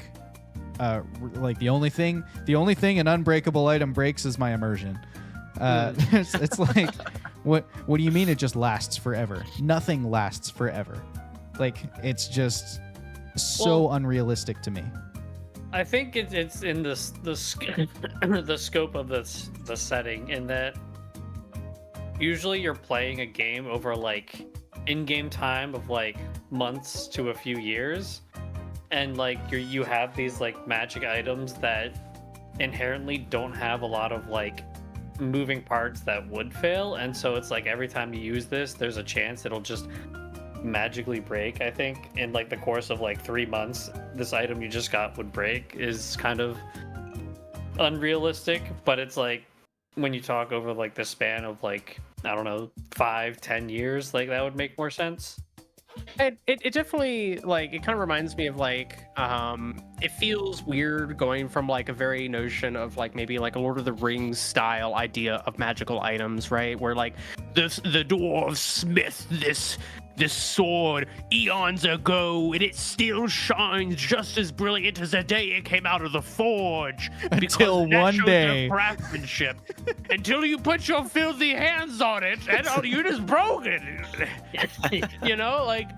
Speaker 2: like the only thing an unbreakable item breaks is my immersion. It's like, what do you mean it just lasts forever? Nothing lasts forever. Like, it's just so unrealistic to me.
Speaker 4: I think it's in the scope of the setting, in that usually you're playing a game over like in-game time of like months to a few years, and like you have these like magic items that inherently don't have a lot of like moving parts that would fail, and so it's like every time you use this there's a chance it'll just magically break. I think in like the course of like 3 months this item you just got would break is kind of unrealistic, but it's like when you talk over like the span of like, I don't know, 5-10 years, like that would make more sense.
Speaker 1: It definitely, like, it kind of reminds me of like it feels weird going from like a very notion of like maybe like a Lord of the Rings style idea of magical items, right, where like the dwarves smith this sword eons ago and it still shines just as brilliant as the day it came out of the forge.
Speaker 2: Until one day,
Speaker 1: craftsmanship. Until you put your filthy hands on it and you just broke it. You know, like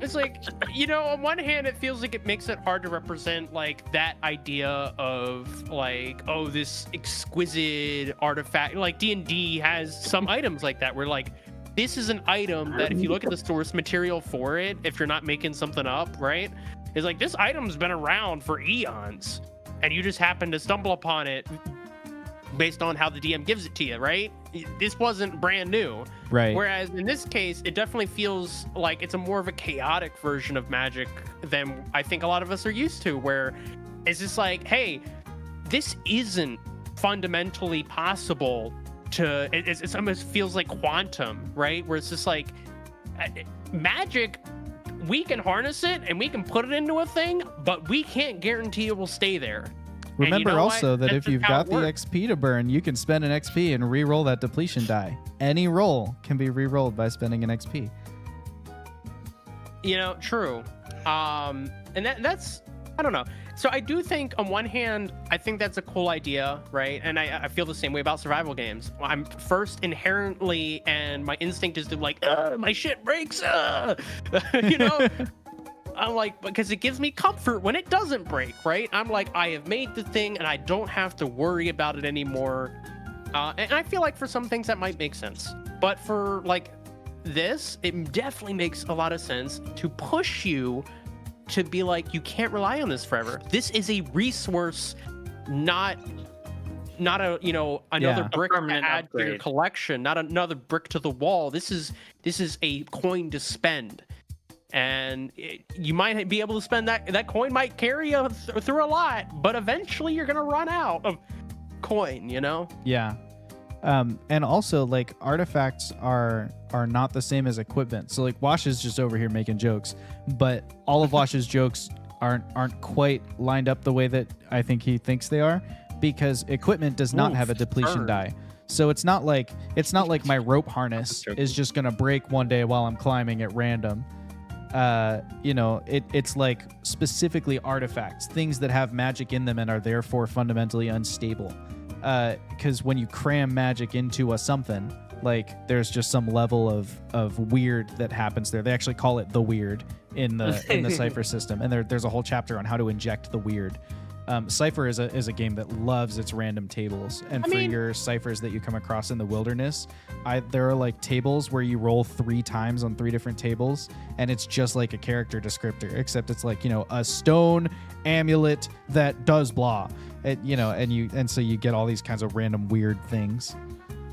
Speaker 1: It's like, you know, on one hand, it feels like it makes it hard to represent like that idea of like, oh, this exquisite artifact. Like D&D has some items like that where like, this is an item that if you look at the source material for it, if you're not making something up, right? It's like, this item's been around for eons and you just happen to stumble upon it based on how the DM gives it to you, right? This wasn't brand new.
Speaker 2: Right.
Speaker 1: Whereas in this case, it definitely feels like it's a more of a chaotic version of Magic than I think a lot of us are used to, where it's just like, hey, this isn't fundamentally possible to, it almost feels like quantum, right? Where it's just like, Magic, we can harness it and we can put it into a thing, but we can't guarantee it will stay there.
Speaker 2: Remember
Speaker 1: you know
Speaker 2: also
Speaker 1: what?
Speaker 2: that
Speaker 1: That's
Speaker 2: if
Speaker 1: just
Speaker 2: you've
Speaker 1: how
Speaker 2: got
Speaker 1: it
Speaker 2: the
Speaker 1: works.
Speaker 2: XP to burn, you can spend an XP and re-roll that depletion die. Any roll can be re-rolled by spending an XP.
Speaker 1: You know, true. And that's, I don't know. So I do think on one hand, I think that's a cool idea, right? And I feel the same way about survival games. I'm first inherently, and my instinct is to like, my shit breaks, you know? I'm like, because it gives me comfort when it doesn't break, right? I'm like, I have made the thing and I don't have to worry about it anymore. And I feel like for some things that might make sense. But for like this, it definitely makes a lot of sense to push you to be like, you can't rely on this forever. This is a resource, not a, you know, another
Speaker 2: Yeah.
Speaker 1: brick to
Speaker 4: permanent
Speaker 1: add to your
Speaker 4: upgrade.
Speaker 1: collection, not another brick to the wall. This is a coin to spend. And you might be able to spend that coin might carry you through a lot, but eventually you're gonna run out of coin, you know?
Speaker 2: Yeah. And also like artifacts are not the same as equipment. So like Wash is just over here making jokes, but all of Wash's jokes aren't quite lined up the way that I think he thinks they are, because equipment does not have a depletion
Speaker 1: burn.
Speaker 2: die. So it's not like my rope harness is just gonna break one day while I'm climbing at random. You know, it's like specifically artifacts, things that have magic in them and are therefore fundamentally unstable. Because when you cram magic into a something, like there's just some level of weird that happens there. They actually call it the weird in the Cypher system, and there's a whole chapter on how to inject the weird. Cypher is a game that loves its random tables, and your ciphers that you come across in the wilderness, there are like tables where you roll 3 times on 3 different tables, and it's just like a character descriptor, except it's like, you know, a stone amulet that does blah, you know, and so you get all these kinds of random weird things.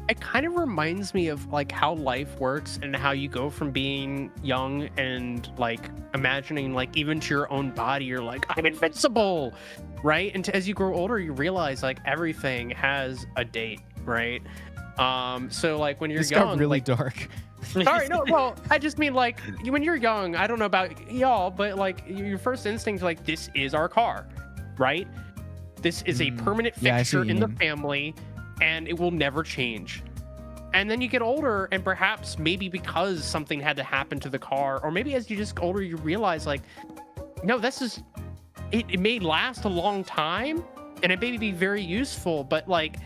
Speaker 1: It kind of reminds me of like how life works and how you go from being young and like imagining like even to your own body, you're like, I'm invincible, right? And as you grow older, you realize like everything has a date, right? So like when you're
Speaker 2: This
Speaker 1: young,
Speaker 2: got really
Speaker 1: like,
Speaker 2: dark.
Speaker 1: sorry, no, well, I just mean like when you're young, I don't know about y'all, but like your first instinct, like this is our car, right? This is a permanent
Speaker 2: Yeah, I see
Speaker 1: fixture
Speaker 2: what you
Speaker 1: in the
Speaker 2: mean.
Speaker 1: family, and it will never change. And then you get older, and perhaps maybe because something had to happen to the car, or maybe as you just get older, you realize like, no, this is, it may last a long time, and it may be very useful, but like,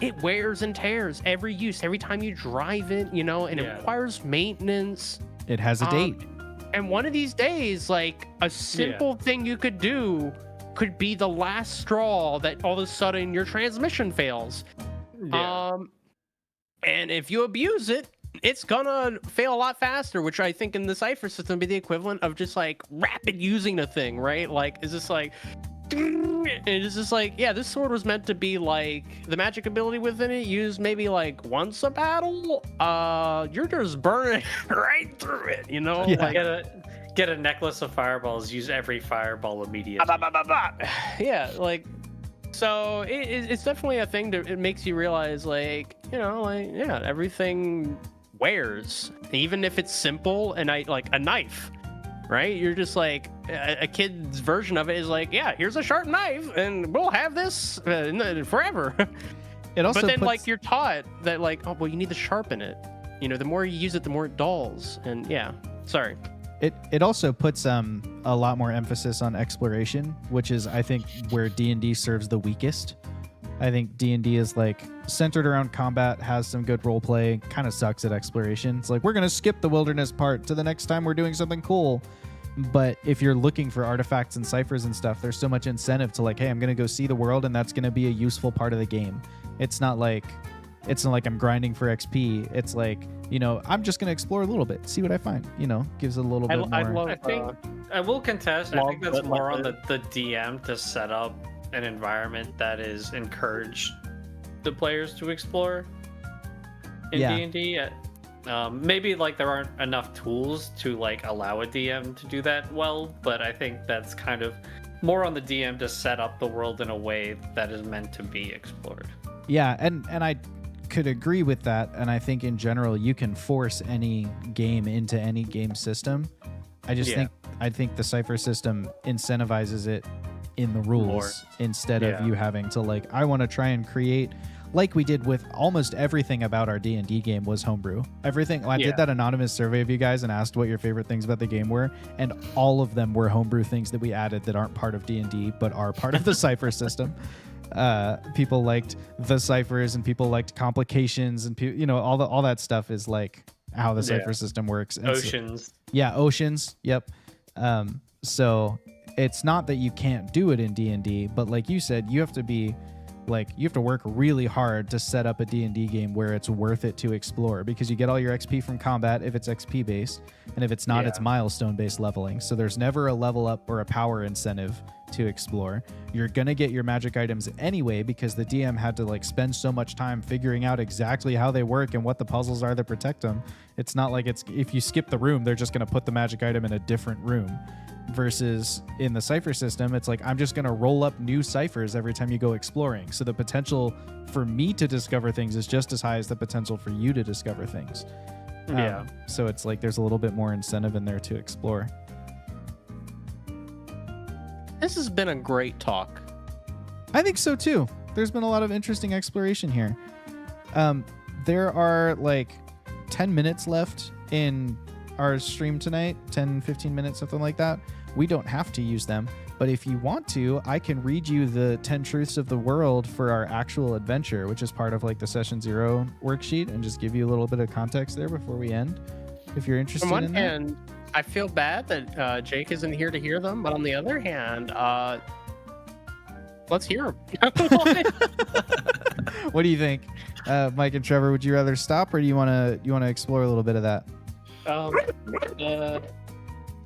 Speaker 1: it wears and tears every use, every time you drive it, you know, and it
Speaker 4: Yeah.
Speaker 1: requires maintenance.
Speaker 2: It has a date.
Speaker 1: And one of these days, like a simple thing you could do could be the last straw that all of a sudden your transmission fails.
Speaker 4: Yeah.
Speaker 1: And if you abuse it, it's gonna fail a lot faster, which I think in the Cypher system would be the equivalent of just like rapid using a thing, right? Like, it's just like, and it's just like, yeah, this sword was meant to be like the magic ability within it used maybe like once a battle. You're just burning right through it, you know?
Speaker 2: Yeah.
Speaker 1: Like,
Speaker 4: Get a necklace of fireballs. Use every fireball immediately.
Speaker 1: yeah, like, so it's definitely a thing it makes you realize, like, you know, like, yeah, everything wears, even if it's simple. And like a knife, right? You're just like, a kid's version of it is like, yeah, here's a sharp knife and we'll have this forever.
Speaker 2: It also
Speaker 1: But then
Speaker 2: puts,
Speaker 1: like you're taught that like, oh, well, you need to sharpen it, you know, the more you use it, the more it dulls. And yeah, sorry.
Speaker 2: It also puts a lot more emphasis on exploration, which is, I think, where D&D serves the weakest. I think D&D is like centered around combat, has some good role play, kind of sucks at exploration. It's like, we're going to skip the wilderness part to the next time we're doing something cool. But if you're looking for artifacts and ciphers and stuff, there's so much incentive to like, hey, I'm going to go see the world, and that's going to be a useful part of the game. It's not like I'm grinding for XP. It's like, you know, I'm just going to explore a little bit, see what I find, you know, gives it a little bit more.
Speaker 4: I think I will contest. I think that's more on the DM to set up an environment that is encouraged the players to explore in D&D. Maybe like there aren't enough tools to like allow a DM to do that well, but I think that's kind of more on the DM to set up the world in a way that is meant to be explored.
Speaker 2: Yeah, and I could agree with that, and I think in general you can force any game into any game system. I think the Cypher system incentivizes it in the rules instead of you having to like, I want to try and create, like we did with almost everything about our D&D game was homebrew. Everything. I did that anonymous survey of you guys and asked what your favorite things about the game were, and all of them were homebrew things that we added that aren't part of D&D but are part of the Cypher system. People liked the ciphers, and people liked complications, and you know, all that stuff is like how the Cypher system works. And
Speaker 4: Oceans.
Speaker 2: Oceans. Yep. So it's not that you can't do it in D&D, but like you said, you have to work really hard to set up a D&D game where it's worth it to explore, because you get all your XP from combat if it's XP based, and if it's not, it's milestone based leveling. So there's never a level up or a power incentive to explore. You're going to get your magic items anyway, because the DM had to like spend so much time figuring out exactly how they work and what the puzzles are that protect them. It's not like if you skip the room, they're just going to put the magic item in a different room. Versus in the Cypher system, it's like, I'm just going to roll up new ciphers every time you go exploring. So the potential for me to discover things is just as high as the potential for you to discover things. So it's like there's a little bit more incentive in there to explore.
Speaker 1: This has been a great talk.
Speaker 2: I think so too. There's been a lot of interesting exploration here. There are like 10 minutes left in our stream tonight, 10, 15 minutes, something like that. We don't have to use them, but if you want to, I can read you the 10 truths of the world for our actual adventure, which is part of like the session 0 worksheet, and just give you a little bit of context there before we end, if you're interested in that.
Speaker 1: And I feel bad that Jake isn't here to hear them, but on the other hand, let's hear them.
Speaker 2: What do you think, Mike and Trevor? Would you rather stop, or do you want to explore a little bit of that?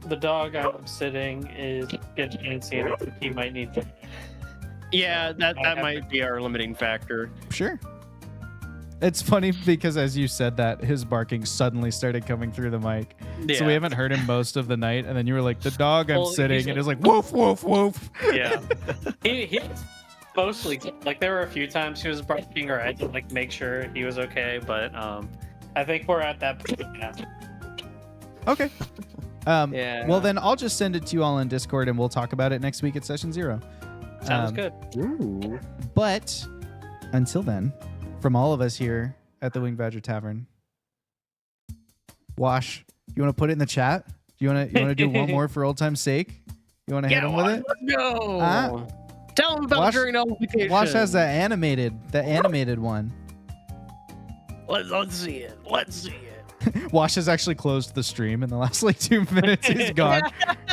Speaker 4: The dog I'm sitting is getting antsy, and I think he might need to.
Speaker 1: Yeah, that might be our limiting factor.
Speaker 2: Sure. It's funny because as you said that, his barking suddenly started coming through the mic. Yeah. So we haven't heard him most of the night, and then you were like, the dog I'm sitting, and it was like, woof, woof, woof.
Speaker 4: Yeah. he mostly, like, there were a few times he was barking, or I had to like make sure he was okay, but I think we're at that point now.
Speaker 2: Okay. Well, then I'll just send it to you all in Discord, and we'll talk about it next week at session 0.
Speaker 4: Sounds good.
Speaker 1: Ooh.
Speaker 2: But until then, from all of us here at the Winged Badger Tavern, Wash, you want to put it in the chat? You want to do one more for old time's sake? You want to hit him with it?
Speaker 1: Let's go. Tell him about during notification.
Speaker 2: Wash has the animated one.
Speaker 1: Let's see it. Let's see it.
Speaker 2: Wash has actually closed the stream in the last like 2 minutes. He's gone.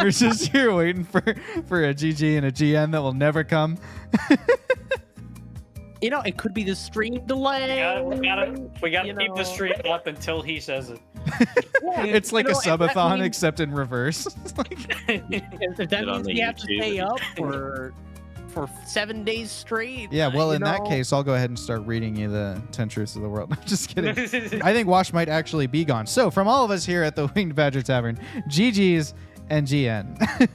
Speaker 2: We're just here waiting for a GG and a GN that will never come.
Speaker 1: You know, it could be the stream delay.
Speaker 4: We gotta keep the stream up until he says it.
Speaker 2: It's like a subathon except in reverse.
Speaker 1: If that means we have to stay up for 7 days straight.
Speaker 2: Yeah, well, in that case, I'll go ahead and start reading you the 10 truths of the world. I'm just kidding. I think Wash might actually be gone. So from all of us here at the Winged Badger Tavern, GG's and GN.